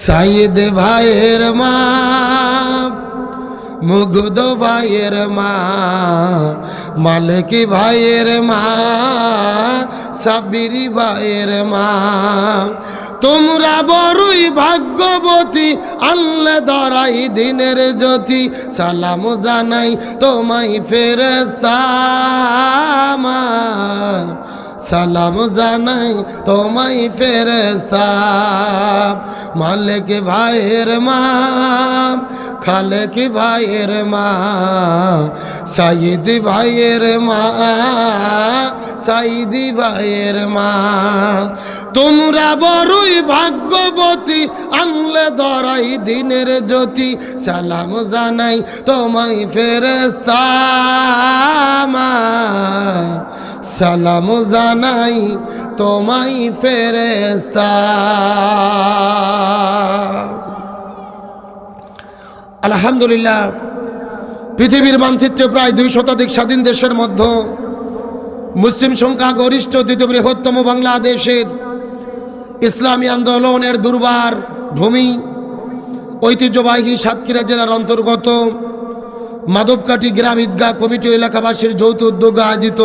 সাইদ ভাইয়ের মা, মুগ্ধ ভাইয়ের মা, মালিক ভাইয়ের মা, সাবিরি ভাইয়ের মা, তোমরা বড়ই ভাগ্যবতী, আনলে ধরাই দিনের জ্যোতি। সালাম জানাই তোমায় ফেরেশতা মা, সালাম জানাই তোমায় ফেরেশতা। মালিক ভাইয়ের মা, খালেক ভাইয়ের মা, সাইদ ভাইয়ের মা, সাইদি ভাইয়ের মা, তোমরা বড়ই ভাগ্যবতী, আনলে ধরাই দিনের জ্যোতি। সালাম জানাই তোমায় ফেরেশতা মা, সালাম জানাই তোমায় ফেরেশতা। আলহামদুলিল্লাহ, পৃথিবীর মানচিত্রে প্রায় 2 শতাধিক স্বাধীন দেশের মধ্যে মুসলিম সংখ্যা গরিষ্ঠ দ্বিতীয় বৃহত্তম বাংলাদেশের ইসলামী আন্দোলনের দুর্বার ভূমি, ঐতিহ্যবাহী সাতক্ষীরা জেলার অন্তর্গত মাধবকাঠি গ্রাম ঈদগাহ কমিটি এলাকাবাসীর যৌথ উদ্যোগে আয়োজিত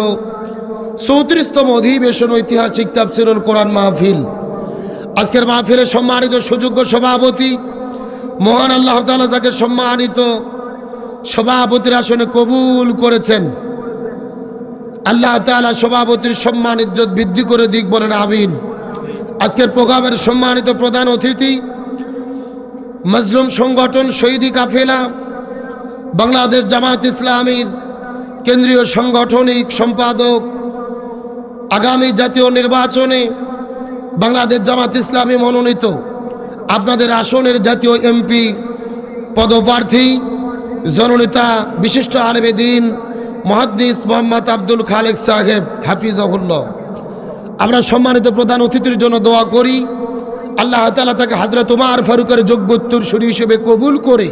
34তম অধিবেশন ঐতিহাসিক তাফসীরুল কোরআন মাহফিল। আজকের মাহফিলের সম্মানিত সুযোগ্য সভাপতি, মহান আল্লাহ তাআলা যাকে সম্মানিত সভাপতির আসনে কবুল করেছেন, আল্লাহ তাআলা সভাপতির সম্মান ইজ্জত বৃদ্ধি করে দিক, বলেন আমিন। আজকের প্রোগ্রামের সম্মানিত প্রধান অতিথি, মজলুম সংগঠন শহীদি কাফেলা বাংলাদেশ জামায়াত ইসলামীর কেন্দ্রীয় সাংগঠনিক সম্পাদক, আগামী জাতীয় নির্বাচনে বাংলাদেশ জামায়াত ইসলামী মনোনীত আপনাদের আসনের জাতীয় এমপি পদপ্রার্থী জননেতা বিশিষ্ট আলেমে দ্বীন মুহাদ্দিস মোহাম্মদ আব্দুল খালেক সাহেব হাফিজাহুল্লাহ। আমরা সম্মানিত প্রধান অতিথির জন্য দোয়া করি, আল্লাহ তাআলা তাকে হযরত ওমর ফারুকের যোগ্য উত্তরসূরি হিসেবে কবুল করে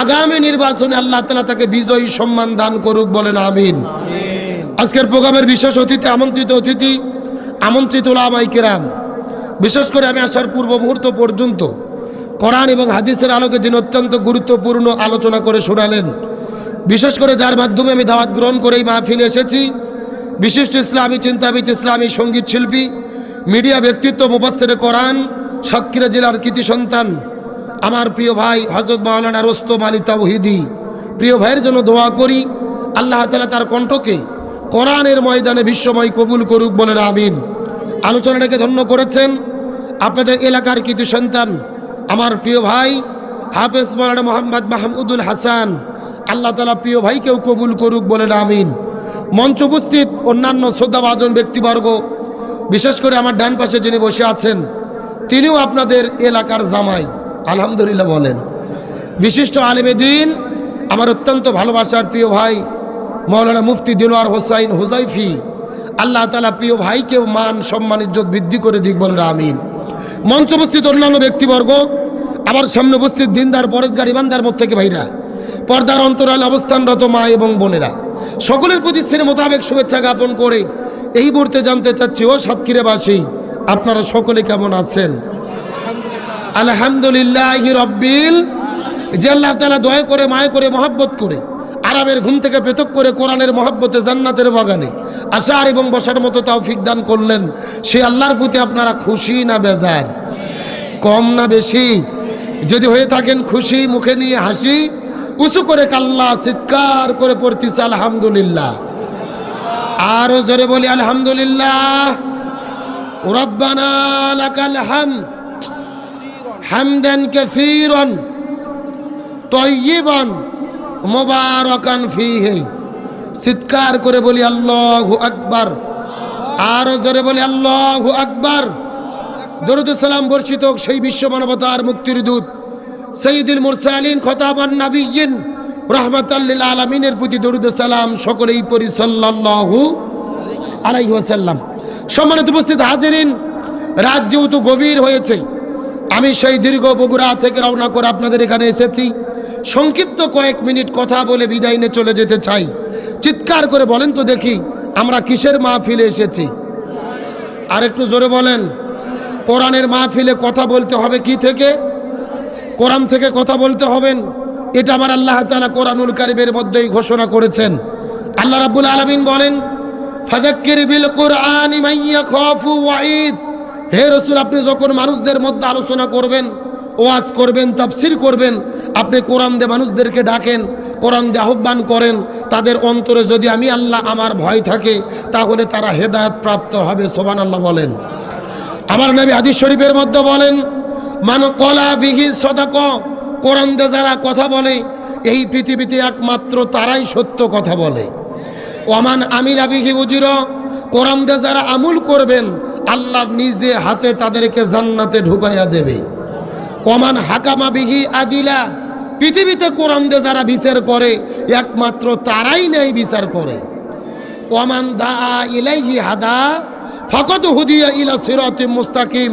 আগামী নির্বাচনে আল্লাহ তাআলা তাকে বিজয়ী সম্মান দান করুক, বলেন আমিন। আজকের প্রোগ্রামের বিশেষ অতিথি, আমন্ত্রিত উলামায়ে কেরাম, বিশেষ করে আমি আসার পূর্ব মুহূর্ত পর্যন্ত কোরআন এবং হাদিসের আলোকে যিনি অত্যন্ত গুরুত্বপূর্ণ আলোচনা করে শোনালেন, বিশেষ করে যার মাধ্যমে আমি দাওয়াত গ্রহণ করে এই মাহফিলে এসেছি, বিশিষ্ট ইসলামী চিন্তাবিদ, ইসলামী সঙ্গীত শিল্পী, মিডিয়া ব্যক্তিত্ব, মুফাসসিরে কোরআন, সাতক্ষীরা জেলার কৃতি সন্তান আমার প্রিয় ভাই হযরত মাওলানা রোস্তম আলী তাওহীদি, প্রিয় ভাইয়ের জন্য দোয়া করি, আল্লাহ তাআলা তার কণ্ঠকে কোরআনের ময়দানে বিশ্বময় কবুল করুক, বলেন আমিন। আলোচনাটাকে ধন্য করেছেন আপনাদের এলাকার কৃতি সন্তান আমার প্রিয় ভাই হাফেজ মাওলানা মোহাম্মদ মাহমুদুল হাসান, আল্লাহ তাআলা প্রিয় ভাইকেও কবুল করুক, বলেন আমিন। মঞ্চ উপস্থিত অন্যান্য শ্রদ্ধাভাজন ব্যক্তিবর্গ, বিশেষ করে আমার ডান পাশে যিনি বসে আছেন, তিনিও আপনাদের এলাকার জামাই, আলহামদুলিল্লাহ বলেন। বিশিষ্ট আলেমে দ্বীন আমার অত্যন্ত ভালোবাসার প্রিয় ভাই মাওলানা মুফতি দিলওয়ার হোসাইন হুজাইফি, আল্লাহ তাআলা প্রিয় ভাইকেও মান সম্মান ইজ্জত বৃদ্ধি করে দিক, বলেন আমিন। মঞ্চ উপস্থিত অন্যান্য ব্যক্তিবর্গ, আমার সামনে উপস্থিত দিনদার পরেশগার ইমানদার মত থেকে ভাইরা, পর্দার অন্তরালে অবস্থানরত মা এবং বোনেরা, সকলের প্রতি স্নেহ মোতাবেক শুভেচ্ছা জ্ঞাপন করে এই মুহূর্তে জানতে চাচ্ছি, ও সাতক্ষীরাবাসী, আপনারা সকলে কেমন আছেন? আলহামদুলিল্লাহি রাব্বিল, যে আল্লাহ তাআলা দয়া করে, মায়া করে, মহব্বত করে আরামের ঘুম থেকে পৃথক করে কোরআনের মহব্বতে জান্নাতের বাগানে আসার এবং বসার মতো তৌফিক দান করলেন, সেই আল্লাহর প্রতি আপনারা খুশি না বেজার? কম না বেশি? যদি হয়ে থাকেন খুশি, মুখে নিয়ে হাসি, উঁচু করে কাল্লা চিৎকার করে পড়তেছে আলহামদুলিল্লাহ। আরো জোরে বলি আলহামদুলিল্লাহ। রব্বানা লাকাল হামদ হামদান কাসীরান তাইয়িবান মুবারাকান ফীহি। চিৎকার করে বলি আল্লাহু আকবার। আরো জোরে বলি আল্লাহু আকবার। দরুদ সালাম বর্ষিত হোক সেই বিশ্ব মানবতার মুক্তির দূত সাইয়্যিদুল মুরসালিন খতামান নবিয়্যিন রাহমাতাল লিল আলামিনের প্রতি দরুদ সালাম সকলেই পড়ি সাল্লাল্লাহু আলাইহি ওয়াসাল্লাম। সম্মানিত উপস্থিত হাজিরিন, রাত যেহেতু গভীর হয়েছে, আমি সেই দীর্ঘ বগুড়া থেকে রওনা করে আপনাদের এখানে এসেছি। সংক্ষিপ্ত কয়েক মিনিট কথা বলে বিদায় নিয়ে চলে যেতে চাই। চিৎকার করে বলেন তো দেখি, আমরা কিসের মাহফিলে এসেছি? আর একটু জোরে বলেন। কোরআনের মাহফিলে কথা বলতে হবে কি থেকে? কোরআন থেকে কথা বলতে হবেন। এটা আমার আল্লাহ তাআলা কোরআনুল কারীমের মধ্যেই ঘোষণা করেছেন। আল্লাহ রাব্বুল আলামিন বলেন, ফাযাক্কির বিল কুরআনি মান ইয়াখাফু ওয়াঈদ। হে রাসূল, আপনি যখন মানুষদের মধ্যে আলোচনা করবেন, ওয়াজ করবেন, তাফসীর করবেন, আপনি কোরআন দিয়ে মানুষদেরকে ডাকেন, কোরআন দিয়ে আহ্বান করেন। তাদের অন্তরে যদি আমি আল্লাহ আমার ভয় থাকে, তাহলে তারা হেদায়েত প্রাপ্ত হবে। সুবহানাল্লাহ বলেন। আমার নবী হাদিস শরীফের মধ্যে বলেন, মান ক্বালা বিহি সাদাকা। কোরআন দিয়ে যারা কথা বলে, এই পৃথিবীতে একমাত্র তারাই সত্য কথা বলে। ওমান আমিলা বিহি উজরা। কোরআন দিয়ে যারা আমল করবেন, আল্লাহ নিজে হাতে তাদেরকে জান্নাতে ঢুকাইয়া দেবে। ওমান হাকামা বিহি আদিলা। পৃথিবীতে কোরআন দিয়ে যারা বিচার করে, একমাত্র তারাই ন্যায় বিচার করে। ওমান দাআ ইলাইহি হাদা ফাকাদ হুদিয়া ইলা সিরাতিম মুস্তাকিম।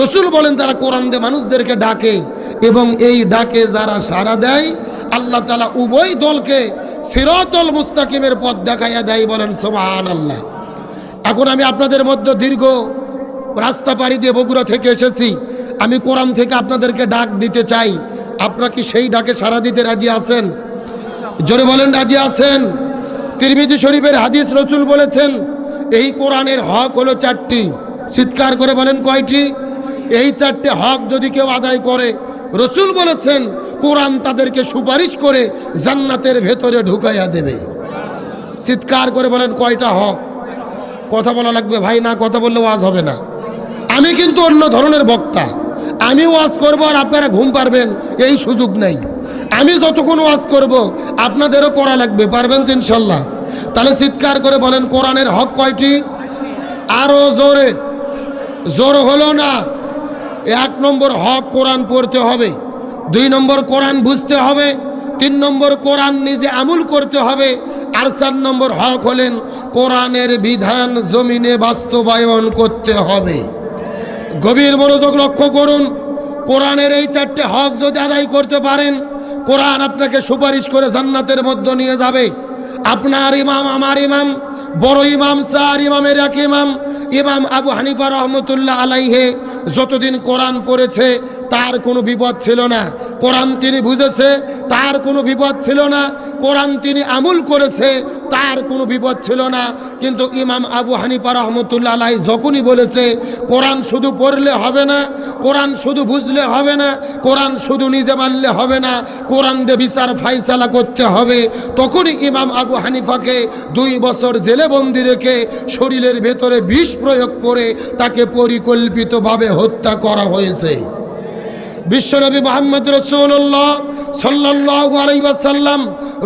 রাসূল বলেন, যারা কোরআন দিয়ে মানুষদেরকে ডাকে এবং এই ডাকে যারা সাড়া দেয়, আল্লাহ তাআলা উভয় দলকে সিরাতুল মুস্তাকিমের পথ দেখাইয়া দেয়। বলেন সুবহানাল্লাহ। এখন আমি আপনাদের মধ্যে দীর্ঘ রাস্তা পাড়ি দিয়ে বগুড়া থেকে এসেছি। আমি কোরআন থেকে আপনাদেরকে ডাক দিতে চাই। আপনারা কি সেই ডাকে সাড়া দিতে রাজি আছেন? জোরে বলেন, রাজি আছেন? তিরমিজি শরীফের হাদিস, রাসূল বলেছেন, এই কোরআনের হক হলো 4টি। চিৎকার করে বলেন, কয়টি? এই 4টে হক যদি কেউ আদায় করে, রাসূল বলেছেন, কোরআন তাদেরকে সুপারিশ করে জান্নাতের ভেতরে ঢুকাইয়া দেবে। চিৎকার করে বলেন, কয়টা হক? কথা বলা লাগবে ভাই, না কথা বললে ওয়াজ হবে না। আমি কিন্তু অন্য ধরনের বক্তা। আমি ওয়াজ করব আর আপনারা ঘুম পারবেন, এই সুযোগ নেই। আমি যতক্ষণ ওয়াজ করব আপনাদেরও করা লাগবে। পারবেন তো ইনশাল্লাহ? তাহলে চিৎকার করে বলেন, কোরআনের হক কয়টি? আরো জোরে। জোর হলো না। 1 নম্বর হক, কোরআন পড়তে হবে। 2 নম্বর, কোরআন বুঝতে হবে। 3 নম্বর, কোরআন নিজে আমল করতে হবে। আর 4 নম্বর হক হলেন, কোরআনের বিধান জমিনে বাস্তবায়ন করতে হবে। গভীর মনোযোগ লক্ষ্য করুন। কোরআনের এই 4টে হক যদি আদায় করতে পারেন, কোরআন আপনাকে সুপারিশ করে জান্নাতের মধ্যে নিয়ে যাবে। আপনার ইমাম, আমার ইমাম, বড় ইমাম, 4 ইমামের এক ইমাম, ইমাম আবু হানিফা রহমতুল্লাহ আলাইহে যতদিন কোরআন পড়েছে তার কোনো বিপদ ছিল না। কোরআন তিনি বুঝেছে, তার কোনো বিপদ ছিল না। কোরআন তিনি আমল করেছে, তার কোনো বিপদ ছিল না। কিন্তু ইমাম আবু হানিফা রহমতুল্লাহ আলাইহি যখনই বলেছে, কোরআন শুধু পড়লে হবে না, কোরআন শুধু বুঝলে হবে না, কোরআন শুধু নিজে মানলে হবে না, কোরআন দিয়ে বিচার ফাইসালা করতে হবে, তখনই ইমাম আবু হানিফাকে 2 বছর জেলে বন্দি রেখে শরীরের ভেতরে বিষ প্রয়োগ করে তাকে পরিকল্পিতভাবে হত্যা করা হয়েছে। বিশ্বনবী মুহাম্মদ রাসূলুল্লাহ সাল্লাল্লাহু আলাইহি ওয়াসাল্লাম,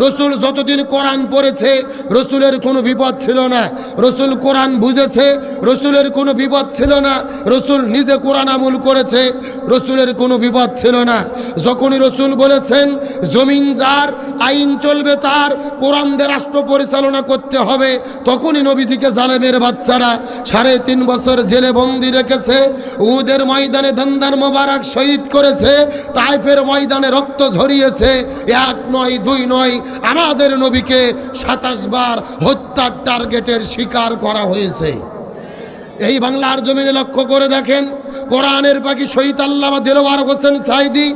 রাসূল যতদিন কোরআন পড়েছে, রাসূলের কোনো বিপদ ছিল না। রাসূল কোরআন বুঝেছে, রাসূলের কোনো বিপদ ছিল না। রাসূল নিজে কোরআন আমল করেছে, রাসূলের কোনো বিপদ ছিল না। যখনই রাসূল বলেছেন জমিন যার, আইন চলবে তার, কোরআন দিয়ে রাষ্ট্র পরিচালনা করতে হবে, তখনই নবীজিকে জালেমের বাচ্চারা 3.5 বছর জেলে বন্দি রেখেছে। উহুদের ময়দানে দন্দার মোবারক শহীদ করেছে, তায়েফের ময়দানে রক্ত ঝরিয়েছে। 1 নয় 2 নয়, আমাদের নবীকে 27 বার হত্যার টার্গেটের শিকার করা হয়েছে। এই বাংলার জমিনে লক্ষ্য করে দেখেন, কোরআনের পাখি শহীদ আল্লামা দেলোয়ার হোসেন সাইদি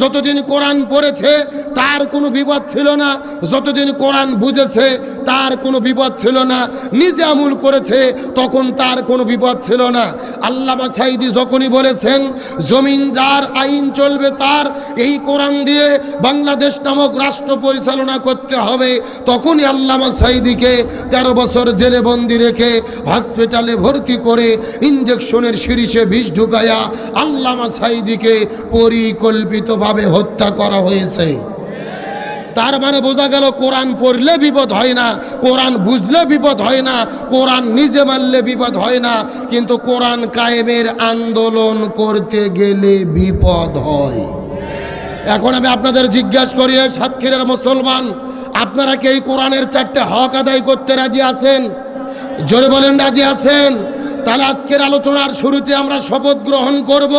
যতদিন কোরআন পড়েছে তার কোনো বিপদ ছিল না, যতদিন কোরআন বুঝেছে তার কোনো বিপদ ছিল না, নিজে আমল করেছে তখন তার কোনো বিপদ ছিল না। আল্লামা সাইদি যখনই বলেছেন জমিন যার, আইন চলবে তার, এই কোরআন দিয়ে বাংলাদেশ নামক রাষ্ট্র পরিচালনা করতে হবে, তখনই আল্লামা সাইদিকে 13 বছর জেলে বন্দি রেখে হসপিটালে ভর্তি করে ইঞ্জেকশনের শিরিষে বিষ ঢুকায়া আল্লামা সাইদিকে পরিকল্পিতভাবে হত্যা করা হয়েছে। তার মানে বোঝা গেল, কোরআন পড়লে বিপদ হয় না, কোরআন বুঝলে বিপদ হয় না, কোরআন নিজে মানলে বিপদ হয় না, কিন্তু কোরআন কায়েমের আন্দোলন করতে গেলে বিপদ হয়। এখন আমি আপনাদের জিজ্ঞাসা করি, সাতক্ষীরার মুসলমান, আপনারা কি এই কোরআনের 4টে হক আদায় করতে রাজি আছেন? জোরে বলেন, রাজি আছেন? তাহলে আজকের আলোচনার শুরুতে আমরা শপথ গ্রহণ করব,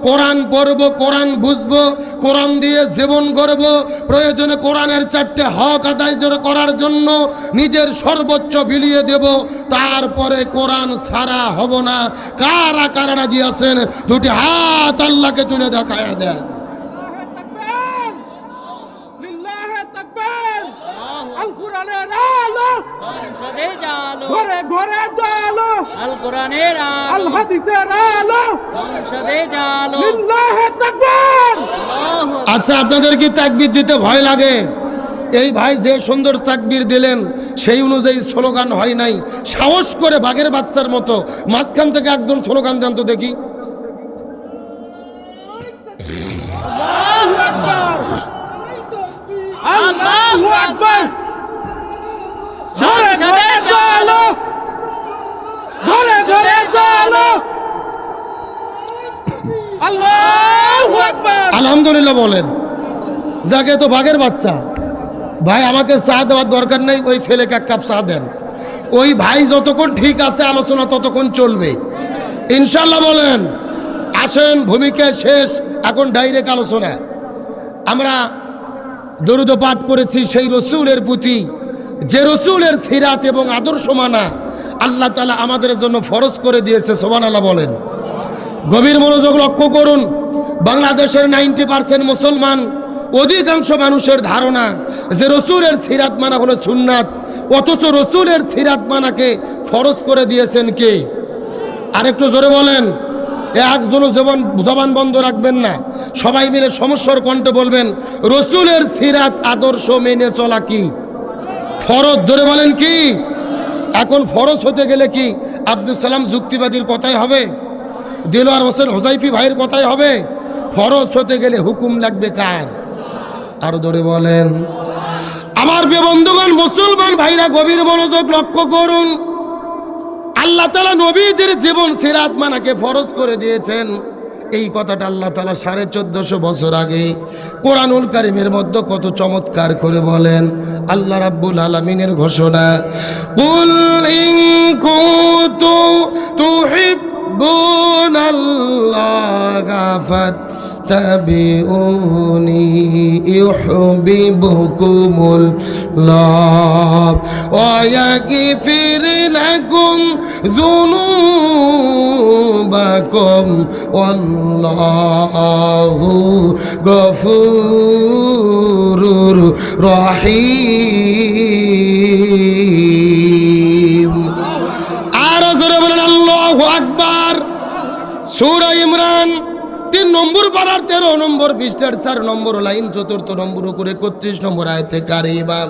কোরআন পড়ব, কোরআন বুঝব, কোরআন দিয়ে জীবন গড়ব, প্রয়োজনে কোরআনের 4টে হক আদায় করার জন্য নিজের সর্বোচ্চ বিলিয়ে দেব। তারপরে কোরআন ছাড়া হব না। কারা কারা রাজি আছেন দুটি হাত আল্লাহকে তুলে দেখায় দেন। আল কোরআনের আলো সংসদে জালো, ঘরে ঘরে জালো, আল কোরআনের আলো, আল হাদিসের আলো সংসদে জালো। লিল্লাহি তাকবীর। আচ্ছা, আপনাদের কি তাকবীর দিতে ভয় লাগে? এই ভাই যে সুন্দর তাকবীর দিলেন সেই অনুযায়ী স্লোগান হয় নাই। সাহস করে বাঘের বাচ্চার মতো মাঝখান থেকে একজন স্লোগান দেন তো দেখি। আল্লাহু আকবার। ঘরে ঘরে জালো, ঘরে ঘরে জালো, আল্লাহু আকবার। আলহামদুলিল্লাহ বলেন। যাকে তো বাঘের বাচ্চা ভাই, আমাকে চা দেওয়ার দরকার নেই, ওই ছেলেকে 1 কাপ চা দেন। ওই ভাই যতক্ষণ ঠিক আছে আলোচনা ততক্ষণ চলবে ইনশাল্লাহ। বলেন। আসেন, ভূমিকা শেষ, এখন ডাইরেক্ট আলোচনা। আমরা দরুদ পাঠ করেছি সেই রসুলের প্রতি, যে রসুলের সিরাত এবং আদর্শ মানা আল্লাহ তাআলা আমাদের জন্য ফরজ করে দিয়েছে। সুবহানাল্লাহ বলেন। গভীর মনোযোগ লক্ষ্য করুন। বাংলাদেশের 90% মুসলমান, অধিকাংশ মানুষের ধারণা যে রসুলের সিরাত মানা হলো সুন্নাত, অথচ রসুলের সিরাত মানাকে ফরজ করে দিয়েছেন কে? আরেকটু জোরে বলেন। একজনও জবান বন্ধ রাখবেন না, সবাই মিলে সমস্যার কণ্ঠে বলবেন, রসুলের সিরাত আদর্শ মেনে চলা কি ফরজ? জোরে বলেন কি? এখন ফরজ হতে গেলে কি আব্দুল সালাম যুক্তিবাদীর কথাই হবে? দিলওয়ার হোসেন হোজাইফি ভাইয়ের কথাই হবে? ফরজ হতে গেলে হুকুম লাগবে কার? আরো জোরে বলেন। আমার প্রিয় বন্ধুগণ, মুসলমান ভাইরা গভীর মনোযোগ লক্ষ্য করুন। আল্লাহ তাআলা নবীজির জীবন সিরাত মানাকে ফরজ করে দিয়েছেন। এই কথাটা আল্লাহ তাআলা 1450 বছর আগে কোরআনুল কারীমের মধ্যে কত চমৎকার করে বলেন। আল্লাহ রাব্বুল আলামিনের ঘোষণা, কুল ইন কুনতুম তুহিব্বুনাল্লাহা ফাত্তাবিউনি ইউহিব্বুকুমুল্লাহ ওয়া ইয়াগফির লাকুম যুনুবাকুম ওয়াল্লাহু গফুরুর রহিম। আরো জোরে বলেন আল্লাহু আকবার। সূরা ইমরান 3 নম্বর পারার 13 নম্বর পৃষ্ঠার 4 নম্বর লাইন 4 নম্বর করে 31 নম্বর আয়াতে কারিমা।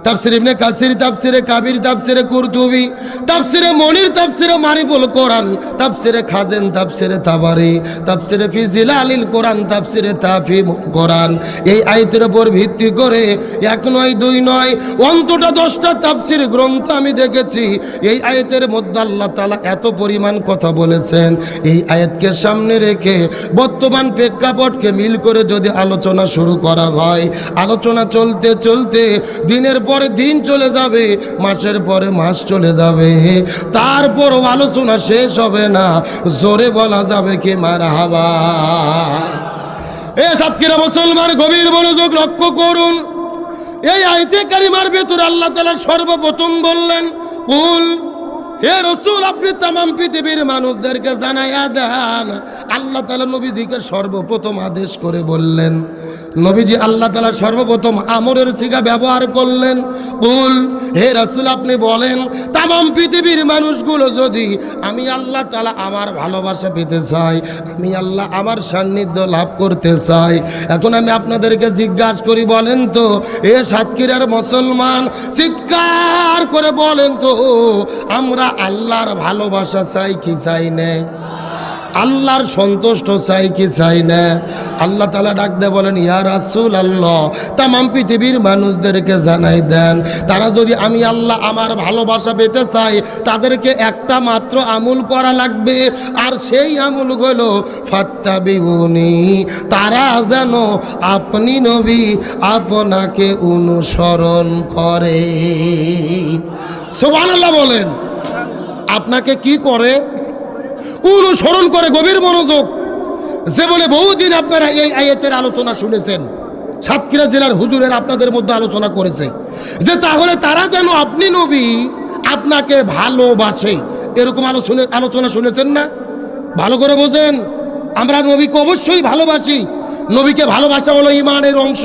তাফসীর ইবনে কাসির, তাফসীরে কাবির, তাফসীরে কুরতুবী, তাফসীরে মনির, তাফসীরে মারিফুল কোরআন, তাফসীরে খাজেন, তাফসীরে তাবারি, তাফসীরে ফি জিলালিল কোরআন, তাফসীরে তাফহিমুল কোরআন, এই আয়াতের উপর ভিত্তি করে 1 নয় 2 নয় অন্তত 10টা তাফসীর গ্রন্থ আমি দেখেছি। এই আয়াতের মধ্যে আল্লাহ তাআলা এত পরিমাণ কথা বলেছেন। এই আয়াতকে সামনে রেখে বর্তমান প্রেক্ষাপটকে মিল করে যদি আলোচনা শুরু করা হয়, আলোচনা চলতে চলতে দিনের পরে দিন চলে যাবে, মাসের পরে মাস চলে যাবে, তারপরও আলোচনা শেষ হবে না। জোরে বলা যাবে কি মারহাবা। এ সাতক্ষীরা মুসলমান, গভীর মনোযোগ লক্ষ্য করুন। এই আয়াতে কারিমার ভেতর আল্লাহ তাআলা সর্বপ্রথম বললেন, কুল, হে রাসূল আপনি तमाम পৃথিবীর মানুষদেরকে জানাইয়া দেন। আল্লাহ তাআলা নবীজিকে সর্বপ্রথম আদেশ করে বললেন। নবীজি আল্লাহ তাআলা সর্বপ্রথম আমরের সিগা ব্যবহার করলেন। কুল, হে রাসূল আপনি বলেন, तमाम পৃথিবীর মানুষগুলো যদি আমি আল্লাহ তাআলা আমার ভালোবাসা পেতে চাই, আমি আল্লাহ আমার সান্নিধ্য লাভ করতে চাই, এখন আমি আপনাদেরকে জিজ্ঞাসা করি, বলেন তো এ সাতক্ষীরার মুসলমান, চিৎকার করে বলেন তো, আমরা আল্লাহর ভালোবাসা চাই কি চাই না? আল্লাহর সন্তুষ্ট চাই কি চাই না? আল্লাহ তাআলা ডাক দিয়ে বলেন, ইয়া রাসূলুল্লাহ तमाम পৃথিবীর মানুষদেরকে জানাই দেন, তারা যদি আমি আল্লাহ আমার ভালোবাসা পেতে চাই, তাদেরকে একটা মাত্র আমল করা লাগবে, আর সেই আমল হলো ফাত্তাবিউনি, তারা যেন আপনি নবী আপনাকে অনুসরণ করে। সুবহানাল্লাহ বলেন। আপনাকে কি করে? অনুসরণ করে গভীর মনোযোগ। জীবনে বহুদিন আপনারা এই আয়াতের আলোচনা শুনেছেন, সাতক্ষীরা জেলার হুজুরের আপনাদের মধ্যে আলোচনা করেছে যে তাহলে তারা যেন আপনি নবী আপনাকে ভালোবাসে, এরকম আলোচনা শুনেছেন না? ভালো করে বোঝেন, আমরা নবীকে অবশ্যই ভালোবাসি। নবীকে ভালোবাসা হলো ঈমানের অংশ।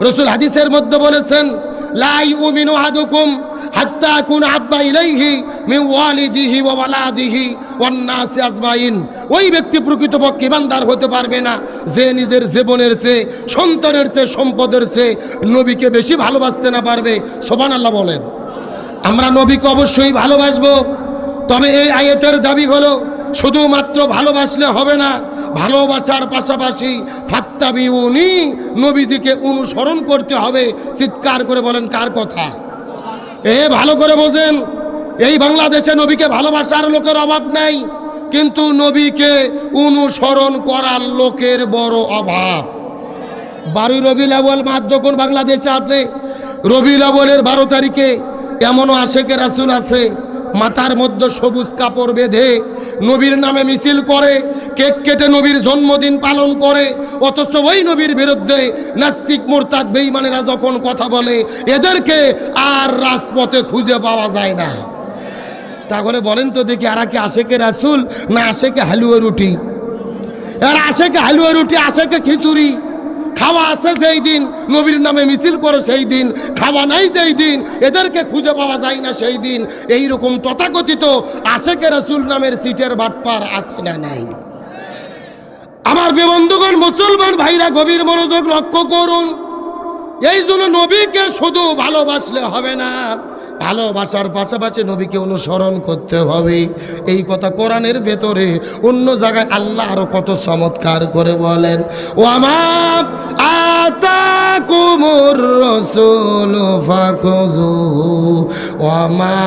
রাসূল হাদিসের মধ্যে বলেছেন, লা ইউমিনু আহাদুকুম হাত্তা আকুনা আব্বা ইলাইহি মিন ওয়ালিদিহি ওয়া ওয়ালাদিহি ওয়ান নাসি আজমাইন। ওই ব্যক্তি প্রকৃতপক্ষে ঈমানদার হতে পারবে না যে নিজের জীবনের চেয়ে, সন্তানের চেয়ে, সম্পদের চেয়ে নবীকে বেশি ভালোবাসতে না পারবে। সুবহানাল্লাহ বলেন। আমরা নবীকে অবশ্যই ভালোবাসবো, তবে এই আয়াতের দাবি হলো শুধুমাত্র ভালোবাসলে হবে না, ভালোবাসার পাশাপাশি ফাত্তাবিউনি, নবীজিকে অনুসরণ করতে হবে। চিৎকার করে বলেন কার কথা? ভালো করে বোঝেন, এই বাংলাদেশে নবীকে ভালোবাসার লোকের অভাব নাই, কিন্তু নবীকে অনুসরণ করার লোকের বড় অভাব। 12 রবিউল আউয়াল মাস যখন বাংলাদেশে আছে, রবিউল আউয়ালের 12 তারিখে এমনও আশেকে রাসূল আছে মাথার মধ্যে সবুজ কাপড় বেঁধে নবীর নামে মিছিল করে, কেক কেটে নবীর জন্মদিন পালন করে, অথচ ওই নবীর বিরুদ্ধে নাস্তিক মুরতাদ বেঈমানেরা যখন কথা বলে এদেরকে আর রাজপথে খুঁজে পাওয়া যায় না। তাহলে বলেন তো দেখি, এরা কি আশেকে রাসূল না আশেকে হালুয়া রুটি? এরা আশেকে হালুয়া রুটি, আশেকে খিচুড়ি। খাওয়া আছে যেই দিন নবীর নামে মিছিল করে সেই দিন, খাওয়া নাই যেই দিন এদেরকে খুঁজে পাওয়া যায় না সেই দিন। এইরকম তথাকথিত আশেকে রাসূল নামের সিটের বাটপার আছে না নাই? আমার বন্ধুগণ, মুসলমান ভাইরা গভীর মনোযোগ লক্ষ্য করুন। এই জন্য নবীকে শুধু ভালোবাসলে হবে না, ভালোবাসার পাশাপাশি নবীকে অনুসরণ করতে হবে। এই কথা কোরআনের ভেতরে অন্য জায়গায় আল্লাহ আরো কত চমৎকার করে বলেন, ওয়ামা আতাকুমুর রাসূলু ফাখুযুহু ওয়ামা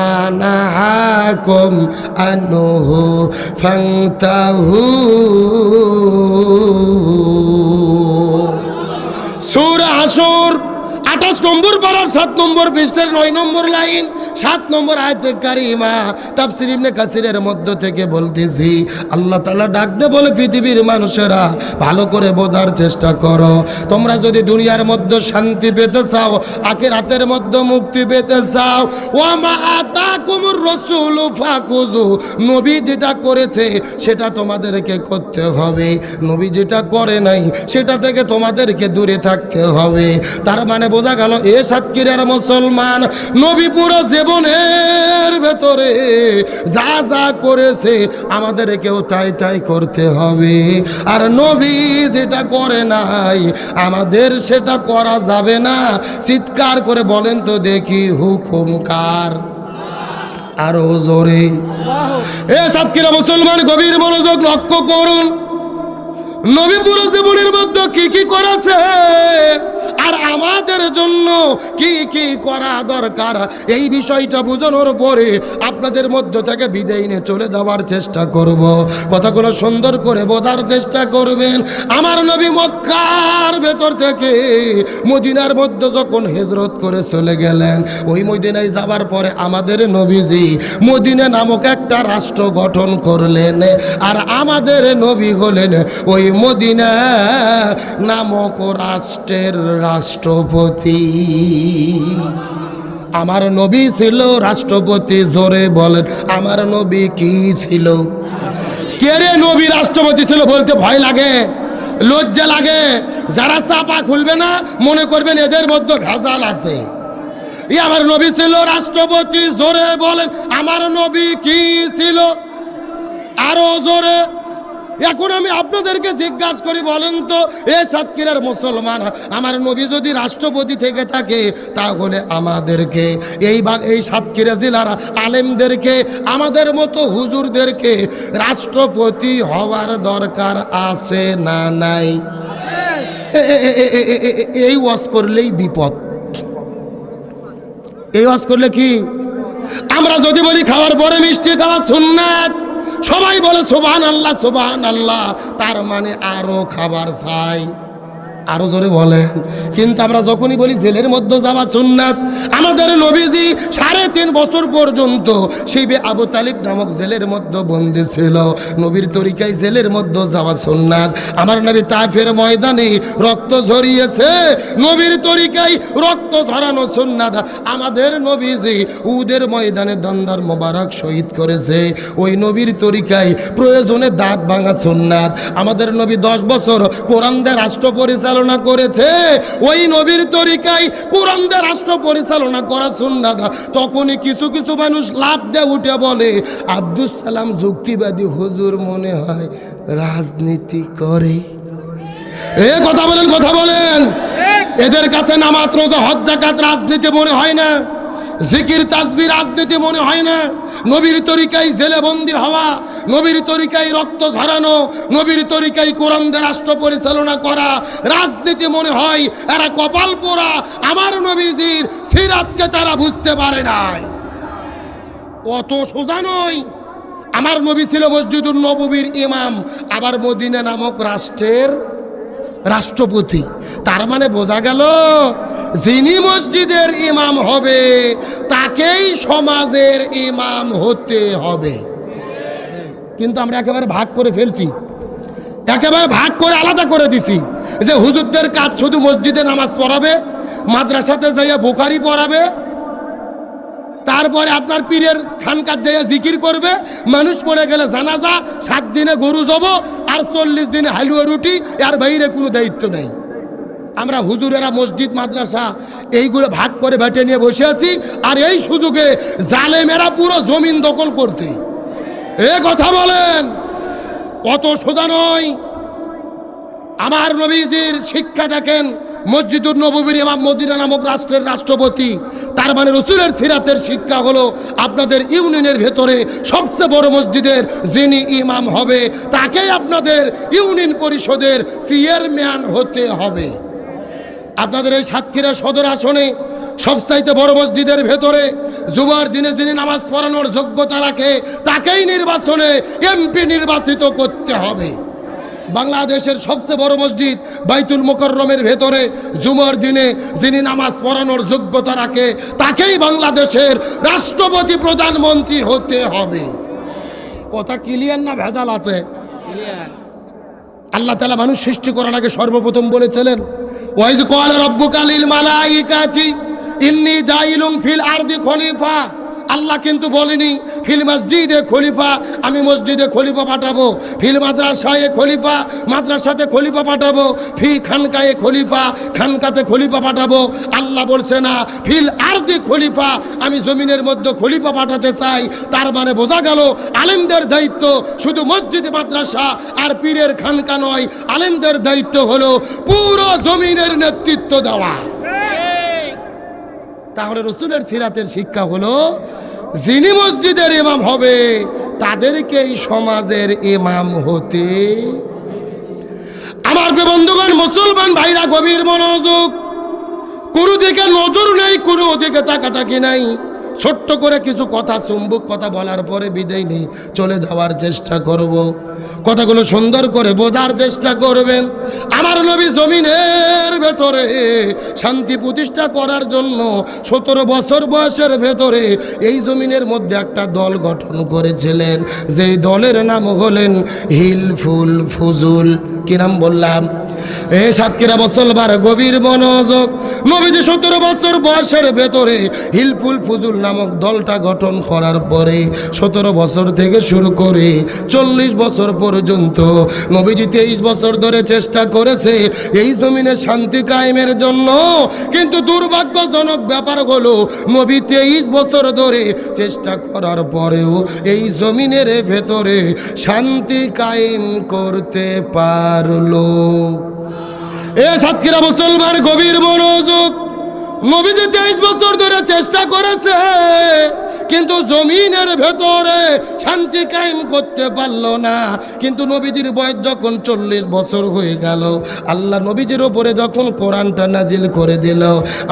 নাহাকুম আনহু ফান্তাহু। সূরা আসর 28 নম্বর পারার 7 নম্বর পৃষ্ঠার 9 নম্বর লাইন, 7 নম্বর আয়াতে কারিমা। তাফসীর ইবনে কাসিরের মধ্য থেকে বলতেছি, আল্লাহ তাআলা ডাক দে বলে, পৃথিবীর মানুষেরা ভালো করে বোঝার চেষ্টা করো। তোমরা যদি দুনিয়ার মধ্যে শান্তি পেতে চাও, আখিরাতের মধ্যে মুক্তি পেতে চাও, ওয়া মা আতাকুমুর রাসূলু ফাখুযু, নবী যেটা করেছে সেটা তোমাদেরকে করতে হবে, নবী যেটা করে নাই সেটা থেকে তোমাদেরকে দূরে থাকতে হবে। তার মানে বোঝা গেল এ সাতক্ষীরার মুসলমান, নবী পুরো জীবনের ভেতরে যা যা করেছে আমাদেরকেও তাই তাই করতে হবে। আর নবী যেটা করে নাই আমাদের সেটা করা যাবে না। চিৎকার করে বলেন তো দেখি, হুকুম কার? আরো জোরে। এ সাতক্ষীরা মুসলমান গভীর মনোযোগ লক্ষ্য করুন। নবী পুরো জীবনের মধ্যে কি কি করেছে আর আমাদের জন্য কি কি করা দরকার, এই বিষয়টা বোঝানোর পরে আপনাদের মধ্য থেকে বিদায় নিয়ে চলে যাওয়ার চেষ্টা করব। কথাগুলো সুন্দর করে বোঝার চেষ্টা করবেন। আমার নবী মক্কার ভেতর থেকে মদিনার মধ্যে যখন হিজরত করে চলে গেলেন, ওই মদিনায় যাবার পরে আমাদের নবীজি মদিনা নামক একটা রাষ্ট্র গঠন করলেন। আর আমাদের নবী হলেন ওই মদিনা নামক রাষ্ট্রের রাষ্ট্রপতি। আমার নবী ছিল রাষ্ট্রপতি। জোরে বলেন, আমার নবী কি ছিল? কে রে নবী রাষ্ট্রপতি ছিল বলতে ভয় লাগে, লজ্জা লাগে। যারা চাপা খুলবে না মনে করবেন এদের মধ্যে ভেজাল আছে। আমার নবী ছিল রাষ্ট্রপতি। জোরে বলেন, আমার নবী কি ছিল? আরো জোরে। এখন আমি আপনাদেরকে জিজ্ঞাসা করি, বলেন তো এ সাতক্ষীরার মুসলমান, আমার নবী যদি রাষ্ট্রপতি থেকে থাকে তাহলে আমাদেরকে এই সাতক্ষীরা জেলার আলেমদেরকে, আমাদের মতো হুজুরদেরকে রাষ্ট্রপতি হওয়ার দরকার আছে না নাই? এই ওয়াজ করলেই বিপদ। এই ওয়াজ করলে কি? আমরা যদি বলি খাওয়ার পরে মিষ্টি খাওয়া সুন্নাত, সবাই বলে সুবহানাল্লাহ সুবহানাল্লাহ, তার মানে আরো খাবার চাই। আরো জোরে বলেন। কিন্তু আমরা যখনই বলি জেলের মধ্যে যাওয়া সুন্নাত, আমাদের নবীজি 3.5 বছর পর্যন্ত সেই আবু তালিব নামক জেলের মধ্যে বন্দী ছিল। নবীর তরিকায় জেলের মধ্যে যাওয়া সুন্নাত। আমার নবী তায়েফের ময়দানে রক্ত ঝরিয়েছে, নবীর তরিকায় রক্ত ঝরানো সুন্নাত। আমাদের নবীজি উহুদের ময়দানে দন্দার মোবারক শহীদ করেছে, ওই নবীর তরিকায় প্রয়োজনে দাঁত ভাঙা সুন্নাত। আমাদের নবী 10 বছর কোরআন দিয়ে রাষ্ট্র পরিচালনা করেছে, ওই নবীর তরিকায় কোরআন দিয়ে রাষ্ট্র পরিচালনা করা সুন্নাত। তখনই কিছু কিছু মানুষ লাভ দিয়ে উঠে বলে, আব্দুল সালাম যুক্তিবাদী হুজুর মনে হয় রাজনীতি করে। এ কথা বলেন, কথা বলেন। এদের কাছে নামাজ রোজা হজ যাকাত রাজনীতি মনে হয় না, জিকির তাসবিহ রাজনীতি মনে হয় না। নবীর তরিকায় জেলে বন্দী হওয়া, নবীর তরিকায় রক্ত ঝরানো, নবীর তরিকায় কোরআন দিয়ে রাষ্ট্র পরিচালনা করা রাজনীতি মনে হয়। এরা কপাল পোড়া, আমার নবীজির সিরাতকে তারা বুঝতে পারে নাই। অত সোজা নয়। আমার নবী ছিল মসজিদুন নববীর ইমাম, আবার মদিনা নামক রাষ্ট্রের রাষ্ট্রপতি। তার মানে বোঝা গেল যিনি মসজিদের ইমাম হবে তাকেই সমাজের ইমাম হতে হবে। কিন্তু আমরা একেবারে ভাগ করে ফেলছি, একেবারে ভাগ করে আলাদা করে দিছি যে হুজুরদের কাজ শুধু মসজিদে নামাজ পড়াবে, মাদ্রাসাতে যাইয়া বুখারি পড়াবে, তারপরে আপনার পীরের খানকার যাইয়া জিকির করবে, মানুষ পড়ে গেলে জানাজা, 7 দিনে গরু জব আর 40 দিনে হালুয়া রুটি, আর বাইরে কোনো দায়িত্ব নেই। আমরা হুজুরেরা মসজিদ মাদ্রাসা এইগুলো ভাগ করে বেটে নিয়ে বসে আছি, আর এই সুযোগে জালেমেরা পুরো জমিন দখল করছে। এ কথা বলেন, অত সোজা নয়। আমার নবীজির শিক্ষা দেখেন, মসজিদুন নববীর ইমাম, মদিনা নামক রাষ্ট্রের রাষ্ট্রপতি। তার মানে রসুলের সিরাতের শিক্ষা হলো আপনাদের ইউনিয়নের ভেতরে সবচেয়ে বড় মসজিদের যিনি ইমাম হবে তাকেই আপনাদের ইউনিয়ন পরিষদের চেয়ারম্যান হতে হবে। আপনাদের এই সাতক্ষীরা সদর আসনে সবচাইতে বড় মসজিদের ভেতরে জুমার দিনে যিনি নামাজ পড়ানোর যোগ্যতা রাখে তাকেই নির্বাচনে এমপি নির্বাচিত করতে হবে। বাংলাদেশের সবচেয়ে বড় মসজিদ বাইতুল মুকাররমের ভেতরে জুমার দিনে যিনি নামাজ পড়ানোর যোগ্যতা রাখে তাকেই বাংলাদেশের রাষ্ট্রপতি প্রধানমন্ত্রী হতে হবে। কথা ক্লিয়ার না ভেজাল আছে? আল্লাহ তাআলা মানুষ সৃষ্টি করার আগে সর্বপ্রথম বলেছিলেন, ওয়াইজ ক্বালা রাব্বুকা লিল মালাইকাতি ইন্নী জাইলুন ফিল আরদি খলিফা। আল্লাহ কিন্তু বলেনি ফিল মসজিদে খলিফা, আমি মসজিদে খলিফা পাঠাবো, ফিল মাদ্রাসায় খলিফা, মাদ্রাসাতে খলিফা পাঠাবো, ফি খানকায়ে খলিফা, খানকাতে খলিফা পাঠাবো। আল্লাহ বলছে না ফিল আরদি খলিফা, আমি জমিনের মধ্যে খলিফা পাঠাতে চাই। তার মানে বোঝা গেল আলেমদের দায়িত্ব শুধু মসজিদ মাদ্রাসা আর পীরের খানকা নয়, আলেমদের দায়িত্ব হলো পুরো জমিনের নেতৃত্ব দেওয়া। তাহলে রসুলের সিরাতের শিক্ষা হলো যিনি মসজিদের ইমাম হবে তাদেরকেই সমাজের ইমাম হতে। আমার বন্ধুগণ, মুসলমান ভাইরা গভীর মনোযোগ, কোনো দিকে নজর নেই, কোনো দিকে তাকাতাকি নাই। ছোট্ট করে কিছু কথা, চুম্বক কথা বলার পরে বিদায় নেই, চলে যাওয়ার চেষ্টা করব। কথাগুলো সুন্দর করে বোঝার চেষ্টা করবেন। আমার নবী জমিনের ভেতরে শান্তি প্রতিষ্ঠা করার জন্য 17 বছর বয়সের ভেতরে এই জমিনের মধ্যে একটা দল গঠন করেছিলেন, যেই দলের নাম হলেন হিলফুল ফুজুল। কি নাম বললাম? এই সাতক্ষীরা মুসলমান গভীর মনোযোগ, নবীজি 17 বছর বয়সের ভেতরে হিলফুল ফুজুল নামক দলটা গঠন করার পরে 17 বছর থেকে শুরু করে 40 বছর পর্যন্ত নবীজি 23 বছর ধরে চেষ্টা করেছে এই জমিনে শান্তি কায়েমের জন্য। কিন্তু দুর্ভাগ্যজনক ব্যাপার হলো নবী 23 বছর ধরে চেষ্টা করার পরেও এই জমিনের ভেতরে শান্তি কায়েম করতে পারলো। এ সাতক্ষীরা মুসলমান গভীর মনোযোগ, নবীজি 23 বছর ধরে চেষ্টা করেছে কিন্তু জমিনের ভেতরে শান্তি কায়েম করতে পারলো না। কিন্তু নবীজির বয়স যখন 40 বছর হয়ে গেল, আল্লাহ নবীজির ওপরে যখন কোরআনটা নাজিল করে দিল,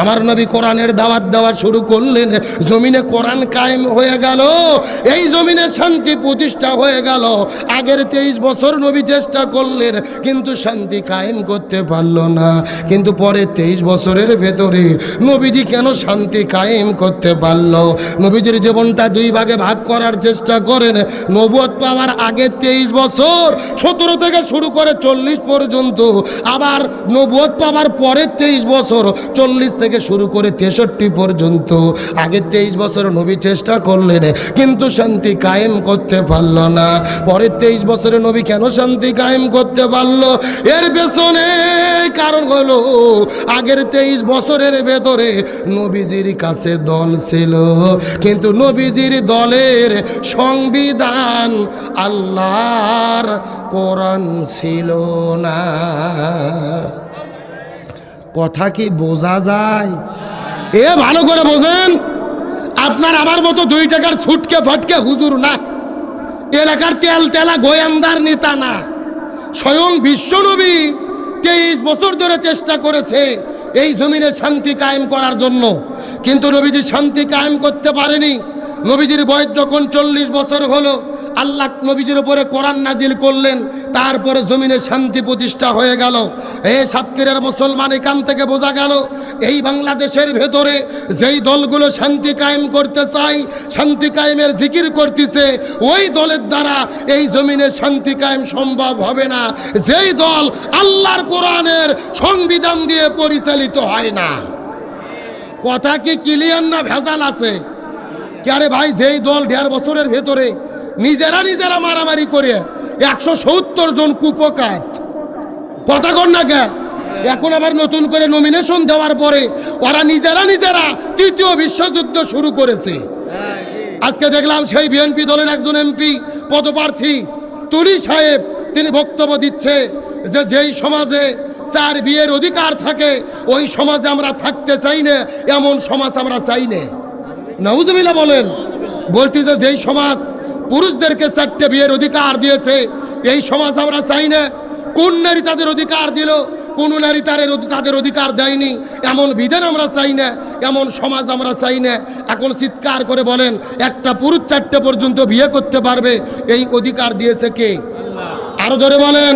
আমার নবী কোরআনের দাওয়াত দেওয়া শুরু করলেন, জমিনে কোরআন কায়েম হয়ে গেল, এই জমিনে শান্তি প্রতিষ্ঠা হয়ে গেল। আগের 23 বছর নবী চেষ্টা করলেন কিন্তু শান্তি কায়েম করতে পারল না। কিন্তু পরে 23 বছরের ভেতরে নবীজি কেন শান্তি কায়েম করতে পারল? নবীজির জীবনটা দুই ভাগে ভাগ করার চেষ্টা করেন। নবুয়ত পাওয়ার আগে 23 বছর, 17 থেকে শুরু করে 40 পর্যন্ত, আবার নবুয়ত পাওয়ার পরে 23 বছর, 40 থেকে শুরু করে 63 পর্যন্ত। আগে 23 বছর নবী চেষ্টা করলেন কিন্তু শান্তি কায়েম করতে পারল না। পরের 23 বছরে নবী কেন শান্তি কায়েম করতে পারল? এর পেছনে কারণ হলো আগের 23 বছরের ভেতরে নবীজির কাছে দল ছিল, কিন্তু নবীজির দলের সংবিধান আল্লাহর কোরআন ছিল না। কথা কি বোঝা যায়? এ ভালো করে বোঝেন। আপনার আমার মতো 2 টাকার ছুটকে ফাটকে হুজুর না, এলাকার তেল তেলা গোয়েন্দার নেতা না। স্বয়ং বিশ্বনবী 23 বছর ধরে চেষ্টা করেছে এই জমিনে শান্তি কায়েম করার জন্য, কিন্তু নবীজি শান্তি কায়েম করতে পারেনি। নবীজির বয়স যখন 40 বছর হলো, আল্লাহ নবীজির উপরে কোরআন নাজিল করলেন, তারপরে জমিনে শান্তি প্রতিষ্ঠা হয়ে গেল। এই সাতক্ষীরার মুসলমান, এখান থেকে বোঝা গেল এই বাংলাদেশের ভেতরে যেই দলগুলো শান্তি কায়েম করতে চায়, শান্তি কায়েমের জিকির করতেছে, ওই দলের দ্বারা এই জমিনে শান্তি কায়েম সম্ভব হবে না। যেই দল আল্লাহর কোরআনের সংবিধান দিয়ে পরিচালিত হয় না। কথা কি ক্লিয়ার না ভেজাল আছে? আরে ভাই, যেই দল 1.5 বছরের ভেতরে নিজেরা মারামারি করে 170 জন কুপকাত, কথা কর না কে? এখন আবার নতুন করে নমিনেশন দেওয়ার পরে ওরা নিজেরা 3য় বিশ্বযুদ্ধ শুরু করেছে। আজকে দেখলাম সেই বিএনপি দলের একজন এমপি পদপ্রার্থী তুলি সাহেব, তিনি বক্তব্য দিচ্ছে যে যেই সমাজে 4 বিয়ের অধিকার থাকে ওই সমাজে আমরা থাকতে চাই না, এমন সমাজ আমরা চাই না। নাউজুবিল্লাহ বলেন। বলছি যে যেই সমাজ পুরুষদেরকে 4টে বিয়ের অধিকার দিয়েছে এই সমাজ আমরা চাই না। কোন নারী তাদের অধিকার দিল, কোন নারী তাদের অধিকার দেয়নি, এমন বিধান আমরা চাই না, এমন সমাজ আমরা চাই না। এখন চিৎকার করে বলেন, একটা পুরুষ 4টে পর্যন্ত বিয়ে করতে পারবে, এই অধিকার দিয়েছে কে? আরো জোরে বলেন।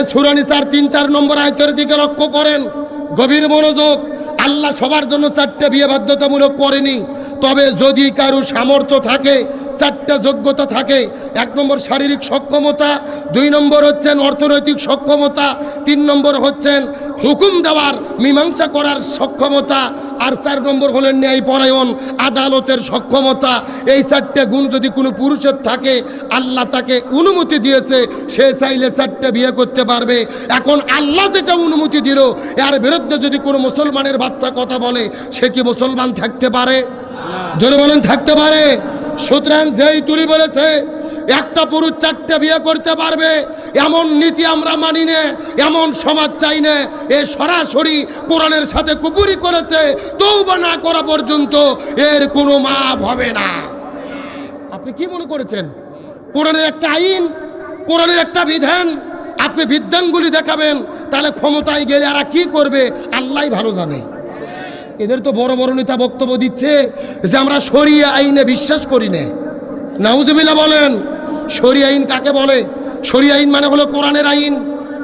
সূরা নিসার 3-4 নম্বর আয়াতের দিকে লক্ষ্য করেন, গভীর মনোযোগ। আল্লাহ সবার জন্য 4টে বিয়ে বাধ্যতামূলক করেনি, তবে যদি কারো সামর্থ্য থাকে, 4টে যোগ্যতা থাকে। 1 নম্বর শারীরিক সক্ষমতা, 2 নম্বর হচ্ছেন অর্থনৈতিক সক্ষমতা, 3 নম্বর হচ্ছেন হুকুম দেওয়ার মীমাংসা করার সক্ষমতা, আর 4 নম্বর হলেন ন্যায়পরায়ণ আদালতের সক্ষমতা। এই 4টে গুণ যদি কোনো পুরুষের থাকে, আল্লাহ তাকে অনুমতি দিয়েছে, সে চাইলে 4টে বিয়ে করতে পারবে। এখন আল্লাহ যেটা অনুমতি দিল, এর বিরুদ্ধে যদি কোনো মুসলমানের বাচ্চা কথা বলে, সে কি মুসলমান থাকতে পারে? জোরে বলেন, থাকতে পারে? সুতরাং যেই তুলি বলেছে একটা পুরুষ 4টে বিয়ে করতে পারবে, এমন নীতি আমরা মানি না, এমন সমাজ চাই না। এ সরাসরি কোরআনের সাথে কুফরি করেছে, তওবা না করা পর্যন্ত এর কোনো মাপ হবে না। আপনি কি মনে করেছেন কোরআনের একটা আইন, কোরআনের একটা বিধান, আপনি বিধানগুলি দেখাবেন, তাহলে ক্ষমতায় গেলে এরা কি করবে আল্লাহই ভালো জানে। এদের তো বড় বড় নেতা বক্তব্য দিচ্ছে যে আমরা শরিয়া আইনে বিশ্বাস করি না। নাউজুবিল্লাহ বলেন। শরিয়া আইন কাকে বলে? শরিয়া আইন মানে হলো কোরআনের আইন,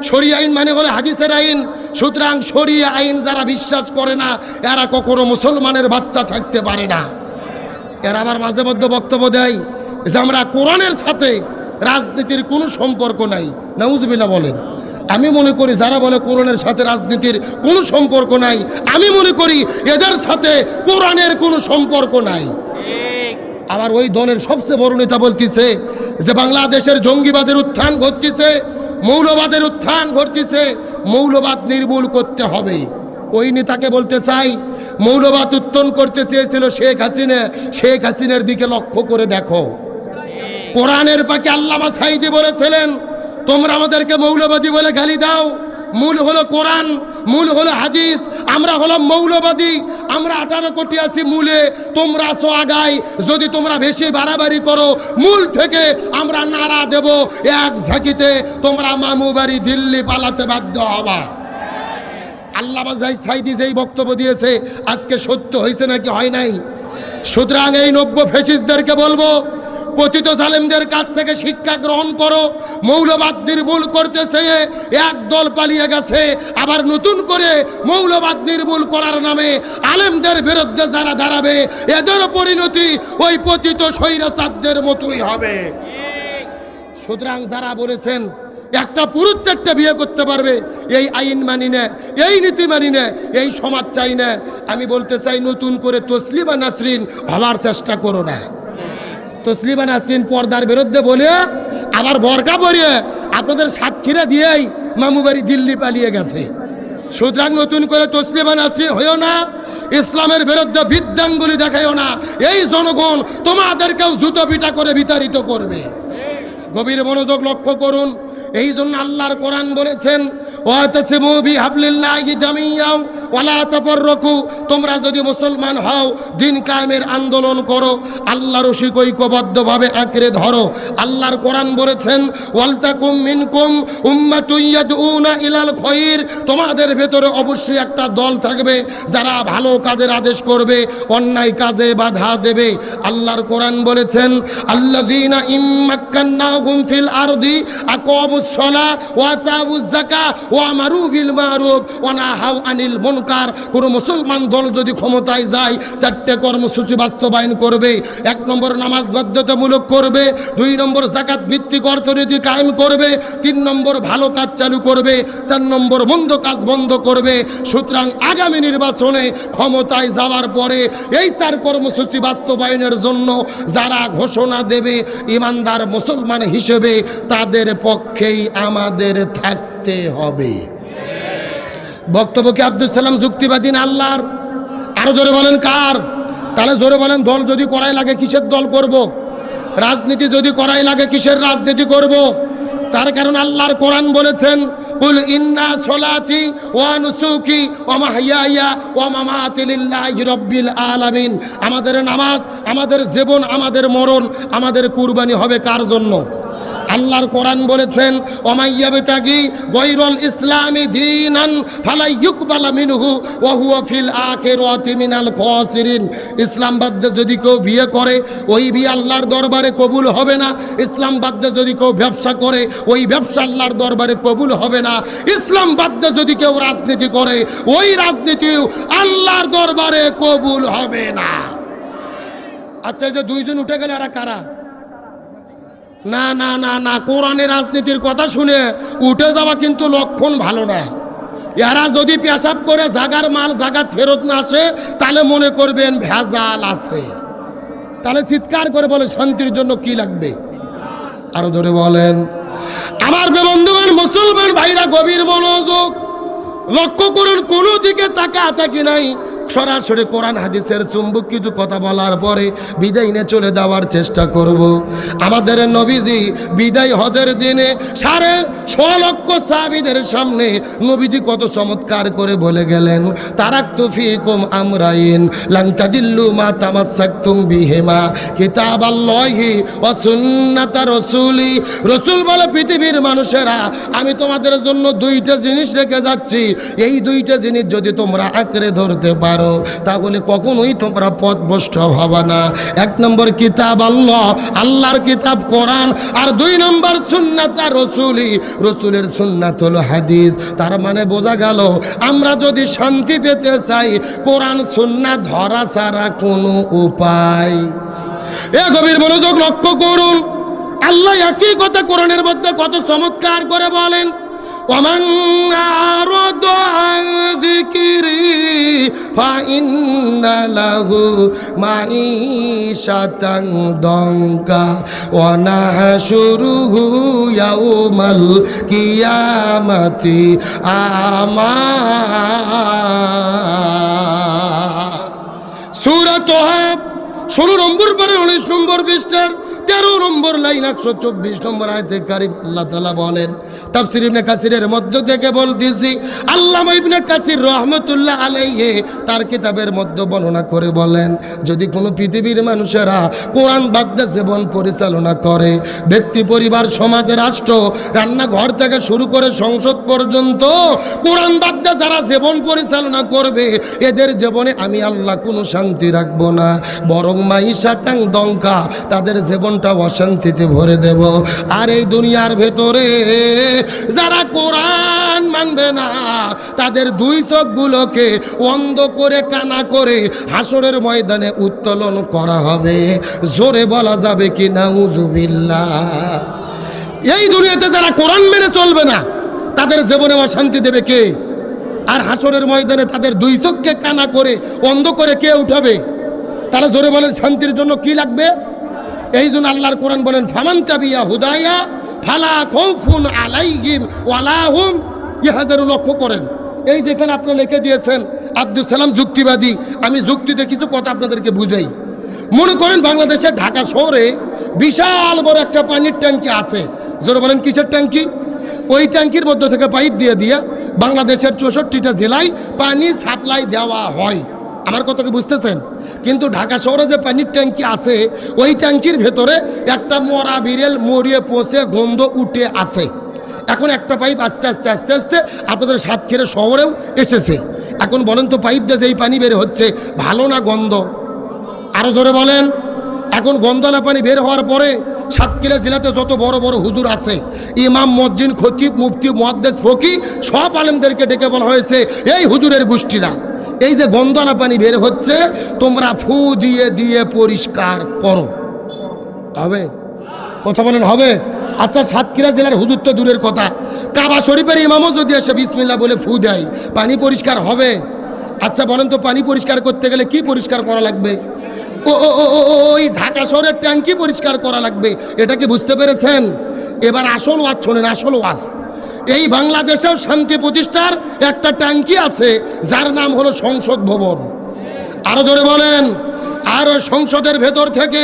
শরিয়া আইন মানে হলো হাদিসের আইন। সুতরাং শরিয়া আইন যারা বিশ্বাস করে না, এরা কখনো মুসলমানের বাচ্চা থাকতে পারে না। এরা আবার মাঝে মধ্যে বক্তব্য দেয় যে আমরা কোরআনের সাথে রাজনীতির কোনো সম্পর্ক নাই। নাউজুবিল্লাহ বলেন। আমি মনে করি যারা বলে কোরআনের সাথে রাজনীতির কোনো সম্পর্ক নাই, আমি মনে করি এদের সাথে কোরআনের কোনো সম্পর্ক নাই। আবার ওই দলের সবচেয়ে বড় নেতা বলতেছে যে বাংলাদেশের জঙ্গিবাদের উত্থান ঘটতেছে, মৌলবাদের উত্থান ঘটতেছে, মৌলবাদ নির্মূল করতে হবে। ওই নেতাকে বলতে চাই, মৌলবাদ উত্থান করতে চেয়েছিল শেখ হাসিনা, শেখ হাসিনার দিকে লক্ষ্য করে দেখো। কোরআনের পাকে আল্লামা সাঈদী বলেছিলেন, তোমরা আমাদেরকে মৌলবাদী বলে গালি দাও, মূল হলো কোরআন, মূল হলো হাদিস, আমরা হলাম মৌলবাদী। আমরা 18 কোটি আছি মূলে, তোমরা আসো আগাই। যদি তোমরা বেশি বাড়াবাড়ি করো, মূল থেকে আমরা নাড়া দেব, এক ঝাঁকিতে তোমরা মামু বাড়ি দিল্লি পালাতে বাধ্য হবা। আল্লামা সাঈদী যেই বক্তব্য দিয়েছে আজকে সত্য হয়েছে নাকি হয় নাই? সুতরাং এই নব্য ফ্যাসিস্টদেরকে বলবো, পতিত জালেমদের কাছ থেকে শিক্ষা গ্রহণ করো। মৌলবাদ নির্মূল করতে চেয়ে এক দল পালিয়ে গেছে, আবার নতুন করে মৌলবাদ নির্মূল করার নামে আলেমদের বিরুদ্ধে যারা দাঁড়াবে, এদের পরিণতি ওই পতিত স্বৈরাচারদের মতোই হবে। সুতরাং যারা বলেছেন একটা পুরুষ 4টে বিয়ে করতে পারবে, এই আইন মানি না, এই নীতি মানি না, এই সমাজ চাই না, আমি বলতে চাই নতুন করে তসলিমা নাসরিন হওয়ার চেষ্টা করো না। তসলিমা নাসরিন পর্দার বিরুদ্ধে বলে আবার বরকা পরিয়ে আপনাদের সাতক্ষীরা দিয়েই মামুবাড়ি দিল্লি পালিয়ে গেছে। সুতরাং নতুন করে তসলিমা নাসরিন হইও না, ইসলামের বিরুদ্ধে বিদ্যাঙ্গুলি দেখাইও না। এই জনগণ তোমাদেরকেও জুতো পিটা করে বিতাড়িত করবে। গভীর মনোযোগ লক্ষ্য করুন। এই জন্য আল্লাহর কোরআন বলেছেন, ওয়াতাসিমু বিহাবলিল্লাহি জামিয়াও ওয়ালা তাফাররাকু, তোমরা যদি মুসলমান হও, দিন কায়েমের আন্দোলন করো, আল্লাহর রশিক ঐক্যবদ্ধভাবে আঁকড়ে ধরো। আল্লাহর কোরআন বলেছেন, ওয়ালতাকুম মিনকুম উম্মাতুন ইয়াদউনা ইলাল খায়র, তোমাদের ভেতরে অবশ্যই একটা দল থাকবে যারা ভালো কাজের আদেশ করবে, অন্যায় কাজে বাধা দেবে। আল্লাহর কোরআন বলেছেন, আল্লাযীনা ইম্মাক্কান্নাহুম ফিল আরদি আকামুস সালাহ ওয়া আতাউয যাকাহ ওয়া আমারু বিল মারুফ ওয়া নাহাউ আনিল মুনকার। কোন মুসলমান দল যদি ক্ষমতায় যায়, 4টে কর্মসূচি বাস্তবায়ন করবে। 1 নম্বর নামাজ বাধ্যতামূলক করবে, 2 নম্বর যাকাত ভিত্তিক অর্থনীতি কায়েম করবে, 3 নম্বর ভালো কাজ চালু করবে, 4 নম্বর মন্দ কাজ বন্ধ করবে। সুতরাং আগামী নির্বাচনে ক্ষমতায় যাওয়ার পরে এই 4 কর্মসূচি বাস্তবায়নের জন্য যারা ঘোষণা দেবে, ইমানদার মুসলমান হিসেবে তাদের পক্ষেই আমাদের থাকতে হবে। বক্তব্য কি আব্দুল সালাম যুক্তিবাদী না আল্লাহর? আরো জোরে বলেন কার? তাহলে জোরে বলেন, দল যদি করাই লাগে কিসের দল করব? রাজনীতি যদি করাই লাগে কিসের রাজনীতি করব? তার কারণ আল্লাহর কোরআন বলেছেন, কুল ইন্না সলাতি ওয়া নুসুকি ওয়া মাহইয়ায়া ওয়া মামাতি লিল্লাহি রাব্বিল আলামিন। আমাদের নামাজ, আমাদের জীবন, আমাদের মরণ, আমাদের কুরবানি হবে কার জন্য? আল্লাহর কোরআন বলেছেন, ওমাইয়াবতাগি গায়রুল ইসলামি দীনান ফালা ইউকবালা মিনহু ওয়া হুয়া ফিল আখিরাতি মিনাল খাসিরিন। ইসলাম বাদে যদি কেউ বিয়ে করে, ওই বিয়ে আল্লাহর দরবারে কবুল হবে না। ইসলাম বাদে যদি কেউ ব্যবসা করে, ওই ব্যবসা আল্লাহর দরবারে কবুল হবে না। ইসলাম বাদে যদি কেউ রাজনীতি করে, ওই রাজনীতিও আল্লাহর দরবারে কবুল হবে না। আচ্ছা, এই যে 2 জন উঠে গেলে এরা কারা? না না না না, কোরআনের রাজনীতির কথা শুনে উঠে যাওয়া কিন্তু লক্ষণ ভালো না। এরা যদি পেশাব করে জাগার মাল জাগাত ফেরত না আসে, তাহলে মনে করবেন ভেজাল আছে। তাহলে চিৎকার করে বলে, শান্তির জন্য কি লাগবে? আরো ধরে বলেন। আমার বন্ধুগণ, মুসলমান ভাইরা গভীর মনোযোগ লক্ষ্য করুন, কোনো দিকে তাকাতাকি নাই। সরাসরি কোরআন হাদিসের চুম্বক কিছু কথা বলার পরে বিদায় নিয়ে চলে যাওয়ার চেষ্টা করব। আমাদের নবীজি বিদায় হজের দিনে 6.5 লক্ষ সাহাবীদের সামনে নবীজি কত চমৎকার করে বলে গেলেন, তারাকতু ফিকুম আমরাইন লান তাদিল্লু মা তামাসসাকতুম বিহিমা কিতাবাল্লাহি ওয়া সুন্নাতা রাসূলি। রাসূল বলে, পৃথিবীর মানুষেরা, আমি তোমাদের জন্য 2টা জিনিস রেখে যাচ্ছি। এই 2টা জিনিস যদি তোমরা আঁকড়ে ধরতে পারো, তাহলে কখনোই তোমরা পথভ্রষ্ট হবে না। 1 নম্বর কিতাব আল্লাহ, আল্লাহর কিতাব কোরআন, আর 2 নম্বর সুন্নাত রাসূলি, রাসূলের সুন্নাত হলো হাদিস। তার মানে বোঝা গেল, আমরা যদি শান্তি পেতে চাই, কোরআন সুন্নাত ধরা ছাড়া কোনো উপায়। গভীর মনোযোগ লক্ষ্য করুন, আল্লাহ একই কথা কোরআনের মধ্যে কত চমৎকার করে বলেন, ওমান আরাদা আন যিকরি ফাইন্না লাহু মাঈশাতান দানকা ওয়া নাহশুরুহু ইয়াউমাল কিয়ামাতি আমা। সূরা তাহা 16 নম্বর পরে 19 নম্বর পৃষ্ঠার 13 নম্বর লাইন 124 নম্বর আয়াতে কারিম আল্লাহ তাআলা বলেন, তাফসীর ইবনে কাসিরের মধ্য থেকে বলতেছি, আল্লামা ইবনে কাসির রহমতুল্লাহ আলাইহি তার কিতাবের মধ্যে বর্ণনা করে বলেন, যদি কোনো পৃথিবীর মানুষেরা কোরআন বাদ দিয়ে জীবন পরিচালনা করে, ব্যক্তি, পরিবার, সমাজ, রাষ্ট্র, রান্নাঘর থেকে শুরু করে সংসদ পর্যন্ত কোরআন বাদ দিয়ে যারা জীবন পরিচালনা করবে, এদের জীবনে আমি আল্লাহ কোনো শান্তি রাখবো না, বরং মাইশাতাং দঙ্কা, তাদের জীবনটা অশান্তিতে ভরে দেব। আর এই দুনিয়ার ভেতরে যারা কোরআন মানবে না, তাদের দুই চোখগুলোকে অন্ধ করে, কানা করে হাসরের ময়দানে উত্তোলন করা হবে। জোরে বলা যাবে কি নাউজুবিল্লাহ। এই দুনিয়াতে যারা কোরআন মেনে চলবে না, তাদের জীবনে অশান্তি দেবে কে? আর হাসরের ময়দানে তাদের দুই চোখকে কানা করে, অন্ধ করে কে উঠাবে? তারা জোরে বলেন, শান্তির জন্য কি লাগবে? এই জন্য আল্লাহর কোরআন বলেন, ফামান তাবিয়া হুদায়া ফালা খাউফুন আলাইহিম ওয়ালা হুম ইয়াহজানুন। লক্ষ্য করেন, এই যেখানে আপনারা লিখে দিয়েছেন আব্দুল সালাম যুক্তিবাদী, আমি যুক্তিতে কিছু কথা আপনাদেরকে বুঝাই। মনে করেন বাংলাদেশের ঢাকা শহরে বিশাল বড় একটা পানির ট্যাঙ্কি আছে। জোরে বলেন, কিসের ট্যাঙ্কি? ওই ট্যাঙ্কির মধ্যে থেকে পাইপ দিয়ে দিয়ে বাংলাদেশের 64টা জেলায় পানি সাপ্লাই দেওয়া হয়। আমার কথা কি বুঝতেছেন? কিন্তু ঢাকা শহরে যে পানির ট্যাঙ্কি আছে, ওই ট্যাঙ্কির ভেতরে একটা মরা বিড়েল মরিয়ে পচে গন্ধ উঠে আছে। এখন একটা পাইপ আস্তে আস্তে আস্তে আস্তে আপনাদের সাতক্ষীরা শহরেও এসেছে। এখন বলেন তো, পাইপ দিয়ে যেই পানি বের হচ্ছে, ভালো না গন্ধ? আরও জোরে বলেন। এখন গন্ধলা পানি বের হওয়ার পরে সাতক্ষীরা জেলাতে যত বড় বড় হুজুর আছে, ইমাম, মসজিদ, খতিব, মুফতি, মুহাদ্দিস, ফকি, সব আলেমদেরকে ডেকে বলা হয়েছে, এই হুজুরের গোষ্ঠীরা, এই যে গন্ধলা পানি বের হচ্ছে, তোমরা ফু দিয়ে দিয়ে পরিষ্কার করো। হবে? কথা বলেন, হবে? আচ্ছা, সাতক্ষীরা জেলার হুজুর তো দূরের কথা, কাবা শরীফের ইমামও যদি এসে বিসমিল্লাহ বলে ফু দেয়, পানি পরিষ্কার হবে? আচ্ছা বলেন তো, পানি পরিষ্কার করতে গেলে কি পরিষ্কার করা লাগবে? ওই ঢাকা শহরের ট্যাঙ্কি পরিষ্কার করা লাগবে। এটা কি বুঝতে পেরেছেন? এবার আসল ওয়াজ শোনেন, আসল ওয়াজ। এই বাংলাদেশেও শান্তি প্রতিষ্ঠার একটা ট্যাঙ্কি আছে, যার নাম হলো সংসদ ভবন। আরো জোরে বলেন। আর সংসদের ভেতর থেকে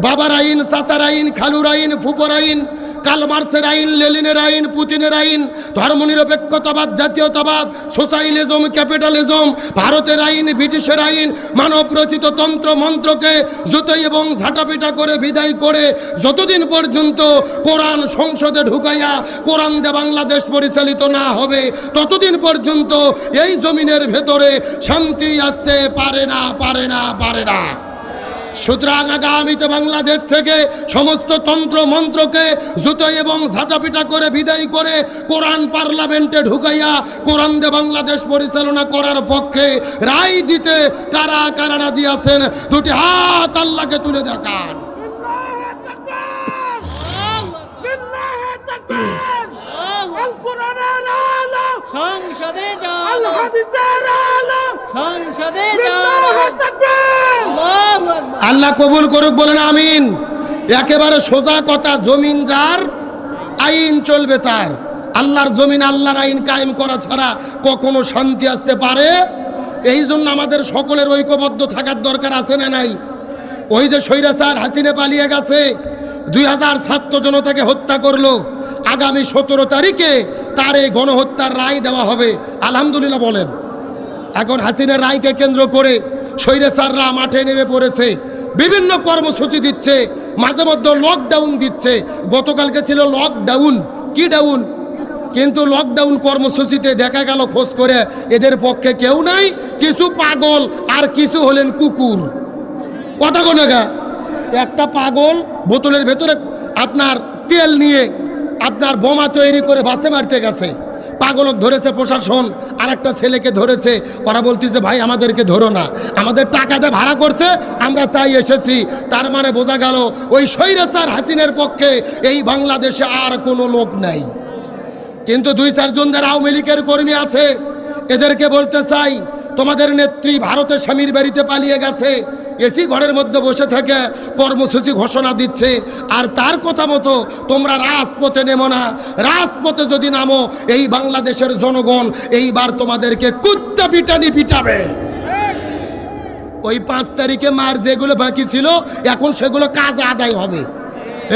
বাবার আইন, চাচার আইন, খালুর আইন, ফুপর আইন, কার্ল মার্ক্সের আইন, লেনিনের আইন, পুতিনের আইন, ধর্মনিরপেক্ষতাবাদ, জাতীয়তাবাদ, সোশ্যালিজম, ক্যাপিটালিজম, ভারতের আইন, ব্রিটিশের আইন, মানব রচিত তন্ত্র মন্ত্রকে জুতোই এবং ঝাঁটাপিটা করে বিদায় করে যতদিন পর্যন্ত কোরআন সংসদে ঢুকাইয়া কোরআন দিয়ে বাংলাদেশ পরিচালিত না হবে, ততদিন পর্যন্ত এই জমিনের ভেতরে শান্তি আসতে পারে না, পারে না, পারে না। সুতরাং আগামীতে বাংলাদেশ থেকে সমস্ত তন্ত্র মন্ত্রকে জুতো এবং ঝাঁটাপিটা করে বিদায় করে কোরআন পার্লামেন্টে ঢুকাইয়া কোরআন দিয়ে বাংলাদেশ পরিচালনা করার পক্ষে রায় দিতে কারা কারা রাজি আছেন? দুটি হাত আল্লাহকে তুলে দেখান। আল কোরআনের আলো সংসদে যাও, আল হাদিসের আলো সংসদে যাও। আল্লাহ কবুল করুক, বলেন আমিন। একেবারে সোজা কথা, জমিন যার, আইন চলবে তার। আল্লাহর জমিন, আল্লাহর আইন কায়েম করা ছাড়া কখনো শান্তি আসতে পারে? এই জন্য আমাদের সকলের ঐক্যবদ্ধ থাকার দরকার আছে না নাই? ওই যে স্বৈরাচার হাসিনা পালিয়ে গেছে, 2000 ছাত্র জনতাকে হত্যা করলো, আগামী 17 তারিখে তার এই গণহত্যার রায় দেওয়া হবে। আলহামদুলিল্লাহ বলেন। এখন হাসিনার রায়কে কেন্দ্র করে স্বৈরাচাররা মাঠে নেমে পড়েছে, বিভিন্ন কর্মসূচি দিচ্ছে, মাঝে মধ্যে লকডাউন দিচ্ছে। গতকালকে ছিল লকডাউন, কি ডাউন? কিন্তু লকডাউন কর্মসূচিতে দেখা গেল খোঁজ করে এদের পক্ষে কেউ নাই, কিছু পাগল আর কিছু হলেন কুকুর। কথা কোন গা? একটা পাগল বোতলের ভেতরে আপনার তেল নিয়ে আপনার বোমা তৈরি করে বাসে মারতে গেছে, পাগলক ধরেছে প্রশাসন, আর একটা ছেলেকে ধরেছে। ওরা বলতেছে, ভাই আমাদেরকে ধরো না, আমাদের টাকাতে ভাড়া করছে, আমরা তাই এসেছি। তার মানে বোঝা গেল ওই স্বৈরাচার হাসিনের পক্ষে এই বাংলাদেশে আর কোনো লোক নাই। কিন্তু 2-4 জন যারা আওয়ামী লীগের কর্মী আছে, এদেরকে বলতে চাই, তোমাদের নেত্রী ভারতের স্বামীর বাড়িতে পালিয়ে গেছে, এসি ঘরের মধ্যে বসে থেকে কর্মসূচি ঘোষণা দিচ্ছে, আর তার কথা মতো তোমরা রাজপথে নেমো না। রাজপথে যদি নামো, এই বাংলাদেশের জনগণ এইবার তোমাদেরকে কুত্তা পিটানি পিটাবে। ওই 5 তারিখে মার যেগুলো বাকি ছিল, এখন সেগুলো কাজ আদায় হবে।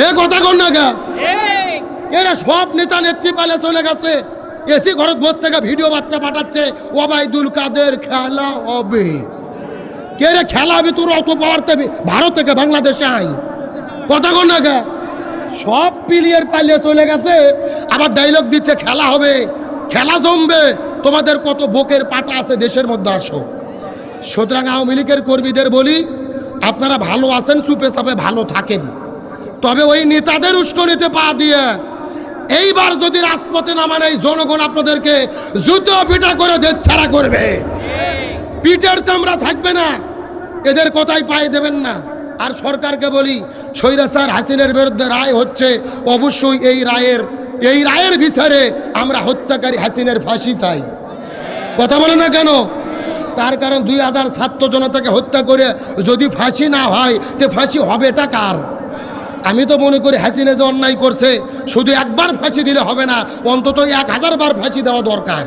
এ কথা কোন না গা? এরা সব নেতা নেত্রী পালে চলে গেছে, এসি ঘরত বসে থেকে ভিডিও বার্তা পাঠাচ্ছে, ওবায়দুল কাদের খেলা হবে। কে রে খেলা হবে? তোর অত পাওয়ার ভারত থেকে বাংলাদেশে আই কথা কন না গে। সব প্লেয়ার পালিয়ে চলে গেছে, আবার ডায়লগ দিচ্ছে খেলা হবে, খেলা জমবে। তোমাদের কত বুকের পাটা আছে দেশের মধ্যে, আসো। সুতরাং আওয়ামী লীগের কর্মীদের বলি, আপনারা ভালো আছেন, চুপে চাপে ভালো থাকেন, তবে ওই নেতাদের উস্কানিতে পা দিয়ে এইবার যদি রাজপথে নামান, এই জনগণ আপনাদেরকে জুতো পিটা করে দেশ ছাড়া করবে। পিঠের চামড়া থাকবে না, এদের কথাই পায়ে দেবেন না। আর সরকারকে বলি, স্বৈরাচার হাসিনার বিরুদ্ধে রায় হচ্ছে, অবশ্যই এই রায়ের বিচারে আমরা হত্যাকারী হাসিনার ফাঁসি চাই। কথা বলে না কেন? তার কারণ 2000 ছাত্র জনতাকে হত্যা করে যদি ফাঁসি না হয়, তো ফাঁসি হবেটা কার? আমি তো মনে করি হাসিনা যে অন্যায় করছে, শুধু একবার ফাঁসি দিলে হবে না, অন্তত 1000 বার ফাঁসি দেওয়া দরকার।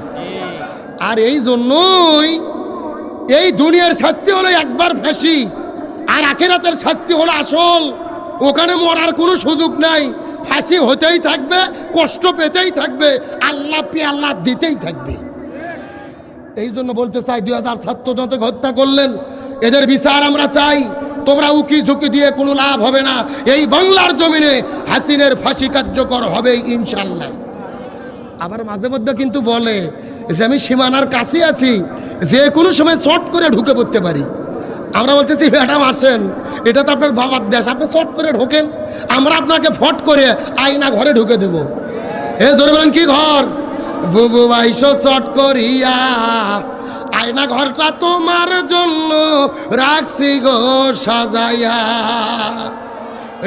আর এই জন্যই এই দুনিয়ার শাস্তি হলো একবার ফাঁসি, আর আখিরাতের শাস্তি হলো আসল। ওখানে মরার কোনো সুযোগ নাই, ফাঁসি হতেই থাকবে, কষ্ট পেতেই থাকবে, আল্লাহ দিতেই থাকবে। এই জন্য বলতে চাই, 2000 ছাত্র জনতাকে হত্যা করলেন, এদের বিচার আমরা চাই। তোমরা উকি ঝুঁকি দিয়ে কোনো লাভ হবে না। এই বাংলার জমিনে হাসিনের ফাঁসি কার্যকর হবে ইনশাল্লাহ। আবার মাঝে মধ্যে কিন্তু বলে যে আমি সীমানার কাছে আছি, যে কোনো সময় শর্ট করে ঢুকে পড়তে পারি। আমরা বলতেছি ম্যাডাম আসেন, এটা তো আপনার বাবার দেশ, আপনি শর্ট করে ঢোকেন, আমরা আপনাকে ফট করে আয়না ঘরে ঢুকে দেব। এ জোরে বলেন কি ঘর? বুবু আইসো শর্ট করিয়া, আয়না ঘরটা তোমার জন্য রাখছি গো সাজাইয়া,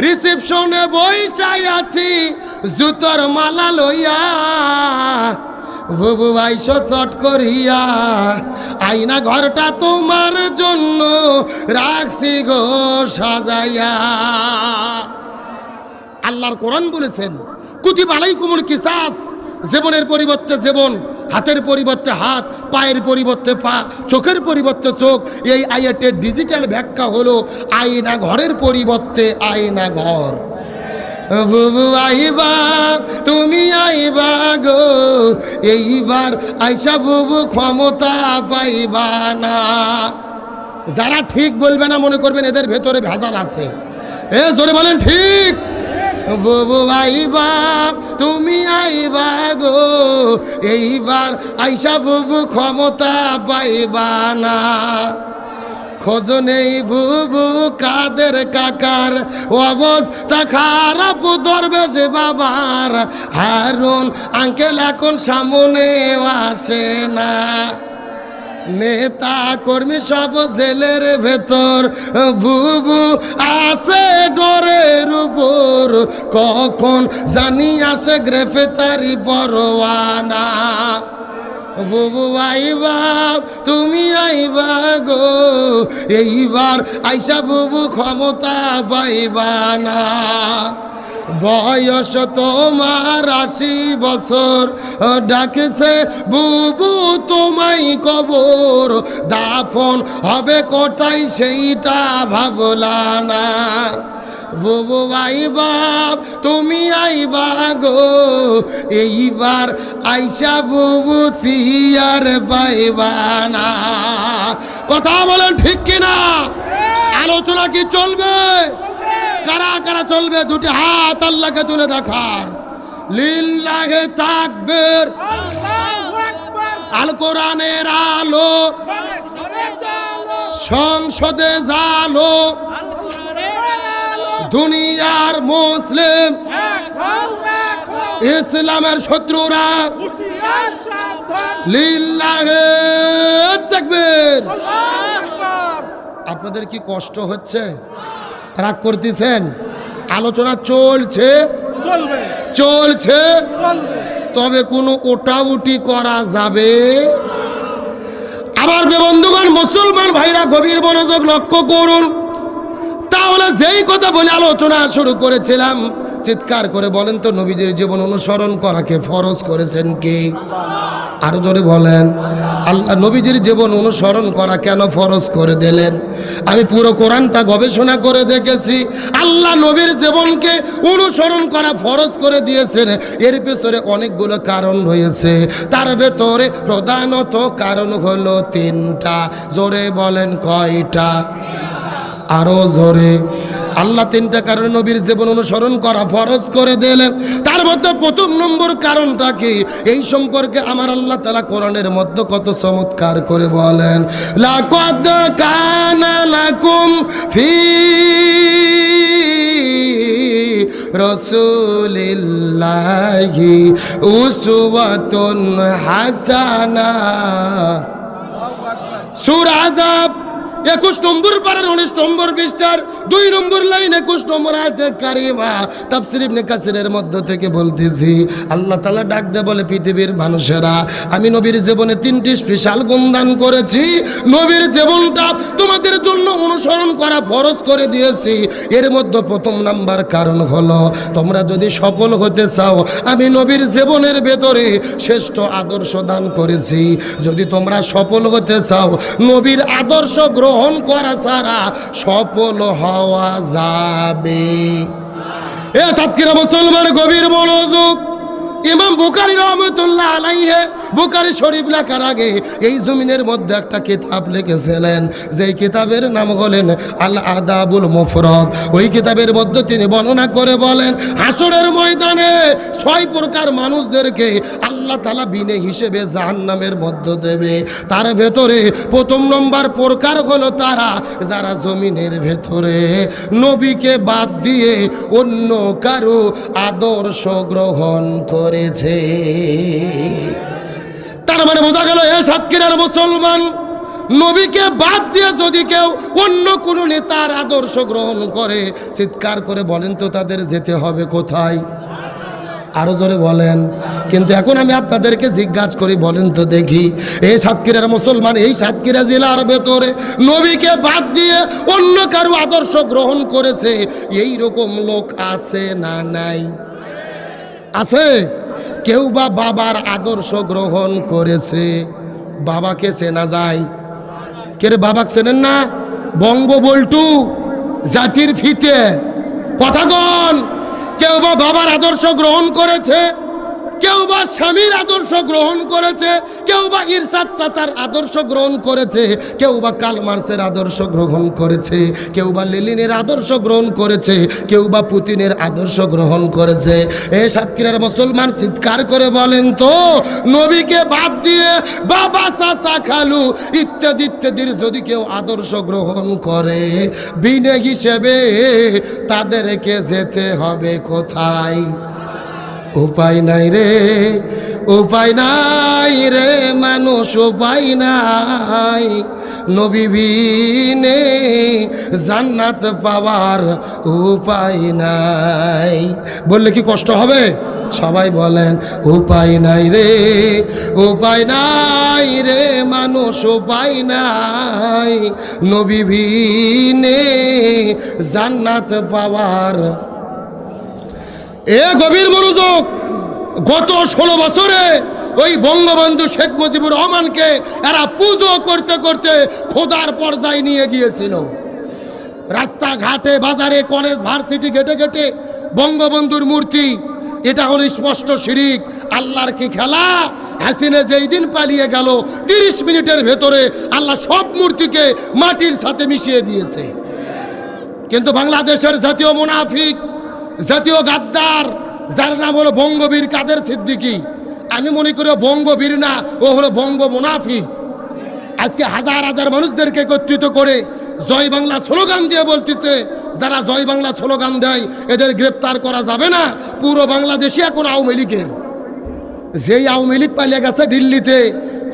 রিসেপশনে বইসাই আছি জুতোর মালা লইয়া, বুবু আইসো শর্ট করিয়া, আয়না ঘরটা তোমার জন্য রাখছি গো সাজাইয়া। আল্লাহর কোরআন বলেছেন, কুতিবা আলাইকুমুল কিসাস, জীবনের পরিবর্তে জীবন, হাতের পরিবর্তে হাত, পায়ের পরিবর্তে পা, চোখের পরিবর্তে চোখ। এই আয়াতের ডিজিটাল ব্যাখ্যা হলো আয়না ঘরের পরিবর্তে আয়না ঘর। বুবু আইবা, তুমি আইবা গো এইবার, আইসা বুবু ক্ষমতা পাইবা না। যারা ঠিক বলবে না, মনে করবেন এদের ভেতরে ভেজাল আছে। এ জোরে বলেন ঠিক। বুবু আইবা, তুমি আইবা গো এইবার, আইসা বুবু ক্ষমতা পাইবা না। খোঁজ নেই বুবু কাদের কাকার, অবস্থা খারাপ দরবেশ বাবার, হারুন আঙ্কেল এখন সামনে আসে না। নেতা কর্মী সব জেলের ভেতর, বুবু আছে ডরের উপর, কখন জানি আসে গ্রেফতারি পরোয়ানা। বুবু আইবা, তুমি আইবা গো এইবার, আইসা বুবু ক্ষমতা পাইবা না। বয়স তোমার 80 বছর, ডাকেছে বুবু তোমায় কবর, দাফন হবে কোথায় সেইটা ভাবলা না। বুবু আইবা, তুমি আইবা গো এইবার, আইসা বুবু সিয়ার পাইবা না। কথা বলেন ঠিক কিনা? আলোচনা কি চলবে? কারা কারা চলবে? দুটি হাত আল্লাহকে তুলে দেখান। লিল্লাহে তাকবীর, আল কোরআনের আলো, সংসদে জালো, দুনিয়ার মুসলিম, ইসলামের শত্রুরা, লিল্লাহে তাকবীর। আপনাদের কি কষ্ট হচ্ছে? রাগ করতেছেন? আলোচনা চলছে, চলছে, তবে কোনো ওটাউটি করা যাবে। আমার বন্ধুগণ, মুসলমান ভাইরা গভীর মনোযোগ লক্ষ্য করুন। তাহলে যেই কথা বলে আলোচনা শুরু করেছিলাম, চিৎকার করে বলেন তো নবীজির জীবন অনুসরণ করাকে ফরজ করেছেন কে? আরো জোরে বলেন। আল্লাহ নবীজির জীবন অনুসরণ করা কেন ফরজ করে দিলেন? আমি পুরো কোরআনটা গবেষণা করে দেখেছি। আল্লাহ নবীর জীবনকে অনুসরণ করা ফরজ করে দিয়েছেন, এর পেছনে অনেকগুলো কারণ রয়েছে। তার ভেতরে প্রধানত কারণ হলো তিনটা। জোরে বলেন কয়টা? আরো জোরে। আল্লাহ তিনটা কারণে নবীর জীবন অনুসরণ করা ফরজ করে দিলেন। তার মধ্যে প্রথম নম্বর কারণটা কি, এই সম্পর্কে আমার আল্লাহ তাআলা কোরআনের মধ্যে কত চমৎকার করে বলেন, লাকাদ কানা লাকুম ফি রাসূলিল্লাহি উসওয়াতুন হাসানাহ। সূরা আযাব 21 নম্বর পারার 19 নম্বর পৃষ্ঠার 2 নম্বর লাইন 21 নম্বর আয়াতে কারিমা। তাফসীর ইবনে কাসিরের মধ্য থেকে বলতেছি, আল্লাহ তাআলা ডাক দিয়ে বলে, পৃথিবীর মানুষেরা, আমি নবীর জীবনে 3টি স্পেশাল গুণ দান করেছি। নবীর জীবনটা তোমাদের জন্য অনুসরণ করা ফরজ করে দিয়েছি। এর মধ্যে প্রথম নাম্বার কারণ হলো, তোমরা যদি সফল হতে চাও, আমি নবীর জীবনের ভেতরে শ্রেষ্ঠ আদর্শ দান করেছি। যদি তোমরা সফল হতে চাও, নবীর আদর্শ গ্রহণ করা ছাড়া সফল হওয়া যাবে। এ সাতক্ষীরা মুসলমান গভীর মনোযোগ। ইমাম বুখারী রহমাতুল্লাহ আলাইহি বুখারী শরীফ লেখার আগে এই জমিনের মধ্যে একটা কিতাব লিখেছিলেন, যেই কিতাবের নাম হলেন আল আদাবুল মুফরাদ। ওই কিতাবের মধ্যে তিনি বর্ণনা করে বলেন, হাসরের ময়দানে 6 প্রকার মানুষদেরকে আল্লাহ তাআলা বিনে হিসেবে জাহান্নামের মধ্যে দেবে। তার ভেতরে প্রথম নম্বর প্রকার হলো তারা যারা জমিনের ভেতরে নবীকে বাদ দিয়ে অন্য কারো আদর্শ গ্রহণ করেছে। তার মানে বোঝা গেল, এ সাতক্ষীরার মুসলমান, নবীকে বাদ দিয়ে যদি কেউ অন্য কোনো নেতার আদর্শ গ্রহণ করে, চিৎকার করে বলেন তো তাদের যেতে হবে কোথায়? আরো জোরে বলেন। কিন্তু এখন আমি আপনাদেরকে জিজ্ঞাসা করি, বলেন তো দেখি, এই সাতক্ষীরার মুসলমান, এই সাতক্ষীরা জেলার ভেতরে নবীকে বাদ দিয়ে অন্য কারো আদর্শ গ্রহণ করেছে, এই রকম লোক আছে না নাই? আছে। কেউ বা বাবার আদর্শ গ্রহণ করেছে। বাবাকে চেনা যায়? কে রে, বাবা চেনেন না? বঙ্গবল্টু, জাতির ফিতে, কথাগণ। কেউ বা বাবার আদর্শ গ্রহণ করেছে, কেউ বা স্বামীর আদর্শ গ্রহণ করেছে, কেউ বা ইরশাদ চাচার আদর্শ গ্রহণ করেছে, কেউ বা কার্ল মার্ক্সের আদর্শ গ্রহণ করেছে, কেউ বা লেনিনের আদর্শ গ্রহণ করেছে, কেউ বা পুতিনের আদর্শ গ্রহণ করেছে। এই সাতক্ষীরার মুসলমান, চিৎকার করে বলেন তো, নবীকে বাদ দিয়ে বাবা, চাচা, খালু ইত্যাদি ইত্যাদির যদি কেউ আদর্শ গ্রহণ করে, বিনে হিসেবে তাদেরকে যেতে হবে কোথায়? উপায় নাই রে, উপায় নাই রে মানুষ, উপায় নাই। নবী বিনে জান্নাত পাওয়ার উপায় নাই। বললে কি কষ্ট হবে? সবাই বলেন, উপায় নাই রে, উপায় নাই রে মানুষ, উপায় নাই। নবী বিনে জান্নাত পাওয়ার। এ গভীর মনোযোগ। গত 16 বছরে ওই বঙ্গবন্ধু শেখ মুজিবুর রহমানকে এরা পুজো করতে করতে খোদার পর্যায়ে নিয়ে গিয়েছিল। রাস্তাঘাটে, বাজারে, কলেজ, ভার্সিটি, গেটে গেটে বঙ্গবন্ধুর মূর্তি। এটা হলো স্পষ্ট শিরিক। আল্লাহর কি খেলা! হাসিনা যেই দিন পালিয়ে গেল, 30 মিনিটের ভেতরে আল্লাহ সব মূর্তিকে মাটির সাথে মিশিয়ে দিয়েছে। কিন্তু বাংলাদেশের জাতীয় মুনাফিক, জাতীয় গাদ্দার, যার নাম হলো বঙ্গবীর কাদের সিদ্দিকী, আমি মনে করি বঙ্গবীর না, ও হলো বঙ্গ মুনাফিক। আজকে হাজার হাজার মানুষদেরকে একত্রিত করে জয় বাংলা স্লোগান দিয়ে বলতেছে, যারা জয় বাংলা স্লোগান দেয় এদের গ্রেপ্তার করা যাবে না। পুরো বাংলাদেশে এখন আওয়ামী লীগের, যেই আওয়ামী লীগ পালিয়ে গেছে দিল্লিতে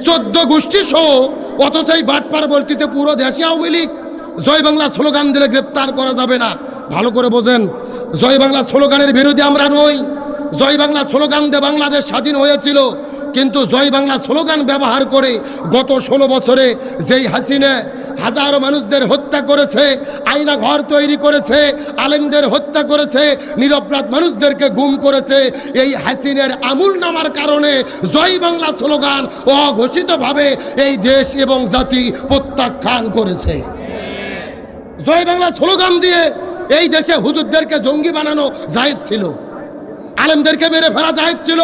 14 গোষ্ঠী সহ, অথচ এই বাটপার বলতেছে পুরো দেশে আওয়ামী লীগ। জয় বাংলা স্লোগান দিলে গ্রেপ্তার করা যাবে না। ভালো করে বোঝেন, জয় বাংলা স্লোগানের বিরোধী আমরা নই। জয় বাংলা স্লোগান দিয়ে বাংলাদেশ স্বাধীন হয়েছিল, কিন্তু জয় বাংলা স্লোগান ব্যবহার করে গত 16 বছরে যেই হাসিনা হাজারো মানুষদের হত্যা হত্যা করেছে, আয়না ঘর তৈরি করেছে, আলেমদের হত্যা করেছে, নিরপরাধ মানুষদেরকে গুম করেছে। এই হাসিনের আমূল নামার কারণে জয় বাংলা স্লোগান অঘোষিতভাবে এই দেশ এবং জাতি প্রত্যাখ্যান করেছে। জয় বাংলা স্লোগান দিয়ে এই দেশে হুজুরদেরকে জঙ্গি বানানো জায়েজ ছিল, আলেমদেরকে মেরে ফেলা জায়েজ ছিল,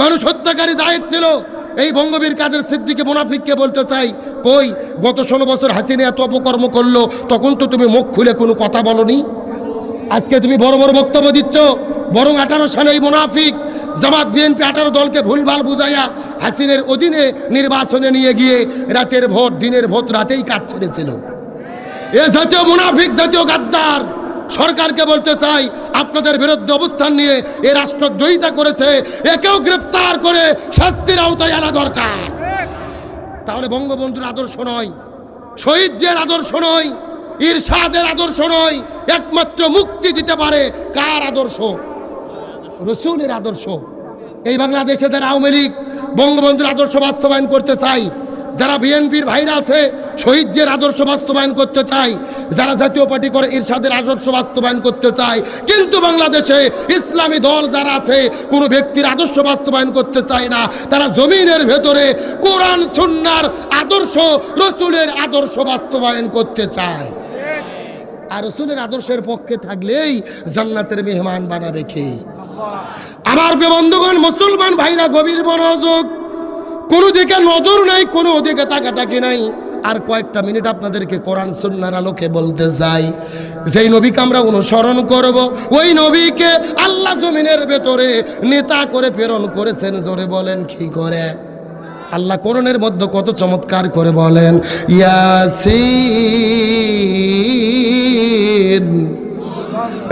মানুষ হত্যাকারী জায়েজ ছিল। এই বঙ্গবীর কাদের সিদ্দিকী মুনাফিককে বলতে চাই, কই গত 16 বছর হাসিনা এত অপকর্ম করলো, তখন তো তুমি মুখ খুলে কোনো কথা বলনি। আজকে তুমি বড় বড় বক্তব্য দিচ্ছ, বরং 18 সালে এই মুনাফিক জামাত বিএনপি 18 দলকে ভুলভাল বুঝাইয়া হাসিনের অধীনে নির্বাচনে নিয়ে গিয়ে রাতের ভোট দিনের ভোট রাতেই কাজ ছেড়েছিল। এ জাতীয় মুনাফিক, জাতীয় গাদ্দার সরকারকে বলতে চাই, আপনাদের বিরুদ্ধে অবস্থান নিয়ে এ রাষ্ট্রদ্রোহিতা করেছে, একেও গ্রেপ্তার করে শাস্তির আওতায় আনা দরকার। তাহলে বঙ্গবন্ধুর আদর্শ নয়, শহীদ জিয়ার আদর্শ নয়, ইরশাদের আদর্শ নয়, একমাত্র মুক্তি দিতে পারে কার আদর্শ? রসুলের আদর্শ। এই বাংলাদেশে যারা আওয়ামী লীগ বঙ্গবন্ধুর আদর্শ বাস্তবায়ন করতে চাই, যারা বিএনপির ভাইরা আছে শহীদ জিয়ার আদর্শ বাস্তবায়ন করতে চাই, যারা জাতীয় পার্টি করে ইরশাদের আদর্শ বাস্তবায়ন করতে চায়, কিন্তু বাংলাদেশে ইসলামী দল যারা আছে কোনো ব্যক্তির আদর্শ বাস্তবায়ন করতে চায় না, তারা জমিনের ভেতরে কোরআন সুন্নাহর আদর্শ, রসুলের আদর্শ বাস্তবায়ন করতে চায়। আর রসুলের আদর্শের পক্ষে থাকলেই জান্নাতের মেহমান বানাবে কে? আমার বন্ধুগণ, মুসলমান ভাইরা, গভীর মনোযোগ, কোনো দিকে নজর নাই, কোনো দিকে তাকাতাকি নাই। আর কয়েকটা মিনিট আপনাদেরকে কোরআন সুন্নাহর আলোকে বলতে চাই, যেই নবীকে আমরা অনুসরণ করব, ওই নবীকে আল্লাহ জমিনের ভেতরে নেতা করে প্রেরণ করেছেন। জোরে বলেন কি করে? আল্লাহ কোরআনের মধ্যে কত চমৎকার করে বলেন, ইয়াসিন।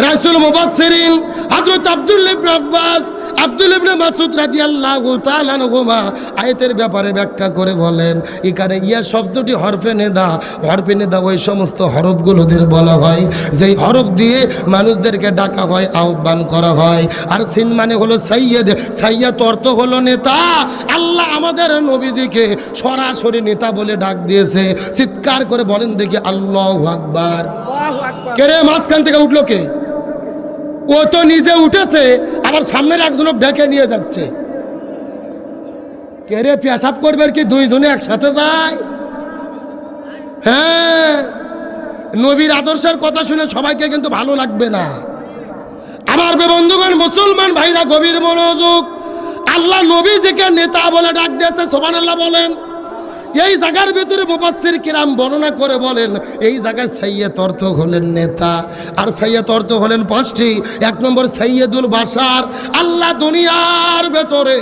রাসূল মুফাসসিরিন হযরত আব্দুল্লাহ ইবনে আব্বাস, আব্দুল্লাহ ইবনে মাসউদ রাদিয়াল্লাহু তাআলা আনহুমা আয়াতের ব্যাপারে ব্যাখ্যা করে বলেন, এখানে ইয়া শব্দটি হরফে নেদা। হরফে নেদা ওই সমস্ত হরফগুলোদের বলা হয় যেই হরফ দিয়ে মানুষদেরকে ডাকা হয়, আহ্বান করা হয়। আর সিন মানে হলো সাইয়্যেদ, সাইয়্যেদ অর্থ হলো নেতা। আল্লাহ আমাদের নবীজিকে সরাসরি নেতা বলে ডাক দিয়েছে। চিৎকার করে বলেন দেখি আল্লাহু আকবার। কে রে মাঝখান থেকে উঠলো কে? ও তো নিজে উঠেছে, আবার সামনের একজনও ডেকে নিয়ে যাচ্ছে। কে রে, পেশাব করবে কি দুইজনে একসাথে যায়? হ্যাঁ, নবীর আদর্শের কথা শুনে সবাইকে কিন্তু ভালো লাগবে না। আমার বন্ধুগণ, মুসলমান ভাইরা, গভীর মনোযোগ, আল্লাহ নবীজিকে নেতা বলে ডাক দিয়েছে। সুবহানাল্লাহ বলেন। এই জায়গার ভিতরে মুফাসসির কিরাম বর্ণনা করে বলেন, এই জায়গায় সাইয়্যেদ অর্থ হলেন নেতা, আর সাইয়্যেদ অর্থ হলেন 5টি। 1 নম্বর সাইয়্যেদুল বাশার, আল্লাহ দুনিয়ার ভেতরে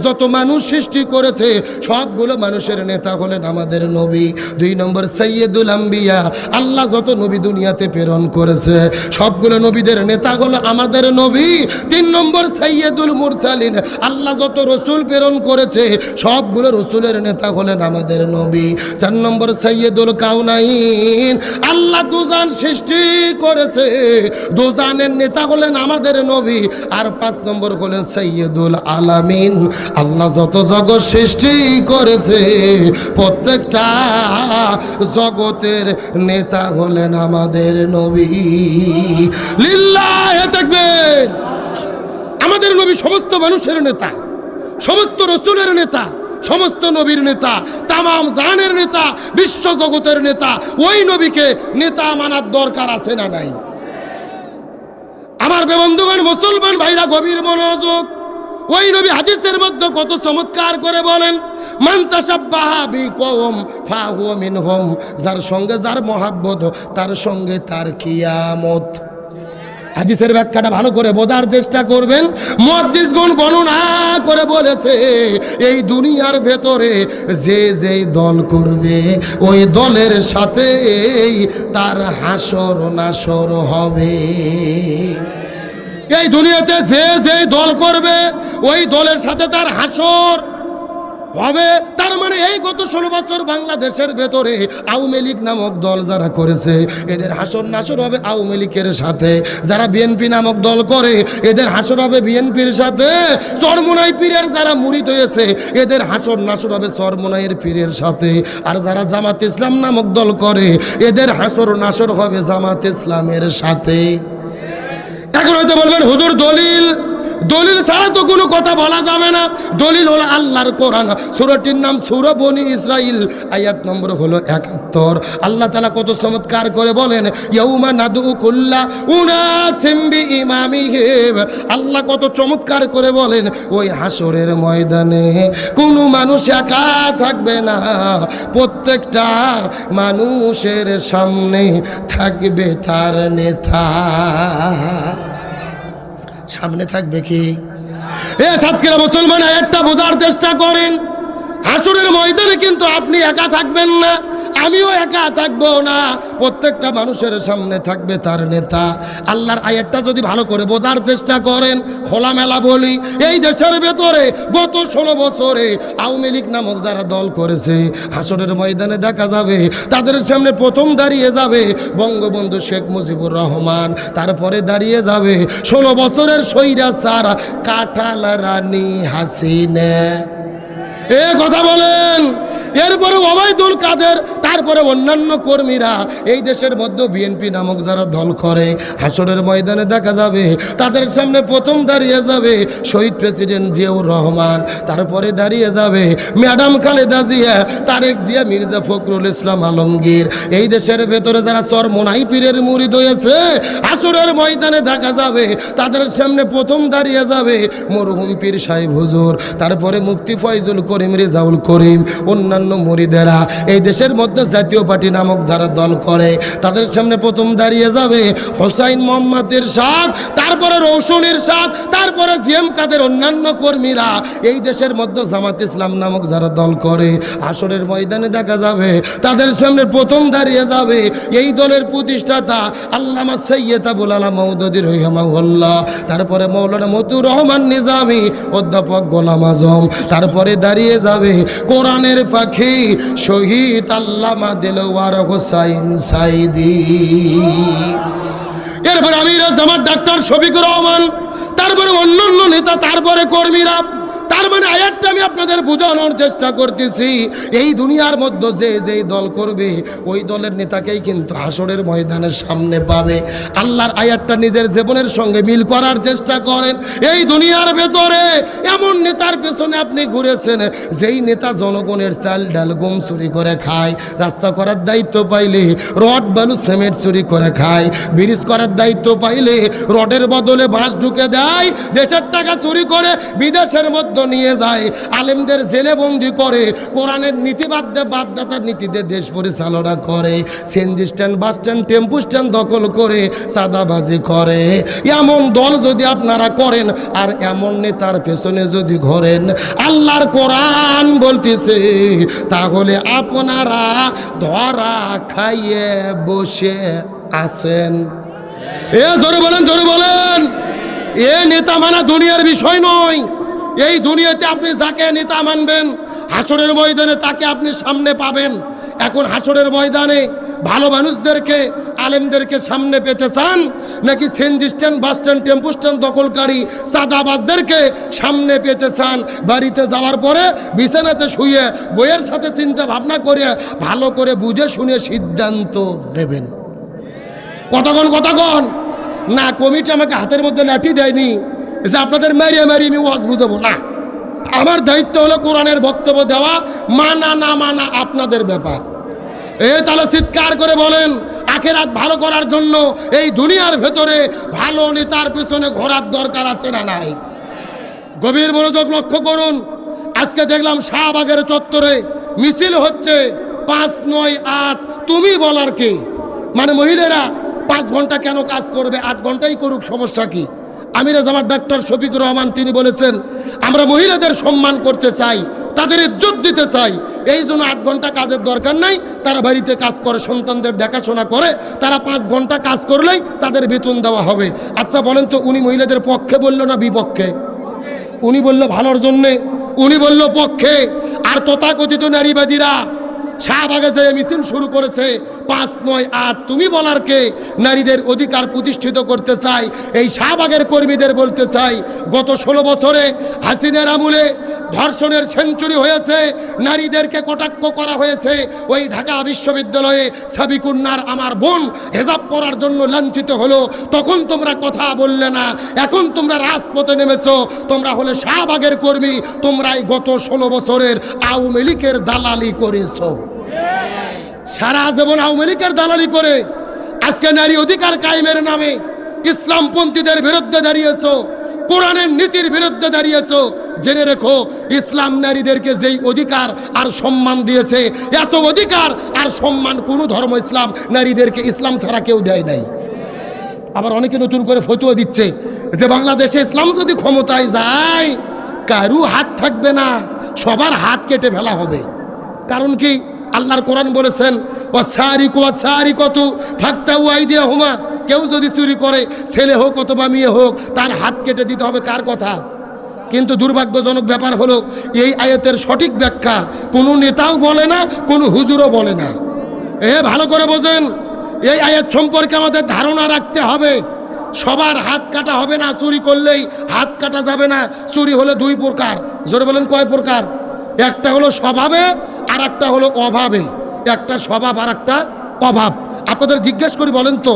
যত মানুষ সৃষ্টি করেছে সবগুলো মানুষের নেতা হলেন আমাদের নবী। 2 নম্বর সাইয়্যেদুল আম্বিয়া, আল্লাহ যত নবী দুনিয়াতে প্রেরণ করেছে সবগুলো নবীদের নেতা হলো আমাদের নবী। 3 নম্বর সাইয়্যেদুল মুরসালিন, আল্লাহ যত রসুল প্রেরণ করেছে সবগুলো রসুলের নেতা হলেন আমাদের নবী। 4 নম্বর সাইয়্যেদুল কাউনাইন, আল্লাহ দুজান সৃষ্টি করেছে, দুজানের নেতা হলেন আমাদের নবী। আর 5 নম্বর হলেন সাইয়্যেদুল আলামিন, আল্লাহ যত জগৎ সৃষ্টি করেছে প্রত্যেকটা জগতের নেতা হলেন আমাদের নবী। লিল্লাহি তাকবীর। আমাদের নবী সমস্ত মানুষের নেতা, সমস্ত রসুলের নেতা, সমস্ত নবীর নেতা, তামাম জাহানের নেতা, বিশ্ব জগতের নেতা। ওই নবীকে নেতা মানার দরকার আছে না নাই? আমার বন্ধুগণ, মুসলমান ভাইরা, গভীর মনোযোগ, ওই নবী হাদিসের মধ্যে কত চমৎকার করে বলেন, মান তাশাব্বাহা বিকওম ফাহুয়া মিনহুম, যার সঙ্গে যার মহাব্বত তার সঙ্গে তার কিয়ামত। হাদিসের ব্যাখ্যাটা ভালো করে বোঝার চেষ্টা করবেন। মুহাদ্দিসগণ বর্ণনা করে বলেছে, এই দুনিয়ার ভেতরে যে যেই দল করবে ওই দলের সাথে তার হাসর নাসর হবে। এই দুনিয়াতে যে যেই দল করবে ওই দলের সাথে তার হাসর হবে। তার মানে এই গত 16 বছর বাংলাদেশের ভেতরে আওয়ামী লীগ নামক দল যারা করেছে এদের হাসর নাসর হবে আওয়ামী লীগের সাথে। যারা বিএনপি নামক দল করে এদের হাসর হবে বিএনপির সাথে। চরমোনাই পীরের যারা মুরিদ হয়েছে এদের হাসর নাসর হবে চরমোনাইয়ের পীরের সাথে। আর যারা জামাত ইসলাম নামক দল করে এদের হাসর নাসর হবে জামাত ইসলামের সাথে। এখন হয়তো বলবেন হুজুর দলিল, দলিল ছাড়া তো কোনো কথা বলা যাবে না। দলিল হলো আল্লাহর কোরআন, সূরাটির নাম সূরা বনি ইসরাইল, আয়াত নম্বর হলো 71। আল্লাহ তাআলা কত চমৎকার করে বলেন, ইয়াউমা নাদউ কুল্লা উনাসিম বিইমামিহিম। আল্লাহ কত চমৎকার করে বলেন, ওই হাসরের ময়দানে কোনো মানুষ একা থাকবে না, প্রত্যেকটা মানুষের সামনে থাকবে তার নেতা। সামনে থাকবে কি? সাতক্ষীরা মুসলমান একটা বোঝার চেষ্টা করেন, হাসরের ময়দানে কিন্তু আপনি একা থাকবেন না, আমিও একা থাকবো না, প্রত্যেকটা মানুষের সামনে থাকবে তার নেতা। আল্লাহর আয়াতটা যদি ভালো করে বোঝার চেষ্টা করেন, খোলামেলা বলি, এই দেশের ভেতরে গত 16 বছরে আওয়ামী লীগ নামক যারা দল করেছে হাসরের ময়দানে দেখা যাবে তাদের সামনে প্রথম দাঁড়িয়ে যাবে বঙ্গবন্ধু শেখ মুজিবুর রহমান, তারপরে দাঁড়িয়ে যাবে 16 বছরের স্বৈরাচার কাঁঠাল রানী হাসিনা। এ কথা বলেন। এরপরে ওবায়দুল কাদের, তারপরে অন্যান্য কর্মীরা এই দেশের মধ্যে বিএনপি নামক যারা দল করে হাসরের ময়দানে দেখা যাবে তাদের সামনে প্রথম দাঁড়িয়ে যাবে শহীদ প্রেসিডেন্ট জিয়াউর রহমান, তারপরে দাঁড়িয়ে যাবে ম্যাডাম খালেদা জিয়া, তারেক জিয়া, মির্জা ফখরুল ইসলাম আলমগীর। এই দেশের ভেতরে যারা চরমোনাই পীরের মুরিদ হয়েছে হাসরের ময়দানে দেখা যাবে তাদের সামনে প্রথম দাঁড়িয়ে যাবে মরহুম পীর সাহেব হুজুর, তারপরে মুফতি ফয়জুল করিম, রেজাউল করিম, অন্যান্য মুরিদেরা। এই দেশের মধ্যে জাতীয় পার্টি নামক যারা দল করে তাদের সামনে প্রথম দাঁড়িয়ে যাবে হোসাইন মোহাম্মদ এরশাদ, তারপরে রৌশন এরশাদ, তারপরে জিএম কাদের, অন্যান্য কর্মীরা। এই দেশের মধ্যে জামাত ইসলাম নামক যারা দল করে হাসরের ময়দানে দেখা যাবে তাদের সামনে প্রথম দাঁড়িয়ে যাবে এই দলের প্রতিষ্ঠাতা আল্লামা সৈয়দ আবুল আলা মওদুদী রাহিমাহুল্লাহ, তারপরে মাওলানা মতিউর রহমান নিজামী, অধ্যাপক গোলাম আজম, তারপরে দাঁড়িয়ে যাবে কোরআনের পাখি শহীদ আল্লামা দেলোয়ার হোসাইন সাইদি, এরপরে আমির জামাত ডাক্তার শফিকুর রহমান, তারপরে অন্যান্য নেতা, তারপরে কর্মীরা। তার মানে আয়াতটা আমি আপনাদের বোঝানোর চেষ্টা করতেছি, এই দুনিয়ার মধ্যে যে যেই দল করবে ওই দলের নেতাকেই কিন্তু হাসরের ময়দানের সামনে পাবে। আল্লাহর আয়াতটা নিজের জীবনের সঙ্গে মিল করার চেষ্টা করেন। এই দুনিয়ার ভেতরে এমন নেতার পেছনে আপনি ঘুরেছেন যেই নেতা জনগণের চাল ডাল গম চুরি করে খায়, রাস্তা করার দায়িত্ব পাইলে রড বালু সিমেন্ট চুরি করে খায়, ব্রিজ করার দায়িত্ব পাইলে রডের বদলে বাঁশ ঢুকে দেয়, দেশের টাকা চুরি করে বিদেশের মধ্যে নিয়ে যায়, আলেমদের জেলে বন্দি করে, কোরআনের নীতিবাদে বাপদাতার নীতিতে দেশ পরিচালনা করে, CNG stand, bus stand, tempo stand দখল করে চাঁদাবাজি করে। এমন দল যদি আপনারা করেন আর এমন নেতার পেছনে যদি ঘোরেন, আল্লাহর কোরআন বলতেছে তাহলে আপনারা ধরা খাইয়ে বসে আছেন। এ জোরে বলেন, জোরে বলেন। এ নেতা মানা দুনিয়ার বিষয় নয়। এই দুনিয়াতে আপনি যাকে নেতা মানবেন হাসরের ময়দানে তাকে আপনি সামনে পাবেন। এখন হাসরের ময়দানে ভালো মানুষদেরকে, আলেমদেরকে সামনে পেতে চান, নাকি CNG stand, bus stand, tempo stand দখলকারী চাঁদাবাজদেরকে সামনে পেতে চান? বাড়িতে যাওয়ার পরে বিছানাতে শুয়ে বইয়ের সাথে চিন্তা ভাবনা করে ভালো করে বুঝে শুনে সিদ্ধান্ত নেবেন। কতক্ষণ না, কমিটি আমাকে হাতের মধ্যে লাঠি দেয়নি যে আপনাদের মারিয়ে মারিয়ে আমি ওয়াজ বুঝাবো না। আমার দায়িত্ব হলো কোরআনের বক্তব্য দেওয়া, মানা না মানা আপনাদের ব্যাপার। তাহলে চিৎকার করে বলেন, আখেরাত ভালো করার জন্য এই দুনিয়ার ভেতরে ভালো নেতার পিছনে ঘোরার দরকার আছে না নাই? গভীর মনোযোগ লক্ষ্য করুন। আজকে দেখলাম শাহবাগের চত্বরে মিছিল হচ্ছে 5-9-8 তুমি বলার কে? মানে মহিলারা 5 ঘন্টা কেন কাজ করবে, 8 ঘন্টাই করুক, সমস্যা কি? আমির জামাত ডাক্তার শফিকুর রহমান তিনি বলেছেন আমরা মহিলাদের সম্মান করতে চাই, তাদের ইজ্জত দিতে চাই, এই জন্য 8 ঘন্টা কাজের দরকার নাই, তারা বাড়িতে কাজ করে, সন্তানদের দেখাশোনা করে, তারা 5 ঘন্টা কাজ করলেই তাদের বেতন দেওয়া হবে। আচ্ছা বলেন তো, উনি মহিলাদের পক্ষে বললো না বিপক্ষে? উনি বললো ভালোর জন্যে, উনি বললো পক্ষে। আর তথাকথিত নারীবাদীরা শাহবাগে যে মিছিল শুরু করেছে 5-9-8, তুমি বলার কে? নারীদের অধিকার প্রতিষ্ঠিত করতে চাই। এই শাহবাগের কর্মীদের বলতে চাই, গত 16 বছরে হাসিনার আমলে ধর্ষণের সেঞ্চুরি হয়েছে, নারীদেরকে কটাক্ষ করা হয়েছে। ওই ঢাকা বিশ্ববিদ্যালয়ে সাবিকুন্নার আমার বোন হেজাব পরার জন্য লাঞ্ছিত হলো, তখন তোমরা কথা বললে না। এখন তোমরা রাজপথে নেমেছো, তোমরা হলে শাহবাগের কর্মী, তোমরাই গত 16 বছরের আওয়ামী লীগের দালালি করেছো। সারা জীবন আওয়ামী লীগের দালালি করে আজকে নারী অধিকার কায়েমের নামে ইসলামপন্থীদের বিরুদ্ধে দাঁড়িয়েছো, কোরআনের নীতির বিরুদ্ধে দাঁড়িয়েছো। জেনে রেখো, ইসলাম নারীদেরকে যেই অধিকার আর সম্মান দিয়েছে, এত অধিকার আর সম্মান কোনো ধর্ম ইসলাম নারীদেরকে ইসলাম ছাড়া কেউ দেয় নাই। আবার অনেকে নতুন করে ফতোয়া দিচ্ছে যে বাংলাদেশে ইসলাম যদি ক্ষমতায় যায় কারু হাত থাকবে না, সবার হাত কেটে ফেলা হবে। কারণ কি? আল্লাহর কোরআন বলেছেন, ওয়াসারিকু ওয়াসারিকাতু ফাকতাউ আইদিয়াহুমা, কেউ যদি চুরি করে, ছেলে হোক অথবা মেয়ে হোক, তার হাত কেটে দিতে হবে। কার কথা? কিন্তু দুর্ভাগ্যজনক ব্যাপার হলো, এই আয়াতের সঠিক ব্যাখ্যা কোনো নেতাও বলে না, কোনো হুজুরও বলে না। ভালো করে বোঝেন, এই আয়াত সম্পর্কে আমাদের ধারণা রাখতে হবে। সবার হাত কাটা হবে না, চুরি করলেই হাত কাটা যাবে না। চুরি হলো 2 প্রকার। জোরে বলেন, কয় প্রকার? একটা হলো স্বভাবে, আর একটা হলো অভাবে। একটা স্বভাব আর একটা অভাব। আপনাদের জিজ্ঞেস করি, বলেন তো,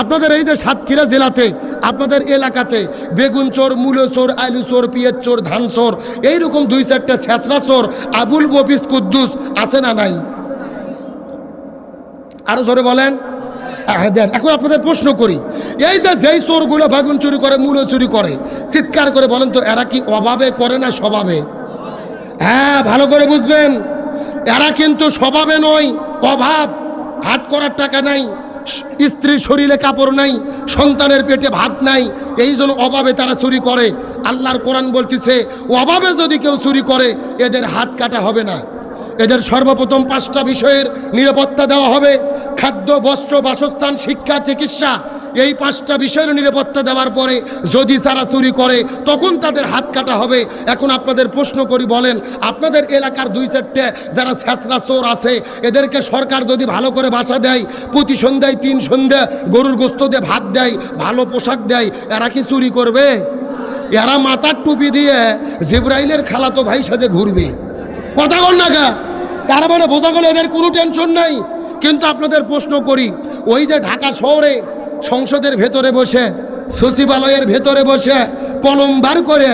আপনাদের এই যে সাতক্ষীরা জেলাতে, আপনাদের এলাকাতে বেগুন চোর, মূলো চোর, আলু চোর, পিঁয়াজ চোর, ধান চোর, এইরকম 2-4টা ছেঁচড়া চোর আবুল মফিজ কুদ্দুস আছে না নাই? আরো জোরে বলেন। এখন আপনাদের প্রশ্ন করি, এই যে যেই চোরগুলো বেগুন চুরি করে, মূলো চুরি করে, চিৎকার করে বলেন তো, এরা কি অভাবে করে না স্বভাবে? হ্যাঁ, ভালো করে বুঝবেন, এরা কিন্তু স্বভাবে নয়, অভাব। হাট করার টাকা নাই, স্ত্রীর শরীরে কাপড় নাই, সন্তানের পেটে ভাত নাই, এই জন্য অভাবে তারা চুরি করে। আল্লাহর কোরআন বলতেছে, অভাবে যদি কেউ চুরি করে এদের হাত কাটা হবে না। এদের সর্বপ্রথম 5টা বিষয়ের নিরাপত্তা দেওয়া হবে: খাদ্য, বস্ত্র, বাসস্থান, শিক্ষা, চিকিৎসা। এই 5টা বিষয়ের নিরাপত্তা দেওয়ার পরে যদি তারা চুরি করে তখন তাদের হাত কাটা হবে। এখন আপনাদের প্রশ্ন করি, বলেন, আপনাদের এলাকার 2-4টে যারা ছেঁচড়া চোর আছে, এদেরকে সরকার যদি ভালো করে বাসা দেয়, প্রতি সন্ধ্যায় 3 সন্ধ্যা গরুর গোস্ত দিয়ে ভাত দেয়, ভালো পোশাক দেয়, এরা কি চুরি করবে? এরা মাথার টুপি দিয়ে জিবরাইলের খালাতো ভাই সাজে ঘুরবে। কথা বল না গা? তার মানে বোঝা গেল এদের কোনো টেনশন নাই। কিন্তু আপনাদের প্রশ্ন করি, ওই যে ঢাকা শহরে সংসদের ভেতরে বসে, সচিবালয়ের ভেতরে বসে কলম বার করে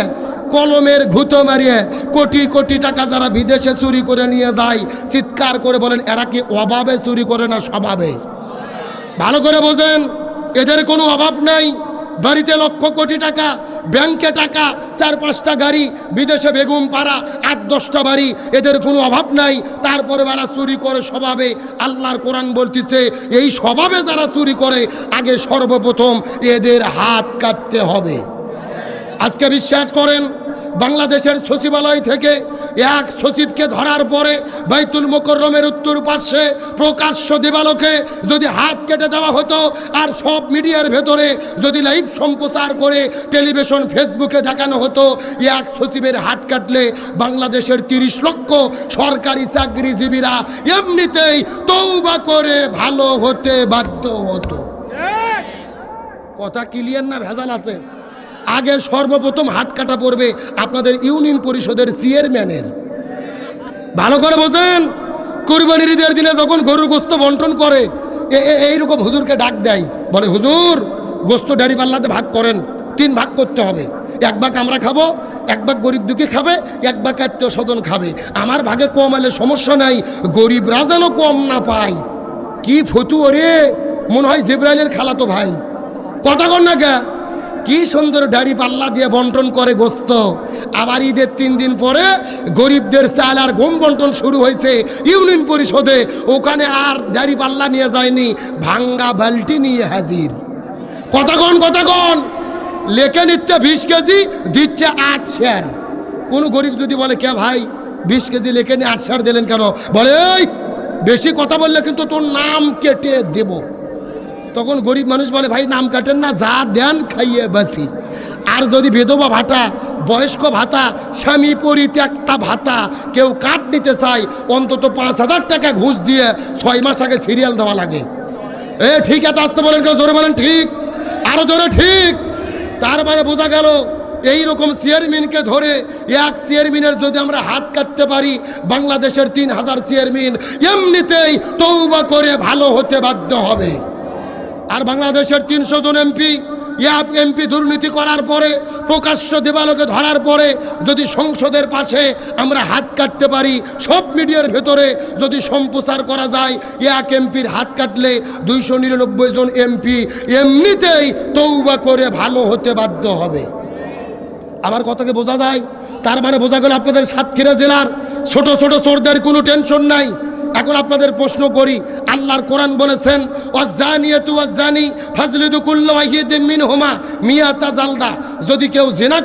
কলমের ঘুঁতো মারিয়ে কোটি কোটি টাকা যারা বিদেশে চুরি করে নিয়ে যায়, চিৎকার করে বলেন, এরা কি অভাবে চুরি করে না স্বভাবে? ভালো করে বোঝেন, এদের কোনো অভাব নাই। বাড়িতে লক্ষ কোটি টাকা, ব্যাংকে টাকা, 4-5টা গাড়ি, বিদেশে বেগম পাড়া 8-10টা বাড়ি, এদের কোনো অভাব নাই। তারপরে যারা চুরি করে স্বভাবে, আল্লাহর কোরআন বলতেছে, এই স্বভাবে যারা চুরি করে আগে সর্বপ্রথম এদের হাত কাটতে হবে। আজকে বিশ্বাস করেন, বাংলাদেশের সচিবালয় থেকে এক সচিবকে ধরার পরে বাইতুল মোকররমের উত্তর পাশে প্রকাশ্য দেবালোকে যদি হাত কেটে দেওয়া হতো, আর সব মিডিয়ার ভেতরে যদি লাইভ সম্প্রচার করে টেলিভিশন, ফেসবুকে দেখানো হতো, এক সচিবের হাত কাটলে বাংলাদেশের 30 লক্ষ সরকারি চাকরিজীবীরা এমনিতেই তওবা করে ভালো হতে বাধ্য হতো। কথা ক্লিয়ার না ভেজাল আছে? আগে সর্বপ্রথম হাত কাটা পড়বে আপনাদের ইউনিয়ন পরিষদের চেয়ারম্যানের। ভালো করে বোঝেন, কুরবানির ঈদের দিনে যখন গরুর গোস্ত বন্টন করে, এইরকম হুজুরকে ডাক দেয়, বলে, হুজুর গোস্ত ডাড়ি পাল্লাতে ভাগ করেন, 3 ভাগ করতে হবে। 1 ভাগ আমরা খাবো, 1 ভাগ গরিব দুঃখী খাবে, 1 ভাগ আত্মীয় স্বজন খাবে। আমার ভাগে কম এলে সমস্যা নাই, গরিবরা যেন কম না পায়। কি ফতুয়া রে, মনে হয় জিবরাইলের খালাতো ভাই। কথা কন না গা? কি সুন্দর দাড়ি পাল্লা দিয়ে বন্টন করে গোস্ত। আবার ঈদের 3 দিন পরে গরিবদের চাল আর গম বন্টন শুরু হয়েছে ইউনিয়ন পরিষদে। ওখানে আর দাড়ি পাল্লা নিয়ে যায়নি, ভাঙ্গা বালতি নিয়ে হাজির। কথাগণ লেখে নিচ্ছে 20 কেজি, দিচ্ছে 8 সের। কোনো গরিব যদি বলে, কে ভাই 20 কেজি লেখে নিয়ে 8 সের দিলেন কেন? বলে, এই বেশি কথা বললে কিন্তু তোর নাম কেটে দেব। তখন গরিব মানুষ বলে, ভাই নাম কাটেন না, যা দেন খাইয়ে বাসি। আর যদি বিধবা ভাতা, বয়স্ক ভাতা, স্বামী পরিত্যক্তা ভাতা কেউ কাট নিতে চায়, অন্তত 5,000 টাকা ঘুষ দিয়ে 6 মাস আগে সিরিয়াল দেওয়া লাগে। ঠিক আছে, আসতে বলেন, কেউ জোরে বলেন ঠিক, আরো জোরে ঠিক। তার মানে বোঝা গেল এইরকম চেয়ারম্যানকে ধরে এক চেয়ারম্যানের যদি আমরা হাত কাটতে পারি, বাংলাদেশের 3,000 চেয়ারম্যান এমনিতেই তওবা করে ভালো হতে বাধ্য হবে। আর বাংলাদেশের 300 জন এমপি দুর্নীতি করার পরে, প্রকাশ্য দেবালোকে ধরার পরে যদি সংসদের পাশে আমরা হাত কাটতে পারি, সব মিডিয়ার ভেতরে যদি সম্প্রচার করা যায়, এক এমপির হাত কাটলে 299 জন এমপি এমনিতেই তওবা করে ভালো হতে বাধ্য হবে। আমার কথাকে বোঝা যায়? তার মানে বোঝা গেল আপনাদের সাতক্ষীরা জেলার ছোট ছোট চোরদের কোনো টেনশন নাই। এখন আপনাদের প্রশ্ন করি, আল্লাহর কোরআন বলেছেন ওয়াজ্জানিয়াতু ওয়াজ্জানি ফাজলিদু কুল্লা ওয়াহিদিন মিনহুমা মিয়াতা জালদা। যদি কেউ জেনা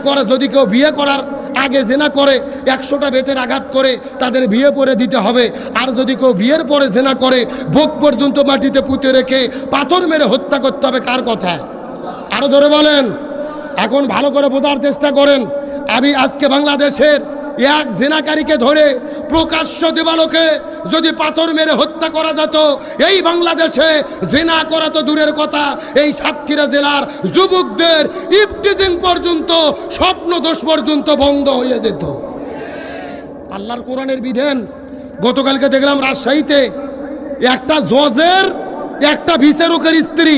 করে, যদি কেউ বিয়ে করার আগে জেনা করে 100টা বেতের আঘাত করে তাদের বিয়ে পরে দিতে হবে। আর যদি কেউ বিয়ের পরে জেনা করে, বুক পর্যন্ত মাটিতে পুঁতে রেখে পাথর মেরে হত্যা করতে হবে। কার কথা? আরো জোরে বলেন। এখন ভালো করে বোঝার চেষ্টা করেন। আমি আজকে বাংলাদেশের এক জেনাকারীকে ধরে প্রকাশ্য দেবালোকে যদি পাথর মেরে হত্যা করা যেত, এই বাংলাদেশে জেনা করা তো দূরের কথা, এই সাতক্ষীরা জেলার যুবকদের ইফটিজিং পর্যন্ত, স্বপ্নদোষ পর্যন্ত বন্ধ হয়ে যেত। আল্লাহর কোরআনের বিধান। গতকালকে দেখলাম রাজশাহীতে একটা জজের, একটা বিচারকের স্ত্রী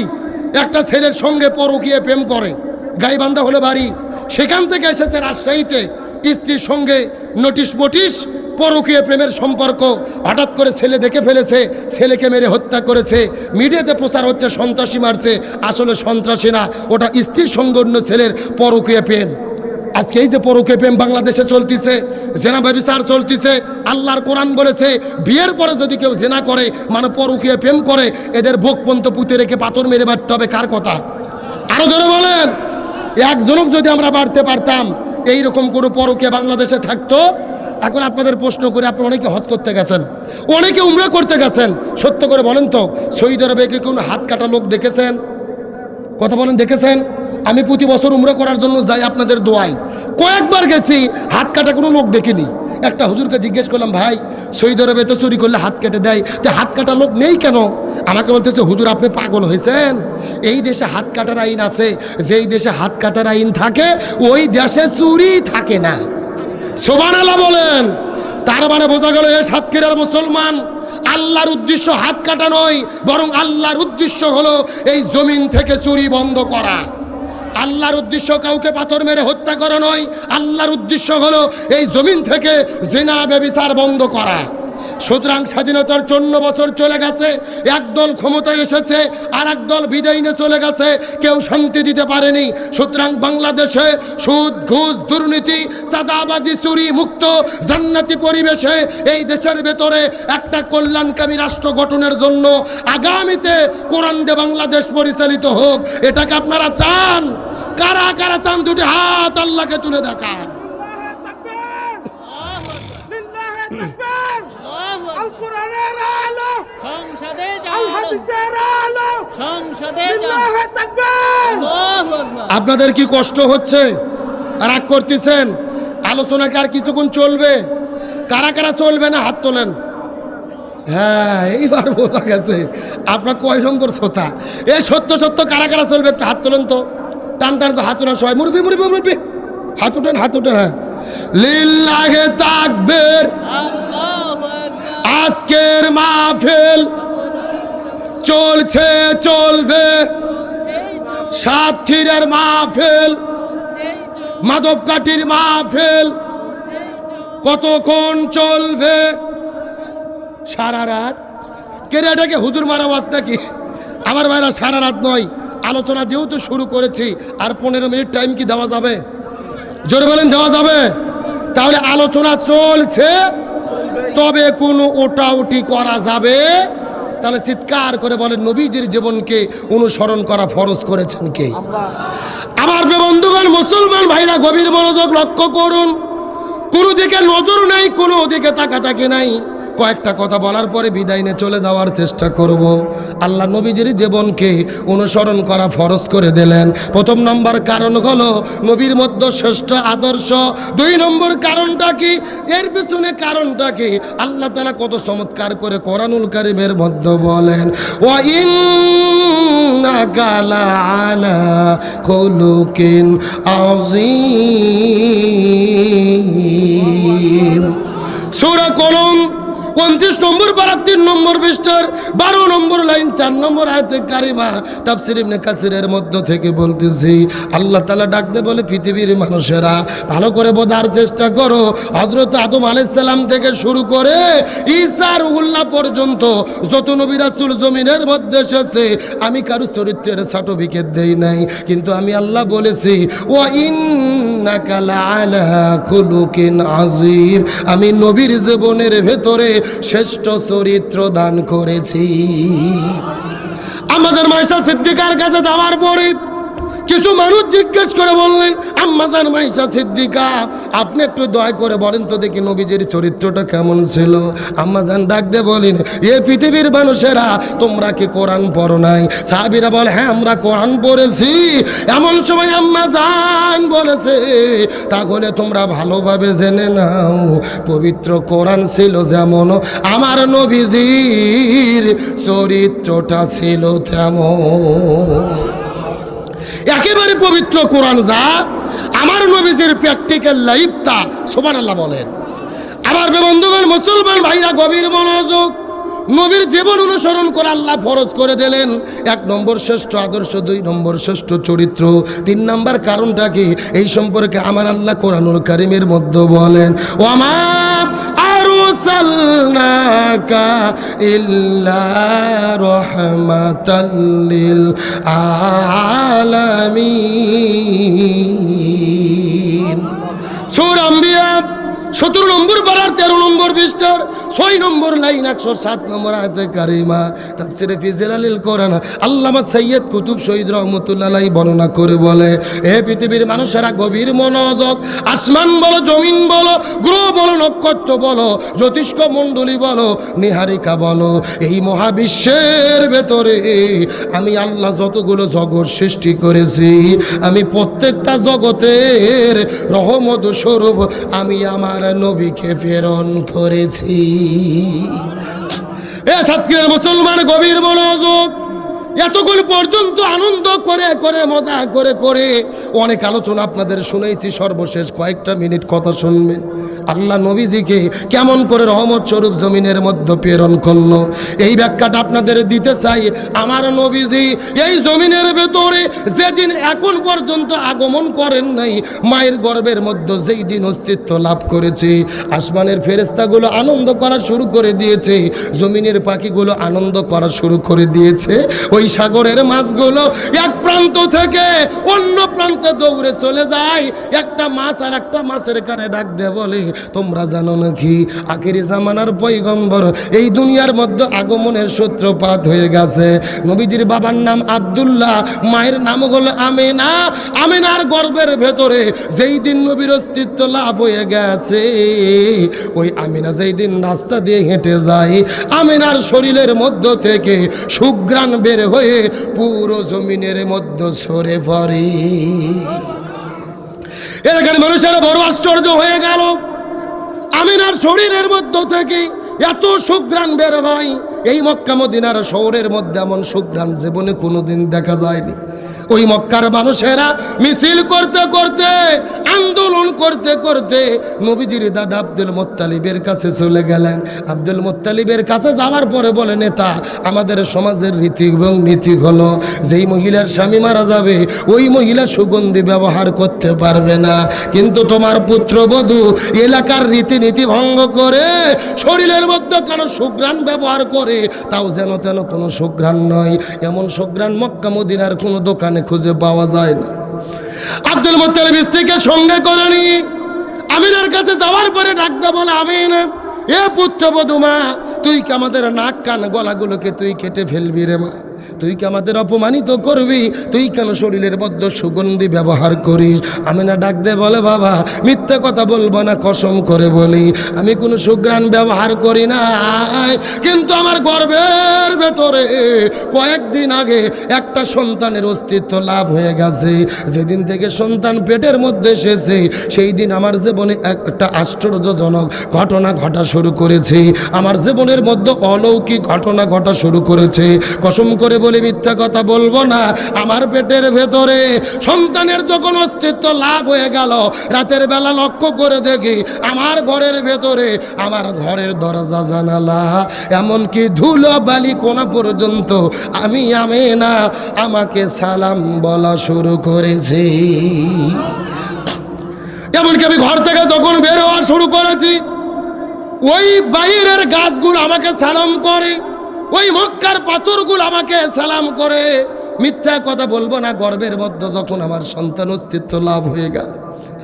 একটা ছেলের সঙ্গে পরকীয়া প্রেম করে, গাইবান্ধা হলে বাড়ি, সেখান থেকে এসেছে রাজশাহীতে স্ত্রীর সঙ্গে নোটিশ পরকীয়া প্রেমের সম্পর্ক। হঠাৎ করে ছেলে দেখে ফেলেছে, ছেলেকে মেরে হত্যা করেছে। মিডিয়াতে প্রচার হচ্ছে সন্ত্রাসী মারছে, আসলে সন্ত্রাসী না, ওটা স্ত্রীর সঙ্গে অন্য ছেলের পরকীয়া প্রেম। আজকে এই যে পরকীয়া প্রেম বাংলাদেশে চলতেছে, জেনা ব্যভিচার চলতেছে, আল্লাহর কোরআন বলেছে বিয়ের পরে যদি কেউ জেনা করে, মানে পরকীয়া প্রেম করে, এদের বুক পর্যন্ত পুঁতে রেখে পাথর মেরে মারতে হবে। কার কথা? আরো ধরে বলেন। একজনক যদি আমরা বাড়তে পারতাম, এইরকম কোনো পরকীয়া বাংলাদেশে থাকতো। এখন আপনাদের প্রশ্ন করে, আপনারা অনেকে হজ করতে গেছেন, অনেকে উমরা করতে গেছেন, সত্য করে বলেন তো সৌদি আরবে কি কোনো হাত কাটা লোক দেখেছেন? কথা বলেন, দেখেছেন? আমি প্রতি বছর উমরা করার জন্য যাই আপনাদের দোয়ায়, কয়েকবার গেছি, হাত কাটা কোনো লোক দেখিনি। একটা হুজুরকে জিজ্ঞেস করলাম, ভাই সৌদি আরবে তো চুরি করলে হাত কেটে দেয়, তো হাত কাটা লোক নেই কেন? আমাকে বলতেছে, হুজুর আপনি পাগল হয়েছেন, এই দেশে হাত কাটার আইন আছে, যেই দেশে হাত কাটার আইন থাকে ওই দেশে চুরি থাকে না। সুবহানাল্লাহ বলেন। তার মানে বোঝা গেল এ সাতক্ষীরার মুসলমান আল্লাহর উদ্দেশ্য হাত কাটা নয়, বরং আল্লাহর উদ্দেশ্য হলো এই জমিন থেকে চুরি বন্ধ করা। আল্লাহর উদ্দেশ্য কাউকে পাথর মেরে হত্যা করা নয়, আল্লাহর উদ্দেশ্য হলো এই জমিন থেকে জিনা ব্যভিচার বন্ধ করা। সুতরাং স্বাধীনতার 54 বছর চলে গেছে, একদল ক্ষমতায় এসেছে আর একদল বিদায় নিয়ে চলে গেছে, কেউ শান্তি দিতে পারেনি। সুতরাং বাংলাদেশে সুদ, ঘুষ, দুর্নীতি, চাঁদাবাজি, চুরি মুক্ত জান্নাতি পরিবেশে এই দেশের ভেতরে একটা কল্যাণকামী রাষ্ট্র গঠনের জন্য আগামীতে কোরআন দিয়ে বাংলাদেশ পরিচালিত হোক, এটাকে আপনারা চান? কারা কারা চান? দুটি হাত আল্লাহকে তুলে দেখান। আল কোরআনের আলো সংসদে আল হাদিসের আলো সংসদে লিল্লাহি তাকবীর। আল্লাহু আকবার। আপনাদের কি কষ্ট হচ্ছে? রাগ করতেছেন? আলোচনা কি আর কিছুক্ষণ চলবে? কারা কারা চলবে না হাত তোলেন। হ্যাঁ, এইবার বোঝা গেছে আপনার কয় নম্বর শ্রোতা। এই সত্য সত্য কারা কারা চলবে একটু হাত তোলেন তো, টান টান হাত তোলেন সবাই, মুরবি মুরবি মুরবি, হাত উঠেন, হাত উঠেন। হ্যাঁ, লিল্লাহি তাকবীর। আজকের মাহফিল চলছে, চলবে, সাতক্ষীরার মাহফিল, মাধবকাঠির মাহফিল কতক্ষণ চলবে? সারা রাত। কেন এটাকে হুজুর মারা ওয়াজ নাকি? আমার ভাইরা, সারা রাত নয়, আলোচনা যেহেতু শুরু করেছি আর 15 মিনিট টাইম কি দেওয়া যাবে? জোরে বলেন, দেওয়া যাবে? তাহলে আলোচনা চলছে, তবে কোনো ওটাউটি করা যাবে? তাহলে চিৎকার করে বলেন, নবীজির জীবনকে অনুসরণ করা ফরজ করেছেন কে? আমার বন্ধুগণ, মুসলমান ভাইরা, গভীর মনোযোগ লক্ষ্য করুন। কোনো দিকে নজর নাই, কোনো দিকে তাকাতাকি নাই, কয়েকটা কথা বলার পরে বিদায় নিয়ে চলে যাওয়ার চেষ্টা করব। আল্লাহ নবীজির জীবনকে অনুসরণ করা ফরজ করে দিলেন। প্রথম নম্বর কারণ হলো নবীর মধ্যে শ্রেষ্ঠ আদর্শ। 2 নম্বর কারণটা কি? এর পিছনে কারণটা কি? আল্লাহ তাআলা কত চমৎকার করে কোরআনুল কারীমের মধ্যে বলেন, ওয়া ইন্নাকা লাআলা খুলুকিন আযীম। সূরা কলম 29 নম্বর পারা 3 নম্বর পৃষ্ঠার 12 নম্বর লাইন 4 নম্বর আয়াতে কারিমা তাফসীর ইবনে কাসিরের মধ্য থেকে বলতেছি, আল্লাহ তাআলা ডাক দিয়ে বলে, পৃথিবীর মানুষেরা ভালো করে বোঝার চেষ্টা করো। হযরত আদম আলাইহিস সালাম থেকে শুরু করে ঈসা রুহুল্লাহ পর্যন্ত যত নবী রাসূল জমিনের মধ্যে এসেছে, আমি কারো চরিত্রের সার্টিফিকেট দেই নাই, কিন্তু আমি আল্লাহ বলেছি, ওয়া ইন্নাকা লাআলা খুলুকিন আযীম। আমি নবীর জীবনের ভেতরে শ্রেষ্ঠ চরিত্র দান করেছি। আম্মাজান মাইশা সিদ্দিকার কাছে যাওয়ার পরে কিছু মানুষ জিজ্ঞেস করে বললেন, আম্মাজান মাইশা সিদ্দিকা, আপনি একটু দয়া করে বলেন তো দেখি নবীজির চরিত্রটা কেমন ছিল। আম্মাজান ডাক দিয়ে বলেন, এ পৃথিবীর মানুষেরা, তোমরা কি কোরআন পড়ো নাই? সাহাবীরা বলে, হ্যাঁ আমরা কোরআন পড়েছি। এমন সময় আম্মাজান বলেছে, তাহলে তোমরা ভালোভাবে জেনে নাও, পবিত্র কোরআন ছিল যেমন, আমার নবীজির চরিত্রটা ছিল তেমন। একেবারে পবিত্র কোরআন যা, আমার নবীজির প্র্যাকটিক্যাল লাইফ তা। সুবহানাল্লাহ বলেন। আমার বন্ধুগণ, মুসলমান ভাইরা, গভীর মনোযোগ। নবীর জীবন অনুসরণ করে আল্লাহ ফরজ করে দিলেন। 1 নম্বর শ্রেষ্ঠ আদর্শ, 2 নম্বর শ্রেষ্ঠ চরিত্র, 3 নম্বর কারণটা কি? এই সম্পর্কে আমার আল্লাহ কোরআনুল কারীমের মধ্যে বলেন, ওয়ামা আরসালনাকা ইল্লা রাহমাতাল লিল আলামিন। সূরা আম্বিয়া 17 নম্বর পারার 13 নম্বর পৃষ্ঠার 6 নম্বর লাইন 107 নম্বর আয়াতে কারিমা তাফসীরে ফি জিলালিল কোরআন আল্লামা সৈয়দ কুতুব শহীদ রহমাতুল্লাহ আলাইহি বর্ণনা করে বলে, হে পৃথিবীর মানুষেরা, গভীর মনোযোগ। আসমান বলো, জমিন বলো, গ্রহ বলো, নক্ষত্র বলো, জ্যোতিষ্ক মণ্ডলী বলো, নিহারিকা বলো, এই মহাবিশ্বের ভেতরে আমি আল্লাহ যতগুলো জগৎ সৃষ্টি করেছি, আমি প্রত্যেকটা জগতের রহমত স্বরূপ আমি আমার নবীকে প্রেরণ করেছি। এ সাতক্ষীরার মুসলমান, গভীর মনোযোগ। এতক্ষণ পর্যন্ত আনন্দ করে করে, মজা করে করে অনেক আলোচনা আপনাদের শুনেছি। সর্বশেষ কয়েকটা মিনিট কথা শুনবেন। আল্লাহ নবীজিকে কেমন করে রহমত স্বরূপ জমিনের মধ্যে প্রেরণ করলো, এই ব্যাখ্যাটা আপনাদের দিতে চাই। আমার নবীজি এই জমিনের ভেতরে যেদিন এখন পর্যন্ত আগমন করেন নাই, মায়ের গর্ভের মধ্যে যেই দিন অস্তিত্ব লাভ করেছে, আসমানের ফেরেশতাগুলো আনন্দ করা শুরু করে দিয়েছে, জমিনের পাখিগুলো আনন্দ করা শুরু করে দিয়েছে। ওই সাগরের মাছগুলো এক প্রান্ত থেকে অন্য প্রান্তে দৌড়ে চলে যায়। একটা মাছ আর একটা মাছের কানে ডাক দিয়ে বলে, তোমরা জানো নাকি আখিরি জামানার পয়গম্বর এই দুনিয়ার মধ্যে আগমনের সূত্রপাত হয়ে গেছে। নবীজির বাবার নাম আব্দুল্লাহ, মায়ের নাম হলো আমিনা। আমিনার গর্ভের ভেতরে যেই দিন নবীর অস্তিত্ব লাভ হয়ে গেছে, ওই আমিনা যেই দিন রাস্তা দিয়ে হেঁটে যায়, আমিনার শরীরের মধ্য থেকে সুঘ্রাণ বের হয়ে পুরো জমিনের মধ্যে ছড়ে পড়ে। এলাকার মানুষেরা বড় আশ্চর্য হয়ে গেল, আমিনার শরীরের মধ্য থেকে এত সুঘ্রাণ বের হয়। এই মক্কা মদিনার শহরের মধ্যে এমন সুঘ্রাণ জীবনে কোনোদিন দেখা যায়নি। ওই মক্কার মানুষেরা মিছিল করতে করতে, আন্দোলন করতে করতে নবীজির দাদা আব্দুল মুত্তালিবের কাছে চলে গেলেন। আব্দুল মুত্তালিবের কাছে যাওয়ার পরে বলে, নেতা, আমাদের সমাজের রীতি এবং নীতি হলো, যেই মহিলার স্বামী মারা যাবে ওই মহিলা সুগন্ধি ব্যবহার করতে পারবে না, কিন্তু তোমার পুত্রবধূ এলাকার রীতিনীতি ভঙ্গ করে শরীরের মধ্যে কেন সুঘ্রাণ ব্যবহার করে, তাও যেন তেন কোনো সুঘ্রাণ নয়। এমন সুঘ্রাণ মক্কা মদিনার কোনো দোকানে খুঁজে পাওয়া যায় না। আব্দুল মুত্তালিব স্ত্রীকে সঙ্গে করে নিয়ে আমিনার কাছে যাওয়ার পরে ডাকতে বলে, আমিনা, এ পুত্রবধূ মা, তুই কি আমাদের নাক কান গলাগুলোকে তুই কেটে ফেলবি রে মা? তুই কি আমাদের অপমানিত করবি? তুই কেন শরীরের মধ্যে সুগন্ধি ব্যবহার করিস? আমিনা ডাক দে বলে, বাবা মিথ্যা কথা বলবো না, কসম করে বলি আমি কোনো সুঘ্রাণ ব্যবহার করি না, কিন্তু আমার গর্ভের ভেতরে কয়েকদিন আগে একটা সন্তানের অস্তিত্ব লাভ হয়ে গেছে। যেদিন থেকে সন্তান পেটের মধ্যে এসেছে সেই দিন আমার জীবনে একটা আশ্চর্যজনক ঘটনা ঘটা শুরু করেছে। আমার জীবনের মধ্যে অলৌকিক ঘটনা ঘটা শুরু করেছে। কসম করে বলি মিথ্যা কথা বলবো না, আমার পেটের ভেতরে সন্তানের যখন অস্তিত্ব লাভ হয়ে গেল, রাতের বেলা লক্ষ্য করে দেখি আমার ঘরের ভেতরে, আমার ঘরের দরজা জানালা এমনকি ধুলো বালি কোনা পর্যন্ত আমি আমিনা আমাকে সালাম বলা শুরু করেছি। এমনকি আমি ঘর থেকে যখন বের হওয়া শুরু করেছি, ওই বাইরের গাছগুলো আমাকে সালাম করে, ওই মক্কার পাথরগুলো আমাকে সালাম করে। মিথ্যা কথা বলবো না, গর্ভের মধ্যে যখন আমার সন্তান অস্তিত্ব লাভ হয়ে গেল,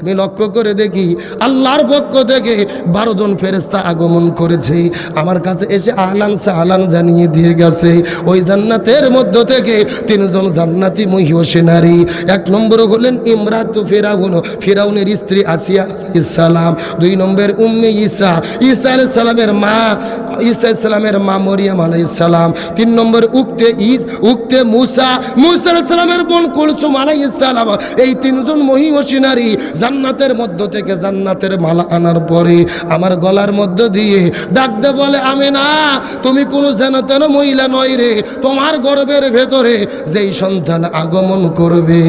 আমি লক্ষ্য করে দেখি আল্লাহর পক্ষ থেকে 12 জন ফেরেশতা আগমন করেছে। আমার কাছে এসে আহলান সাহলান জানিয়ে দিয়ে গেছে। ওই জান্নাতের মধ্য থেকে 3 জন জান্নাতি মহিষী নারী। 1 নম্বর হলেন ইমরাতু ফিরাউন, ফিরাউনের স্ত্রী আসিয়া আলাইহিস সালাম। 2 নম্বর উম্মে ঈসা, ঈসা আলাইহিস সালামের মা, ঈসা আলাইহিস সালামের মা মরিয়ম আলাইহিস সালাম। 3 নম্বর উক্তে মুসা, মুসা আলাইহিস সালামের বোন কুলসুম আলাইহিস সালাম। এই 3 জন মহিষী নারী জান্নাতের মধ্য থেকে জান্নাতের মালা আনার পরে আমার গলার মধ্য দিয়ে ডাক দে বলে, আমিনা তুমি কোনো যেন তেন মহিলা নয় রে, তোমার গর্ভের ভেতরে যেই সন্তান আগমন করবে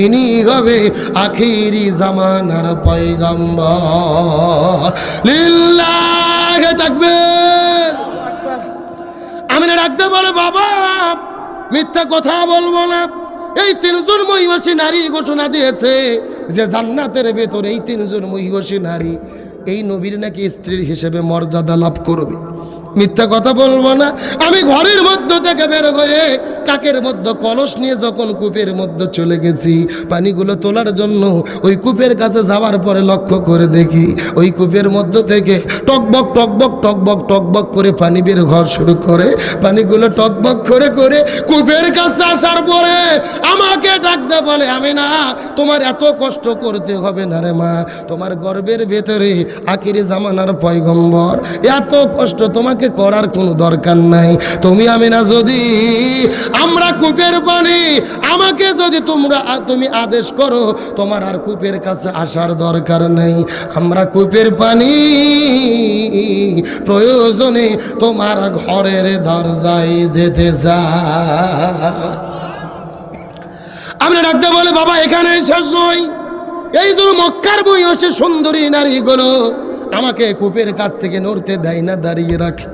ইনি হবে আখিরি জামানার পয়গম্বর। লিল্লাহি তাকবীর। আমিনা ডাক দে বলে, বাবা মিথ্যা কথা বলবো না, এই 3 জন মহিষী নারী ঘোষণা দিয়েছে যে জান্নাতের ভেতরে এই 3 জন মহিষী নারী এই নবীর নাকি স্ত্রীর হিসেবে মর্যাদা লাভ করবে। মিথ্যা কথা বলবো না, আমি ঘরের মধ্য থেকে বের হয়ে কাকের মধ্যে কলস নিয়ে যখন কূপের মধ্যে চলে গেছি পানিগুলো তোলার জন্য, ওই কূপের কাছে যাওয়ার পরে লক্ষ্য করে দেখি ওই কূপের মধ্য থেকে টকবক টকবক টকবক টকবক করে পানি বের হওয়া শুরু করে। পানিগুলো টকবক করে করে কূপের কাছে আসার পরে আমাকে ডাক দে বলে, আমিনা তোমার এত কষ্ট করতে হবে না রে মা, তোমার গর্ভের ভেতরে আখিরি জামানার পয়গম্বর, এত কষ্ট তোমাকে করার কোনো দরকার নাই। তুমি আমিনা যদি আমরা কূপের পানি আমাকে যদি তুমি আদেশ করো, তোমার আর কূপের কাছে আসার দরকার নেই। আমরা কূপের পানি প্রয়োজনে তোমার ঘরের দরজায় যেতে চাই। আমরা ডাকতে বলে, বাবা এখানে শেষ নয়, এই জন্য মক্কার মহিষী সুন্দরী নারীগুলো আমাকে কূপের কাছ থেকে নড়তে দেয় না, দাঁড়িয়ে রাখে।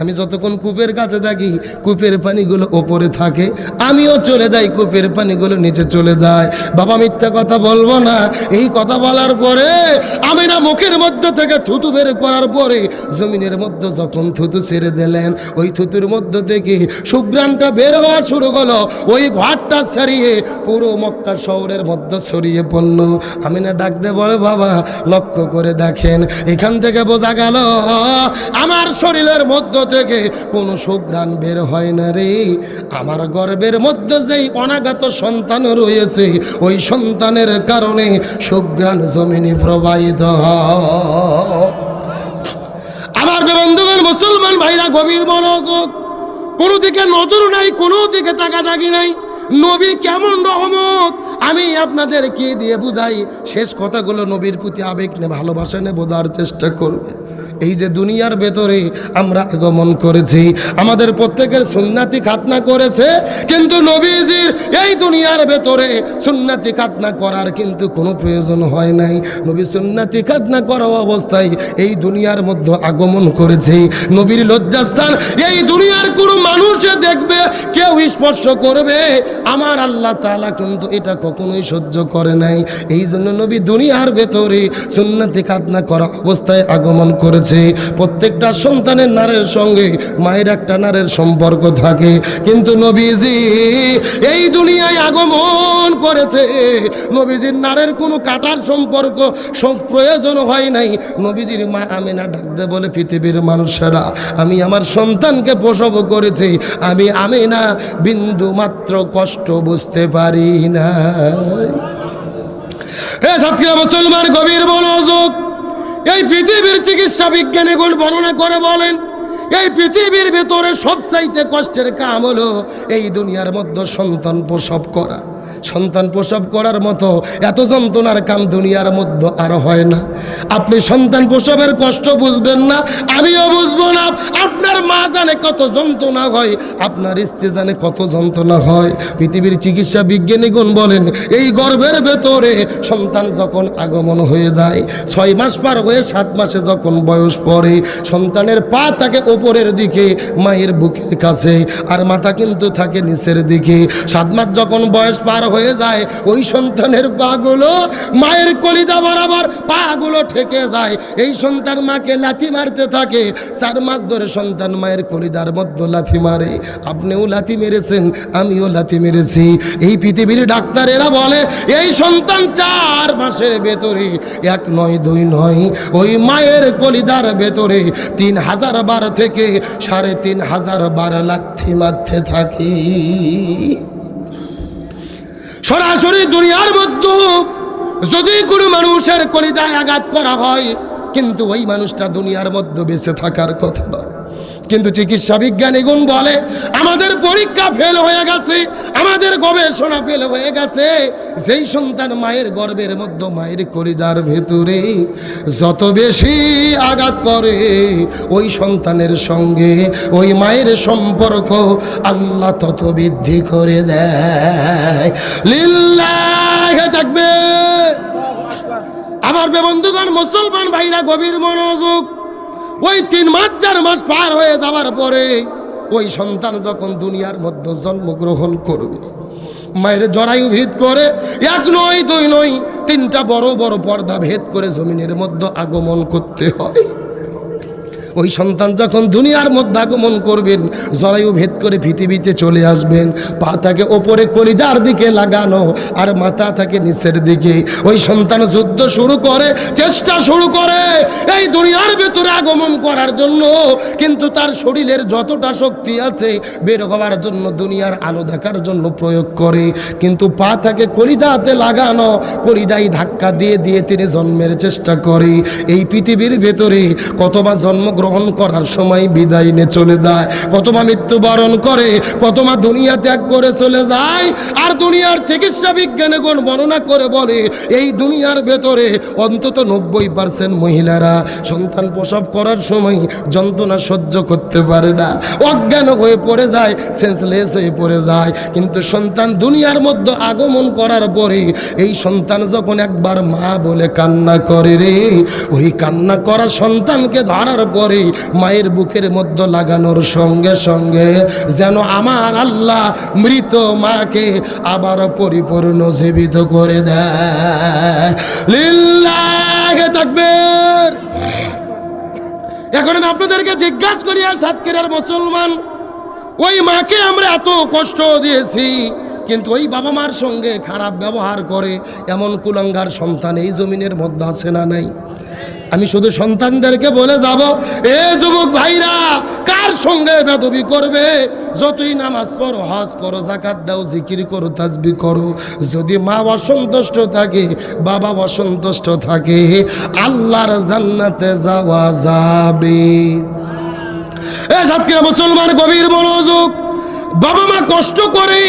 আমি যতক্ষণ কূপের কাছে থাকি কূপের পানিগুলো ওপরে থাকে, আমিও চলে যাই, কূপের পানিগুলো নিচে চলে যায়। বাবা মিথ্যা কথা বলবো না। এই কথা বলার পরে আমি না মুখের মধ্যে থেকে থুতু বের করার পরে জমিনের মধ্যে যখন থুতু ছেড়ে দিলেন, ওই থুতুর মধ্যে থেকে সুঘ্রাণটা বের হওয়া শুরু হলো, ওই ঘরটা ছাড়িয়ে পুরো মক্কা শহরের মধ্যে ছড়িয়ে পড়লো। আমি না ডাক দে বলে, বাবা লক্ষ্য করে দেখেন, এখান থেকে বোঝা গেল আমার শরীরের মধ্যে থেকে কোনো সুঘ্রাণ বের হয় না রে। আমার গর্ভের মধ্যে যেই অনাগত সন্তান রয়েছে, ওই সন্তানের কারণে সুঘ্রাণ জমিনে প্রবাহিত হয়। আমার বন্ধুগণ, মুসলমান ভাইরা, গভীর মনোযোগ, কোনো দিকে নজর নাই, কোনো দিকে তাকাতাকি নাই। নবী কেমন রহমত আমি আপনাদেরকে দিয়ে বুঝাই। শেষ কথাগুলো নবীর প্রতি আবেগ নিয়ে ভালোবাসা নিয়ে বোঝার চেষ্টা করবে। এই যে দুনিয়ার ভেতরে আমরা আগমন করেছি, আমাদের প্রত্যেকের সুন্নাতি খাতনা করেছে, কিন্তু নবীজির এই দুনিয়ার ভেতরে সুন্নাতি খাতনা করার কিন্তু কোনো প্রয়োজন হয় নাই। নবী সুন্নাতি খাতনা করা অবস্থায় এই দুনিয়ার মধ্যে আগমন করেছে। নবীর লজ্জাস্থান এই দুনিয়ার কোনো মানুষে দেখবে, কেউ স্পর্শ করবে, আমার আল্লাহ তাআলা কিন্তু এটা কখনোই সহ্য করে নাই। এই জন্য নবী দুনিয়ার ভেতরে সুন্নাতি খাতনা করা অবস্থায় আগমন করেছে। হয়েছে। প্রত্যেকটা সন্তানের নারের সঙ্গে মায়ের একটা নারের সম্পর্ক থাকে, কিন্তু নবীজি এই দুনিয়ায় আগমন করেছে, নবীজির নারের কোনো কাটার সম্পর্ক প্রয়োজন হয় নাই। নবীজির মা আমিনা ডাকতে বলে, পৃথিবীর মানুষেরা, আমি আমার সন্তানকে প্রসব করেছি, আমি আমিনা বিন্দু মাত্র কষ্ট বুঝতে পারি না। হে সাতক্ষীরা মুসলমান গভীর মনোযোগ, এই পৃথিবীর চিকিৎসা বিজ্ঞানীগণ বর্ণনা করে বলেন, এই পৃথিবীর ভেতরে সবচাইতে কষ্টের কাম হলো এই দুনিয়ার মধ্যে সন্তান প্রসব করা। সন্তান প্রসব করার মতো এত যন্ত্রণার কাম দুনিয়ার মধ্যে আর হয় না। আপনি সন্তান প্রসবের কষ্ট বুঝবেন না, আমিও বুঝবো না। আপনার মা জানে কত যন্ত্রণা হয়, আপনার স্ত্রী জানে কত যন্ত্রণা হয়। পৃথিবীর চিকিৎসা বিজ্ঞানীগণ বলেন, এই গর্ভের ভেতরে সন্তান যখন আগমন হয়ে যায়, 6 মাস পার হয়ে 7 মাসে যখন বয়স পড়ে, সন্তানের পা থাকে ওপরের দিকে মায়ের বুকের কাছে, আর মাথা কিন্তু থাকে নিচের দিকে। 7 মাস যখন বয়স পার হয়ে যায়, ওই সন্তানের পাগুলো মায়ের কলিজা বরাবর পাগুলো ঠেকে যায়। এই সন্তান মাকে লাথি মারতে থাকে। 4 মাস ধরে সন্তান মায়ের কলিজার মধ্যে লাথি মারে। আপনিও লাথি মেরেছেন, আমিও লাথি মেরেছি। এই পৃথিবীর ডাক্তারেরা বলে, এই সন্তান 4 মাসের ভেতরে 1 নয় 2 নয়, ওই মায়ের কলিজার ভেতরে 3000 বার থেকে 3500 বার লাথি মারতে থাকে। সরাসরি দুনিয়ার মধ্যে যদি কোনো মানুষের কলিজায় আঘাত করা হয়, কিন্তু ওই মানুষটা দুনিয়ার মধ্যে বেঁচে থাকার কথা নয়। কিন্তু চিকিৎসা বিজ্ঞানীগণ বলে, আমাদের পরীক্ষা ফেল হয়ে গেছে, আমাদের গবেষণা ফেল হয়ে গেছে। যেই সন্তান মায়ের গর্ভের মধ্যে মায়ের কলিজার ভেতরে যত বেশি আঘাত করে, ওই সন্তানের সঙ্গে ওই মায়ের সম্পর্ক আল্লাহ তত বৃদ্ধি করে দেয়। লিল্লাহি তাকবীর। আমার বন্ধুগণ, মুসলমান ভাইরা গভীর মনোযোগ, ওই 3 মাস 4 মাস পার হয়ে যাওয়ার পরে ওই সন্তান যখন দুনিয়ার মধ্যে জন্মগ্রহণ করবে, মায়ের জরায়ু ভেদ করে 1 নয় 2 নয় 3টা বড় বড় পর্দা ভেদ করে জমিনের মধ্যে আগমন করতে হয়। ওই সন্তান যখন দুনিয়ার মধ্যে আগমন করবেন, জরায়ু ভেদ করে পৃথিবীতে চলে আসবেন। পা থাকে ওপরে কলিজার দিকে লাগানো, আর মাথা থাকে নিচের দিকে। ওই সন্তান যুদ্ধ শুরু করে, চেষ্টা শুরু করে এই দুনিয়ার ভেতরে আগমন করার জন্য, কিন্তু তার শরীরের যতটা শক্তি আছে বের হওয়ার জন্য, দুনিয়ার আলো দেখার জন্য প্রয়োগ করে। কিন্তু পা থাকে কলিজাতে লাগানো, কলিজায় ধাক্কা দিয়ে দিয়ে তিনি জন্মের চেষ্টা করে। এই পৃথিবীর ভেতরে কতবার জন্মগ্রহণ করার সময় বিদায় নিয়ে চলে যায়, কতবার মৃত্যুবরণ করে, কতবার দুনিয়া ত্যাগ করে চলে যায়। আর দুনিয়ার চিকিৎসা বিজ্ঞানীগণ বর্ণনা করে বলে, এই দুনিয়ার ভেতরে অন্তত 90% মহিলারা সন্তান প্রসব করার সময় যন্ত্রণা সহ্য করতে পারে না, অজ্ঞান হয়ে পড়ে যায়, সেন্সলেস হয়ে পড়ে যায়। কিন্তু সন্তান দুনিয়ার মধ্যে আগমন করার পরে এই সন্তান যখন একবার মা বলে কান্না করে রে, ওই কান্না করা সন্তানকে ধরার পরে মায়ের বুকের মধ্যে লাগানোর সঙ্গে সঙ্গে যেন আমার আল্লাহ মৃত মাকে আবার পরিপূর্ণ জীবিত করে দেয়। লিল্লাহি তাকবীর। এখন আমি আপনাদেরকে জিজ্ঞাসা করি, আর সাতক্ষীরার মুসলমান, ওই মাকে আমরা এত কষ্ট দিয়েছি, কিন্তু ওই বাবা মার সঙ্গে খারাপ ব্যবহার করে এমন কুলাঙ্গার সন্তান এই জমিনের মধ্যে আছে না নাই? আমি শুধু সন্তানদেরকে বলে যাব, এ যুবক ভাইরা, কার সঙ্গে বেদবি করবে? যতই নামাজ পড়ো, হজ করো, যাকাত দাও, জিকির করো, তাসবিহ করো, যদি মা অসন্তুষ্ট থাকে, বাবা অসন্তুষ্ট থাকে, আল্লাহর জান্নাতে যাওয়া যাবে। এ সাতক্ষীরা মুসলমান গভীর মনোযোগ, বাবা মা কষ্ট করে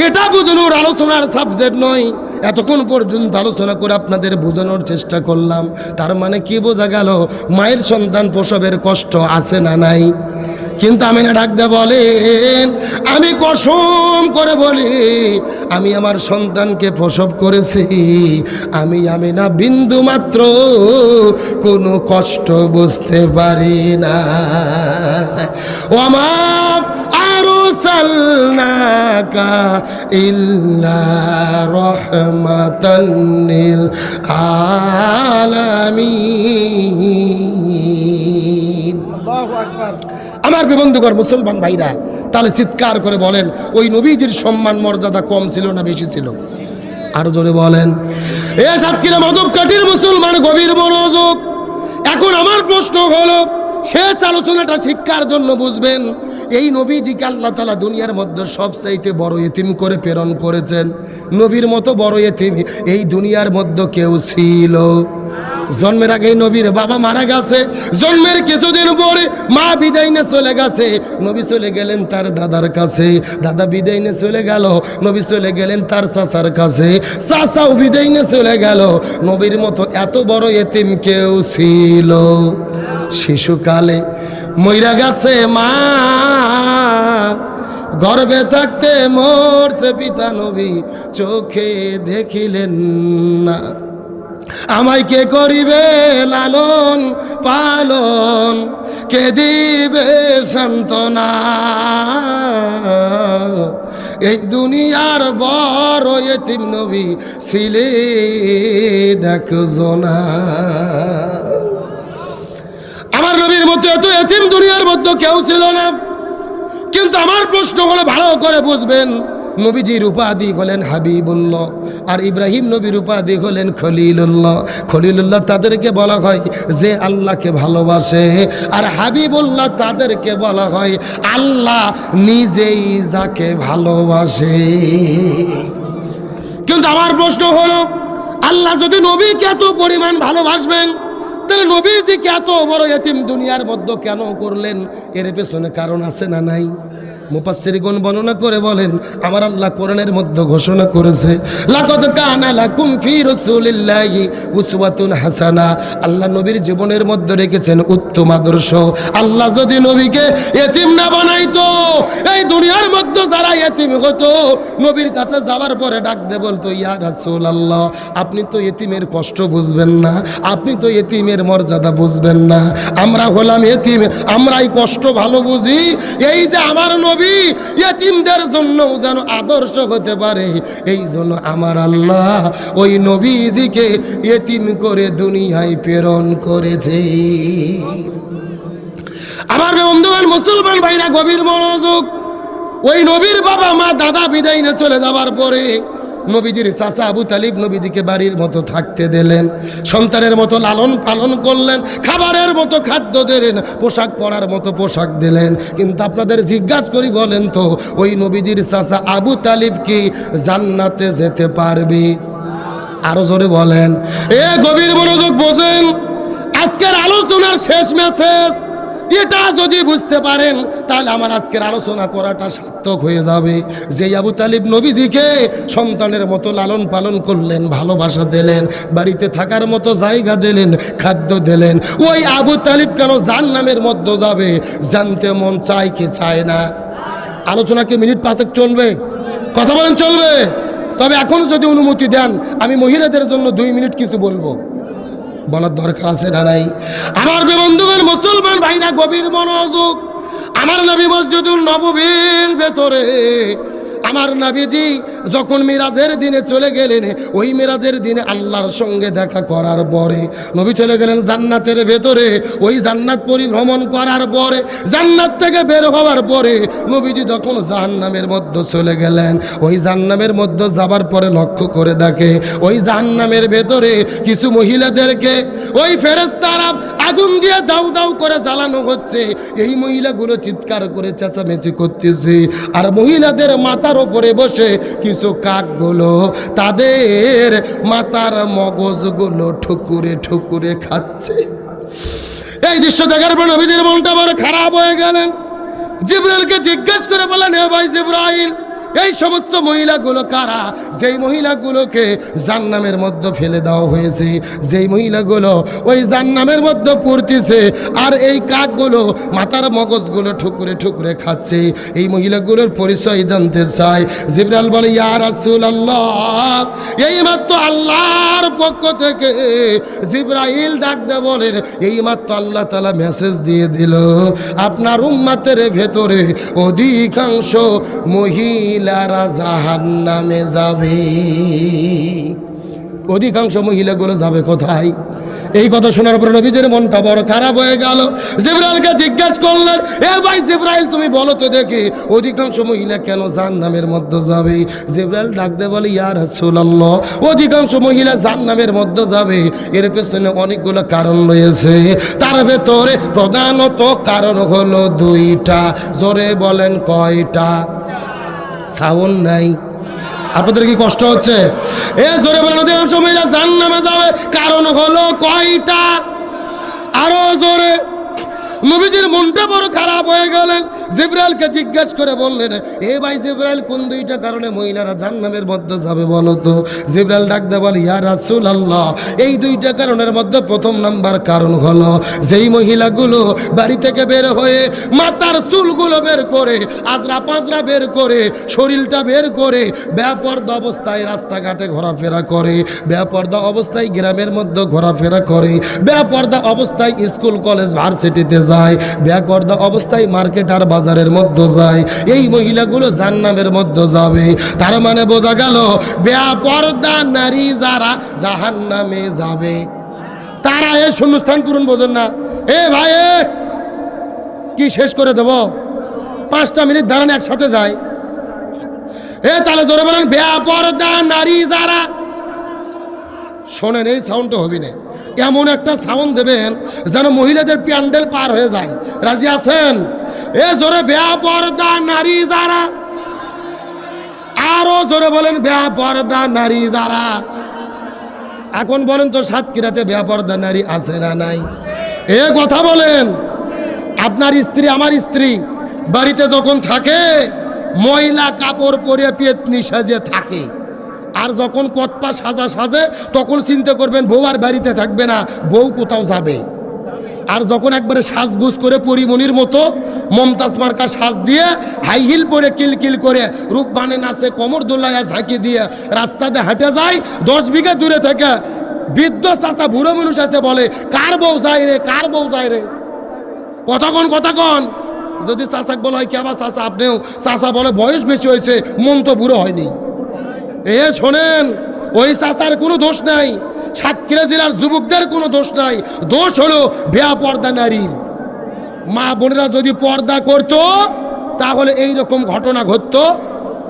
এটা বোঝানোর আলোচনার সাবজেক্ট নয়। এতক্ষণ পর্যন্ত আলোচনা করে আপনাদের বোঝানোর চেষ্টা করলাম, তার মানে কি বোঝা গেল? মায়ের সন্তান প্রসবের কষ্ট আছে না নাই? কিন্তু আমি না ডাকতে বলেন, আমি কসম করে বলি, আমি আমার সন্তানকে প্রসব করেছি, আমি না বিন্দু মাত্র কোনো কষ্ট বুঝতে পারি না। ও আমার আরসালনাকা ইল্লা রাহমাতাল লিল আলামিন। আমার বন্ধুগণ মুসলমান ভাইরা, তাহলে চিৎকার করে বলেন ওই নবীজির সম্মান মর্যাদা কম ছিল না বেশি ছিল? আরো জোরে বলেন। এ সাতক্ষীরা মাধবকাঠির মুসলমান গভীর মনোযোগ। এখন আমার প্রশ্ন হলো, শেষ আলোচনাটা শিক্ষার জন্য বুঝবেন, এই নবীজিকে আল্লাহ তাআলা দুনিয়ার মধ্যে সবচাইতে বড় এতিম করে প্রেরণ করেছেন। নবীর মতো বড় এতিম এই দুনিয়ার মধ্যে কেউ ছিল? জন্মের আগে নবীর বাবা মারা গেছে, জন্মের কিছুদিন পরে মা বিদায় নিয়ে চলে গেছে, নবী চলে গেলেন তার দাদার কাছে, দাদা বিদায় নিয়ে চলে গেল, নবী চলে গেলেন তার চাচার কাছে, চাচাও বিদায় নিয়ে চলে গেল। নবীর মতো এত বড় এতিম কেউ ছিল? শিশুকালে মইরা গেছে মা, গর্ভে থাকতে মরছে পিতা, নবী চোখে দেখিলেন না। আমায় কে করিবে লালন পালন, কে দিবে সান্ত্বনা, এই দুনিয়ার বড় এতিম নবী ছিলেন একজনা। আমার নবীর মতো এত এতিম দুনিয়ার মধ্যে কেউ ছিল না। কিন্তু আমার প্রশ্ন হলো, ভালো করে বুঝবেন, নবীজির উপাধি হলেন হাবিবুল্লাহ, আর ইব্রাহিম নবীর উপাধি হলেন খলিলুল্লাহ। খলিলুল্লাহ তাদেরকে বলা হয় যে আল্লাহকে ভালোবাসে, আর হাবিবুল্লাহ তাদেরকে বলা হয় আল্লাহ নিজেই যাকে ভালোবাসে। কিন্তু আমার প্রশ্ন হলো, আল্লাহ যদি নবীকে এত পরিমাণ ভালোবাসবেন, তাহলে নবীজিকে এত বড় এতিম দুনিয়ার মধ্যে কেন করলেন? এর পেছনে কারণ আছে না নাই? মুফাসসিরগণ বর্ণনা করে বলেন, আমার আল্লাহ কোরআনের মধ্যে ঘোষণা করেছে, লাকাদ কানা লাকুম ফি রাসূলিল্লাহি উসওয়াতুন হাসানা। আল্লাহ নবীর জীবনের মধ্যে রেখেছেন উত্তম আদর্শ। আল্লাহ যদি নবীকে এতিম না বানাইতো, এই দুনিয়ার মধ্যে যারা এতিম হতো, নবীর কাছে যাওয়ার পরে ডাক দে বলতো, ইয়া রাসূলুল্লাহ, আপনি তো এতিমের কষ্ট বুঝবেন না, আপনি তো এতিমের মর্যাদা বুঝবেন না, আমরা হলাম এতিম, আমরাই কষ্ট ভালো বুঝি। এই যে আমার নবী ইতিমদের জন্য যেন আদর্শ হতে পারে, এই জন্য আমার আল্লাহ ওই নবীজিকে ইতিম করে দুনিয়ায় প্রেরণ করেছে। আমার বন্ধুগণ মুসলমান ভাইরা গভীর মনোযোগ। ওই নবীর বাবা মা দাদা বিদায় নিয়ে চলে যাওয়ার পরে নবীজির চাচা আবু তালিব নবীজিকে বাড়ির মতো থাকতে দিলেন, সন্তানের মতো লালন পালন করলেন, খাবারের মতো খাদ্য দিলেন, পোশাক পরার মতো পোশাক দিলেন। কিন্তু আপনাদের জিজ্ঞাসা করি, বলেন তো, ওই নবীজির চাচা আবু তালিব কি জান্নাতে যেতে পারবে? আরো জোরে বলেন। এ গভীর মনোযোগ বোঝেন, আজকের আলোচনার শেষ মেসেজ এটা যদি বুঝতে পারেন, তাহলে আমার আজকের আলোচনা করাটা সার্থক হয়ে যাবে। যে আবু তালিব নবীজিকে সন্তানের মতো লালন পালন করলেন, ভালোবাসা দিলেন, বাড়িতে থাকার মতো জায়গা দিলেন, খাদ্য দিলেন, ওই আবু তালিব কেন জাহান্নামের মধ্যে যাবে জানতে মন চায় কি চায় না? আলোচনা কি মিনিট 5 চলবে? কথা বলেন, চলবে? তবে এখন যদি অনুমতি দেন, আমি মহিলাদের জন্য 2 মিনিট কিছু বলবো, বলার দরকার আছে না নাই? আমার বন্ধুগণ মুসলমান ভাইরা গভীর মনোযোগ। আমার নবী মসজিদুল নববীর ভেতরে, আমার নবীজি যখন মিরাজের দিনে চলে গেলেন, ওই মিরাজের দিনে আল্লাহর সঙ্গে দেখা করার পরে নবী চলে গেলেন জান্নাতের ভেতরে। ওই জান্নাত পরিভ্রমণ করার পরে, জান্নাত থেকে বের হওয়ার পরে নবীজি যখন জাহান্নামের মধ্যে চলে গেলেন, ওই জাহান্নামের মধ্যে যাবার পরে লক্ষ্য করে দেখে ওই জাহান্নামের ভেতরে কিছু মহিলাদেরকে ওই ফেরেশতারা আগুন দিয়ে দাউ দাউ করে জ্বালানো হচ্ছে। এই মহিলাগুলো চিৎকার করে চেঁচামেচি করতেছে, আর মহিলাদের মাথার ওপরে বসে কিছু কাকগুলো তাদের মাথার মগজগুলো ঠুকুরে ঠুকুরে খাচ্ছে। এই দৃশ্য দেখার পর নবীজির মনটা বড় খারাপ হয়ে গেলেন। জিবরাইলকে জিজ্ঞেস করে বলেন, হে ভাই জিবরাইল, এই সমস্ত মহিলাগুলো কারা? যেই মহিলাগুলোকে জাহান্নামের মধ্যে ফেলে দেওয়া হয়েছে, যেই মহিলাগুলো ওই জাহান্নামের মধ্যে পড়তেছে, আর এই কাকগুলো মাথার মগজগুলো ঠুকুরে ঠুকুরে খাচ্ছে, এই মহিলাগুলোর পরিচয় জানতে চায়। জিবরাইল বলে, ইয়া রাসূলুল্লাহ, এইমাত্র আল্লাহর পক্ষ থেকে জিবরাইল ডাক দিয়ে বলেন, এইমাত্র আল্লাহ তাআলা মেসেজ দিয়ে দিল, আপনার উম্মতের ভেতরে অধিকাংশ মহিলারা জাহান্নামে যাবে। অধিকাংশ মহিলাগুলো যাবে কোথায়? এই কথা শোনার পরে নবীজির মনটা বড় খারাপ হয়ে গেল। জিবরাইলকে জিজ্ঞেস করলেন, এ ভাই জিবরাইল তুমি বলো তো দেখি অধিকাংশ মহিলা কেন জাহান্নামের মধ্যে যাবে? জিবরাইল ডাক দিয়ে বলে, ইয়া রাসূলুল্লাহ, অধিকাংশ মহিলা জাহান্নামের মধ্যে যাবে এর পেছনে অনেকগুলো কারণ রয়েছে। তার ভেতরে প্রধানত কারণ হলো দুইটা। জোরে বলেন কয়টা? সাউন্ড নাই, আপনাদের কি কষ্ট হচ্ছে? এ জোরে বলেন অধিকাংশ মহিলা জাহান্নামে যাবে কারণ হলো কয়টা? আরো জোরে। নবীজির মনটা বড় খারাপ হয়ে গেলেন। জিবরাইলকে জিজ্ঞেস করে বললেন, এ ভাই জিবরাইল কোন দুইটা কারণে মহিলারা জাহান্নামের মধ্যে যাবে বলো তো? জিবরাইল ডাক দিয়ে বলে, ইয়া রাসূলুল্লাহ, এই দুইটা কারণের মধ্যে প্রথম নাম্বার কারণ হলো যেই মহিলাগুলো বাড়ি থেকে বের হয়ে মাথার চুলগুলো বের করে, আজরা পাজরা বের করে, শরীরটা বের করে বেপরদা অবস্থায় রাস্তাঘাটে ঘোরাফেরা করে, বেপরদা অবস্থায় গ্রামের মধ্যে ঘোরাফেরা করে, বেপরদা অবস্থায় স্কুল কলেজ ভার্সিটিতে যায়, বেপরদা অবস্থায় মার্কেট আর বাজারের মধ্যে যায়, এই মহিলাগুলো জাহান্নামের মধ্যে যাবে। তার মানে বোঝা গেল বেপরদা নারী যারা জাহান্নামে যাবে তারা এই শূন্যস্থান পূরণ বোঝেন না। এ ভাই কি শেষ করে দেব? 5টা মিনিট দাঁড়ান, একসাথে যায়। এ তাহলে জোরে বলেন, বেপরদা নারী যারা। শোনেন, এই সাউন্ডটা হবি না, এমন একটা সাউন্ড দেবেন যেন মহিলাদের প্যান্ডেল পার হয়ে যায়। রাজি আছেন? এ জোরে, বেপরদা নারী যারা। আরো জোরে বলেন, বেপরদা নারী যারা। এখন বলেন তো সাতক্ষীরাতে বেপরদা নারী আছে না নাই? এ কথা বলেন। আপনার স্ত্রী, আমার স্ত্রী বাড়িতে যখন থাকে ময়লা কাপড় পরে পেতনি সাজে থাকে, আর যখন কতপা সাজা সাজে তখন চিন্তা করবেন বউ আর বাড়িতে থাকবে না, বউ কোথাও যাবে। আর যখন একবারে সাজগুজ করে পরিমণির মতো মমতাজ মার্কা সাজ দিয়ে হাই হিল পরে কিলকিল করে রূপবানে নাচে, কোমর দোলাইয়া ঝাঁকি দিয়ে রাস্তাতে হেঁটে যায়, 10 বিঘা দূরে থেকে বৃদ্ধ চাচা বুড়ো মানুষ আছে বলে, কার বউ যায় রে, কার বউ যায় রে। কতক্ষণ যদি চাচাক বলা হয়, কেবা চাচা আপনিও? চাচা বলে, বয়স বেশি হয়েছে, মন তো বুড়ো হয়নি। এ শোনেন, ওই চাচার কোনো দোষ নাই, সাতক্ষীরা জেলার যুবকদের কোনো দোষ নাই, দোষ হলো বেপরদা নারীর। মা বোনেরা যদি পর্দা করতো তাহলে এই রকম ঘটনা ঘটতো।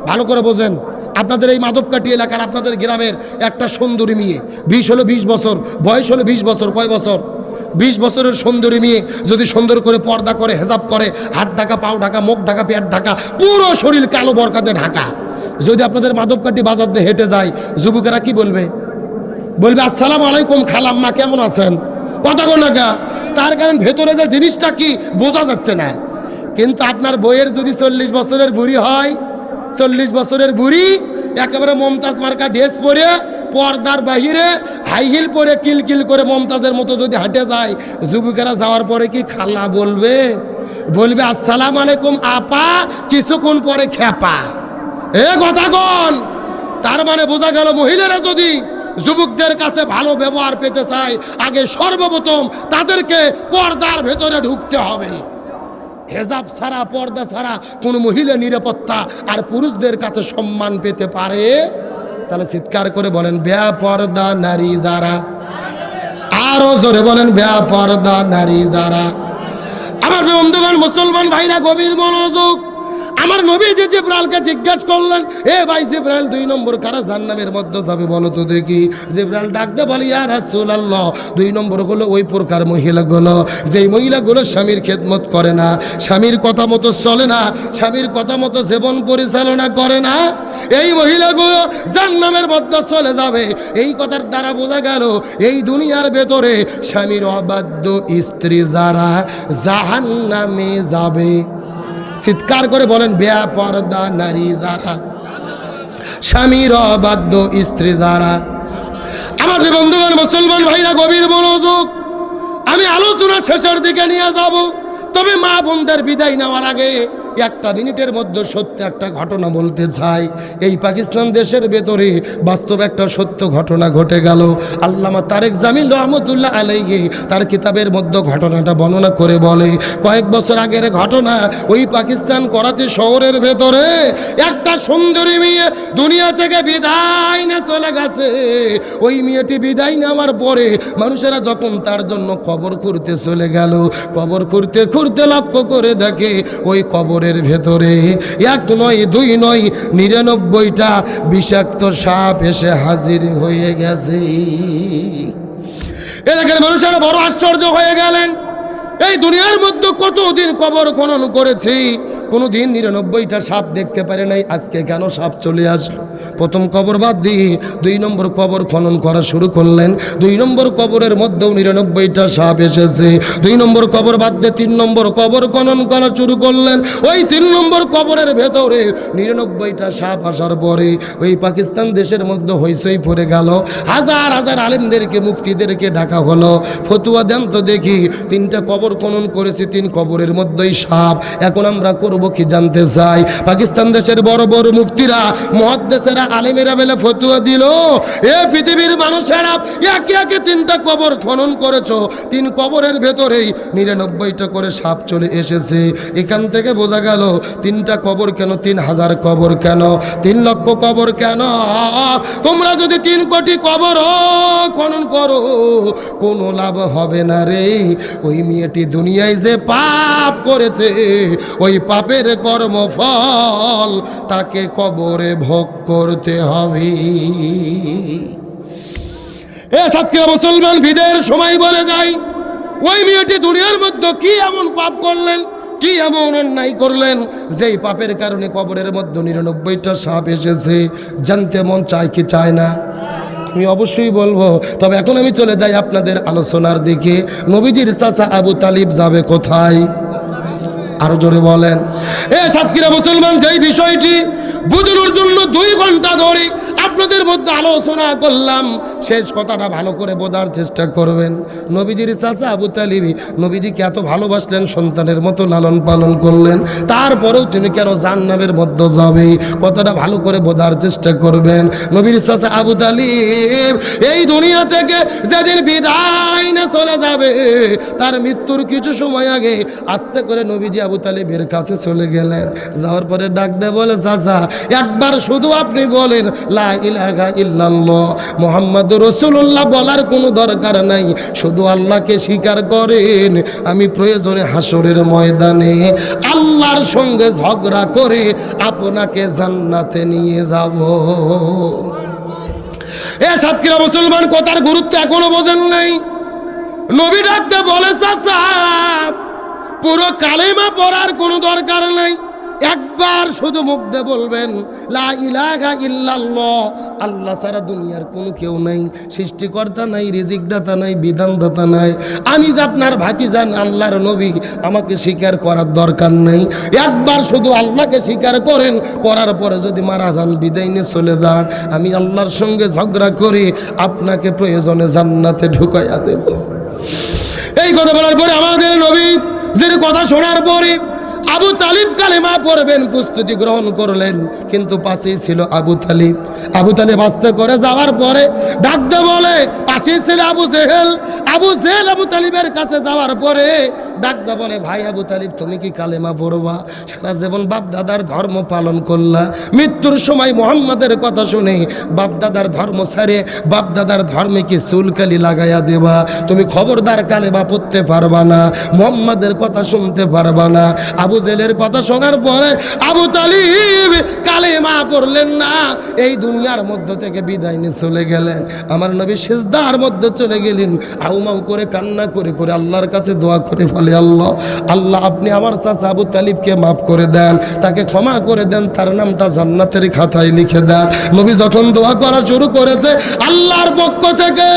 ভালো করে বোঝেন, আপনাদের এই মাধবকাঠি এলাকার আপনাদের গ্রামের একটা সুন্দরী মেয়ে, 20 বছর বয়স হলো, 20 বছর, কয় বছর? 20 বছরের সুন্দরী মেয়ে যদি সুন্দর করে পর্দা করে, হেজাব করে, হাত ঢাকা, পাও ঢাকা, মুখ ঢাকা, পেট ঢাকা, পুরো শরীর কালো বরকাতে ঢাকা, যদি আপনাদের মাধবকাঠি বাজার দিয়ে হেঁটে যায়, যুবকেরা কি বলবে? বলবে, আসসালামু আলাইকুম খালাম্মা, কেমন আছেন? কতক্ষণ আগা। তার কারণ ভেতরে যে জিনিসটা কি বোঝা যাচ্ছে না। কিন্তু আপনার বইয়ের যদি 40 বছরের বুড়ি হয়, 40 বছরের বুড়ি একেবারে মমতাজ মার্কা ড্রেস পরে পর্দার বাহিরে হাই হিল পরে কিলকিল করে মমতাজের মতো যদি হাঁটে যায়, যুবকেরা যাওয়ার পরে কি খালা বলবে? বলবে, আসসালামু আলাইকুম আপা, কিছুক্ষণ পরে খেপা। এ কথা কোন? তার মানে বোঝা গেল মহিলারা যদি যুবকদের কাছে ভালো ব্যবহার পেতে চায়, আগে সর্বপ্রথম তাদেরকে পর্দার ভেতরে ঢুকতে হবে। হেজাব ছাড়া, পর্দা ছাড়া কোনো মহিলা নিরাপত্তা আর পুরুষদের কাছে সম্মান পেতে পারে? তাহলে চিৎকার করে বলেন, বেপরদা নারী যারা। আরো জোরে বলেন, বেপরদা নারী যারা। আমার বন্ধুগণ, মুসলমান ভাইরা গভীর মনোযোগ। আমার নবী যে জিবরাইলকে জিজ্ঞাসা করলেন, এ ভাই জিবরাইল 2 নম্বর কারা জাহান্নামের মধ্যে যাবে বলো তো দেখি? জিবরাইল ডাক দিয়ে বলে, ইয়া রাসূলুল্লাহ, 2 নম্বর হলো ওই প্রকার মহিলাগুলো যেই মহিলাগুলো স্বামীর খেদমত করে না, স্বামীর কথা মতো চলে না, স্বামীর কথা মতো জীবন পরিচালনা করে না, এই মহিলাগুলো জাহান্নামের মধ্যে চলে যাবে। এই কথার দ্বারা বোঝা গেল এই দুনিয়ার ভেতরে স্বামীর অবাধ্য স্ত্রী যারা জাহান্নামে যাবে। চিৎকার করে বলেন, বেপরদা নারী যারা, স্বামীর অবাধ্য স্ত্রী যারা। আমার বন্ধুগণ, মুসলমান ভাইরা গভীর মনোযোগ। আমি আলোচনা শেষের দিকে নিয়ে যাব, তবে মা বোনদের বিদায় নেওয়ার আগে একটা মিনিটের মধ্যে সত্য একটা ঘটনা বলতে চাই। এই পাকিস্তান দেশের ভেতরে বাস্তব একটা সত্য ঘটনা ঘটে গেল। আল্লামা তারেক জামিল রহমতুল্লাহ আলাইহি তার কিতাবের মধ্যে ঘটনাটা বর্ণনা করে বলে, কয়েক বছর আগের ঘটনা। ওই পাকিস্তান করাচি শহরের ভেতরে একটা সুন্দরী মেয়ে দুনিয়া থেকে বিদায় নিয়ে চলে গেছে। ওই মেয়েটি বিদায় নেওয়ার পরে মানুষেরা যখন তার জন্য কবর খুঁড়তে চলে গেল, কবর খুঁড়তে খুঁড়তে লক্ষ্য করে দেখে ওই কবরের ভেতরে 1 নয় 2 নয় 99টা বিষাক্ত সাপ এসে হাজির হয়ে গেছে। এলাকার মানুষেরা বড় আশ্চর্য হয়ে গেলেন। এই দুনিয়ার মধ্যে কতদিন কবর খনন করেছি, কোনোদিন 99টা সাপ দেখতে পারে নাই, আজকে কেন সাপ চলে আসলো? প্রথম কবর বাদ দিয়ে 2 নম্বর কবর খনন করা শুরু করলেন। 2 নম্বর কবরের মধ্যেও 99টা সাপ এসেছে। 2 নম্বর কবর বাদ দিয়ে 3 নম্বর কবর খনন করা শুরু করলেন। ওই 3 নম্বর কবরের ভেতরে 99টা সাপ আসার পরে ওই পাকিস্তান দেশের মধ্যে হইচই পড়ে গেল। হাজার হাজার আলেমদেরকে মুফতিদেরকে ডাকা হলো, ফতুয়া দেন তো দেখি, 3টা কবর খনন করেছি, 3 কবরের মধ্যেই সাপ, এখন আমরা করব কি জানতে চাই। পাকিস্তান দেশের বড় বড় মুফতিরা মুহাদ্দিসেরা আলেমেরা বেলা ফতুয়া দিল, এ পৃথিবীর মানুষেরা একে একে 3টা কবর খনন করেছো, 3 কবরের ভেতরেই 99টা করে সাপ চলে এসেছে। এখান থেকে বোঝা গেল 3টা কবর কেন, 3000 কবর কেন, 3 লক্ষ কবর কেন? তোমরা যদি 3 কোটি কবর খনন করো কোনো লাভ হবে না রে। ওই মেয়েটি দুনিয়ায় যে পাপ করেছে, ওই পাপের কর্মফল তাকে কবরে ভোগ করতে হবে। এ সাতক্ষীরা মুসলমান বিদায়ের সময় বলে যায়, ওই মেয়েটি দুনিয়ার মধ্যে কি এমন পাপ করলেন, কি এমন অন্যায় করলেন, যেই পাপের কারণে কবরের মধ্যে 99টা সাপ এসেছে? জানতে মন চায় কি চায় না? আমি অবশ্যই বলবো, তবে এখন আমি চলে যাই আপনাদের আলোচনার দিকে। নবীজির চাচা আবু তালিব যাবে কোথায়? আরো জোরে বলেন। এ সাতক্ষীরা মুসলমান, যেই বিষয়টি বুঝানোর জন্য 2 ঘন্টা ধরে আপনাদের মধ্যে আলোচনা করলাম, শেষ কথাটা ভালো করে বোঝার চেষ্টা করবেন। নবীজির চাচা আবু তালিব নবীজিকে এত ভালোবাসলেন, সন্তানের মতো লালন পালন করলেন, তারপরেও তিনি কেন জাহান্নামের মধ্যে যাবে? কথাটা ভালো করে বোঝার চেষ্টা করবেন। নবীর চাচা আবু তালিব এই দুনিয়া থেকে যেদিন বিদায় না চলে যাবে, তার মৃত্যুর কিছু সময় আগে আস্তে করে নবীজি আবু তালিবের কাছে চলে গেলেন। যাওয়ার পরে ডাক দিয়ে বলে, চাচা একবার শুধু আপনি বলেন লা ইলাহা ইল্লাল্লাহ মুহাম্মাদুর রাসূলুল্লাহ, বলার কোনো দরকার নাই, শুধু আল্লাহকে স্বীকার করেন, আমি প্রয়োজনে হাসরের ময়দানে আল্লাহর সঙ্গে ঝগড়া করে আপনাকে জান্নাতে নিয়ে যাব। এ সাতক্ষীরা মুসলমান, কথার গুরুত্ব এখনো বোঝেন নাই। নবী ডাকতে বলে, চাচা পুরো কালেমা পড়ার কোনো দরকার নাই, একবার শুধু মুখ দিয়ে বলবেন লা ইলাহা ইল্লাল্লাহ, আল্লাহ ছাড়া দুনিয়ার কোনো কেউ নাই, সৃষ্টিকর্তা নাই, রিজিকদাতা নাই, বিধানদাতা নাই, আমি যে আপনার ভাতিজান আল্লাহর নবী, আমাকে স্বীকার করার দরকার নাই, একবার শুধু আল্লাহকে স্বীকার করেন, করার পরে যদি মারা যান, বিদায় নিয়ে চলে যান, আমি আল্লাহর সঙ্গে ঝগড়া করে আপনাকে প্রয়োজনে জান্নাতে ঢুকাইয়া দেব। এই কথা বলার পরে আমাদের নবী যে কথা শোনার পরে আবু তালিব কালেমা পড়বেন প্রস্তুতি গ্রহণ করলেন, কিন্তু পাশেই ছিল আবু তালিব। আবু তালিব আস্তে করে যাওয়ার পরে ডাকতে বলে, পাশেই ছিল আবু জেহেল। আবু জেহেল আবু তালিবের কাছে যাওয়ার পরে ডাকতে বলে, ভাই আবু তালিব তুমি কি কালেমা পড়বা? সারা জীবন বাপ দাদার ধর্ম পালন করলা, মৃত্যুর সময় মুহাম্মাদের কথা শুনে বাপ দাদার ধর্ম ছাড়ে বাপ দাদার ধর্মে কি চুলকালি লাগাইয়া দেবা? তুমি খবরদার কালেমা পড়তে পারবা না, মুহাম্মাদের কথা শুনতে পারবা না। আবু জেহেলের কথা শোনার পরে আবু তালিব কালেমা পড়লেন না, এই দুনিয়ার মধ্য থেকে বিদায় নিয়ে চলে গেলেন। আমার নবী সিজদার মধ্যে চলে গেলেন, আউমাউ করে কান্না করে করে আল্লাহর কাছে দোয়া করে বলে, আল্লাহ আল্লাহ আপনি আমার চাচা আবু তালিবকে মাফ করে দেন, তাকে ক্ষমা করে দেন, তার নামটা জান্নাতের খাতায় লিখে দেন। নবী যখন দোয়া করা শুরু করেছে, আল্লাহর পক্ষ থেকে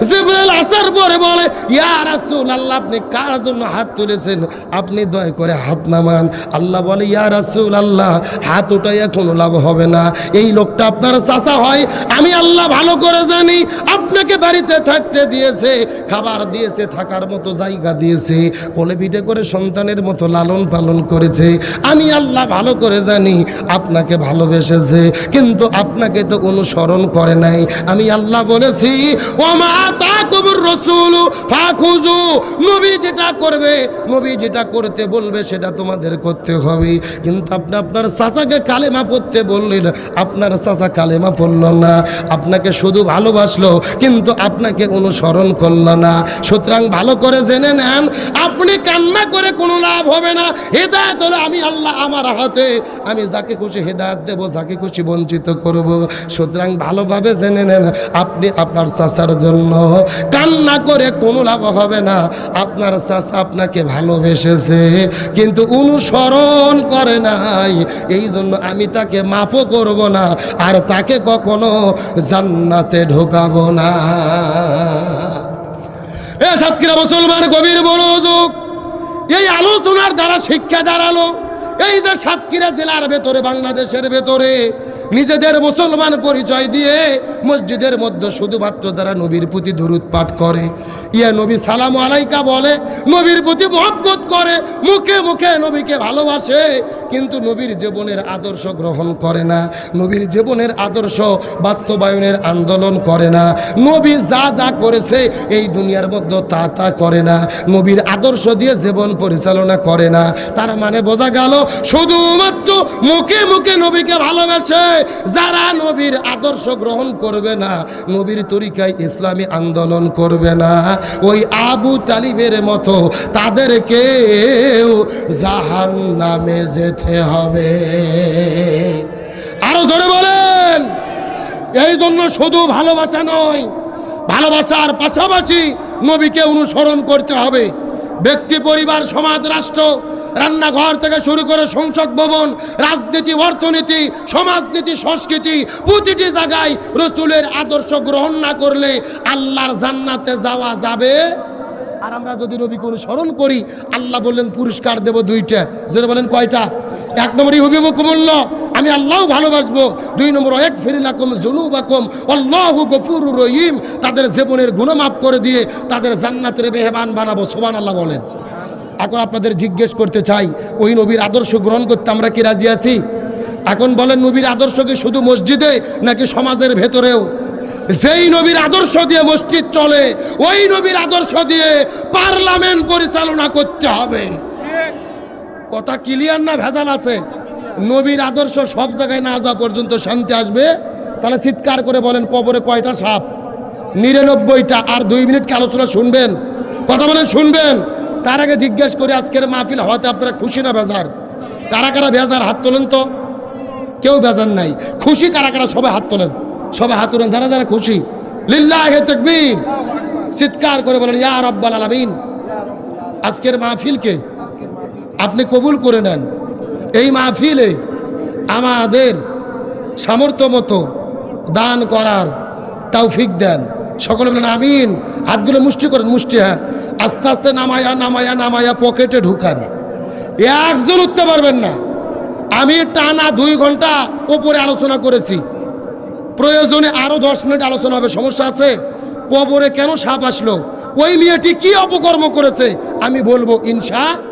জিবরাইল আসার পরে বলে, ইয়া রাসূলুল্লাহ আপনি কার জন্য হাত তুলেছেন? আপনি দয়া করে হাত নামান। আল্লাহ বলে, ইয়া রাসূলুল্লাহ হাত উঠাইয়া কোনো লাভ হবে না, এই লোকটা আপনার চাচা হয়, আমি আল্লাহ ভালো করে জানি, আপনাকে বাড়িতে থাকতে দিয়েছে, খাবার দিয়েছে, থাকার মতো জায়গা দিয়েছে, কোলে পিঠে করে সন্তানের মতো লালন পালন করেছে। আমি আল্লাহ ভালো করে জানি আপনাকে ভালোবেসেছে, কিন্তু আপনাকে তো অনুসরণ করে নাই। আমি আল্লাহ বলেছি ওমা তাকুমুর রাসূল ফাখুযু, নবী যেটা করবে, নবী যেটা করতে বলবে সেটা তোমাদের করতে হবে। কিন্তু আপনি আপনার চাচাকে কালেমা পড়তে বললেন, আপনার চাচা কালেমা পড়ল না, আপনাকে শুধু ভালোবাসলো কিন্তু আপনাকে অনুসরণ করলো না। সুতরাং ভালো করে জেনে নেন, আপনি কান্না করে কোনো লাভ হবে না। হেদায়েত হলো আমি আল্লাহ আমার হাতে, আমি যাকে খুশি হেদায়েত দেব, যাকে খুশি বঞ্চিত করব। সুতরাং ভালোভাবে জেনে নেন, আপনি আপনার চাচার জন্য কান্না করে কোনো লাভ হবে না। আপনার চাচা আপনাকে ভালোবেসেছে কিন্তু অনুসরণ করে নাই, এই জন্য আমি তাকে মাফও করব না, আর তাকে কখনো জান্নাতে ঢোকাবো না। এ সাতক্ষীরা মুসলমান গভীর মনোযোগ, এই আলোচনার দ্বারা শিক্ষা দাঁড়ালো এই যে সাতক্ষীরা জেলার ভেতরে, বাংলাদেশের ভেতরে নিজেদের মুসলমান পরিচয় দিয়ে মসজিদের মধ্যে শুধুমাত্র যারা নবীর প্রতি দরুদ পাঠ করে, ইয়া নবী সালাম আলাইকা বলে, নবীর প্রতি মহব্বত করে, মুখে মুখে নবীকে ভালোবাসে, কিন্তু নবীর জীবনের আদর্শ গ্রহণ করে না, নবীর জীবনের আদর্শ বাস্তবায়নের আন্দোলন করে না, নবী যা যা করেছে এই দুনিয়ার মধ্যে তা তা করে না, নবীর আদর্শ দিয়ে জীবন পরিচালনা করে না। তার মানে বোঝা গেল শুধুমাত্র মুখে মুখে নবীকে ভালোবাসে, যারা নবীর আদর্শ গ্রহণ করবে না, নবীর তরিকায় ইসলামী আন্দোলন করবে না, ওই আবু তালিবের মতো তাদেরকেও জাহান্নামে যেতে হবে। আরো জোরে বলেন। এই জন্য শুধু ভালোবাসা নয়, ভালোবাসার পাশাপাশি নবীকে অনুসরণ করতে হবে। ব্যক্তি, পরিবার, সমাজ, রাষ্ট্র, রান্নাঘর থেকে শুরু করে সংসদ ভবন, রাজনীতি, অর্থনীতি, সমাজনীতি, সংস্কৃতি, প্রতিটি জায়গায় রসুলের আদর্শ গ্রহণ না করলে আল্লাহর জান্নাতে যাওয়া যাবে। আর আমরা যদি নবীকে অনুসরণ করি, আল্লাহ বললেন পুরস্কার দেব দুইটা। যেটা বলেন কয়টা? এক নম্বর ইউহিব্বুকুমুল্লাহ, আমি আল্লাহ ভালোবাসবো। দুই নম্বর ইয়াগফিরুলাকুম যুনুবাকুম আল্লাহু গফুরুর রহিম, তাদের জীবনের গুনাহ মাফ করে দিয়ে তাদের জান্নাতের মেহমান বানাবো। সুবহানাল্লাহ বলেন। এখন আপনাদের জিজ্ঞেস করতে চাই, ওই নবীর আদর্শ গ্রহণ করতে আমরা কি রাজি আছি? এখন বলেন, নবীর আদর্শ কি শুধু মসজিদে নাকি সমাজের ভেতরেও? যেই নবীর আদর্শ দিয়ে মসজিদ চলে, ওই নবীর আদর্শ দিয়ে পার্লামেন্ট পরিচালনা করতে হবে। কথা ক্লিয়ার না ভেজাল আছে? নবীর আদর্শ সব জায়গায় না যাওয়া পর্যন্ত শান্তি আসবে? তাহলে চিৎকার করে বলেন, কবরে কয়টা সাপ? 99টা। আর 2 মিনিট কি আলোচনা শুনবেন? কথা বলেন, শুনবেন? তার আগে জিজ্ঞেস করে, আজকের মাহফিল হওয়াতে আপনারা খুশি না বেজার? কারা কারা বেজার হাত তোলেন তো? কেউ বেজার নাই। খুশি কারা কারা? সবাই হাত তোলেন, সবাই হাত তোলেন যারা যারা খুশি। লিল্লাহি তাকবীর। চিৎকার করে বলেন ইয়া রাব্বাল আলামিন। আজকের মাহফিলকে আপনি কবুল করে নেন। এই মাহফিলে আমাদের সামর্থ্য মতো দান করার তৌফিক দেন। সকলে বলেন আমিন। হাতগুলো মুষ্টি করেন, মুষ্টি। হ্যাঁ, আস্তে আস্তে নামায়া নামায়া নামায়া পকেটে ঢুকান। একজন উঠতে পারবেন না। আমি টানা 2 ঘন্টা উপরে আলোচনা করেছি, প্রয়োজনে আরো 10 মিনিট আলোচনা হবে। সমস্যা আছে? কবরে কেন সাপ আসলো, ওই মেয়েটি কি অপকর্ম করেছে, আমি বলবো ইনশাআল্লাহ।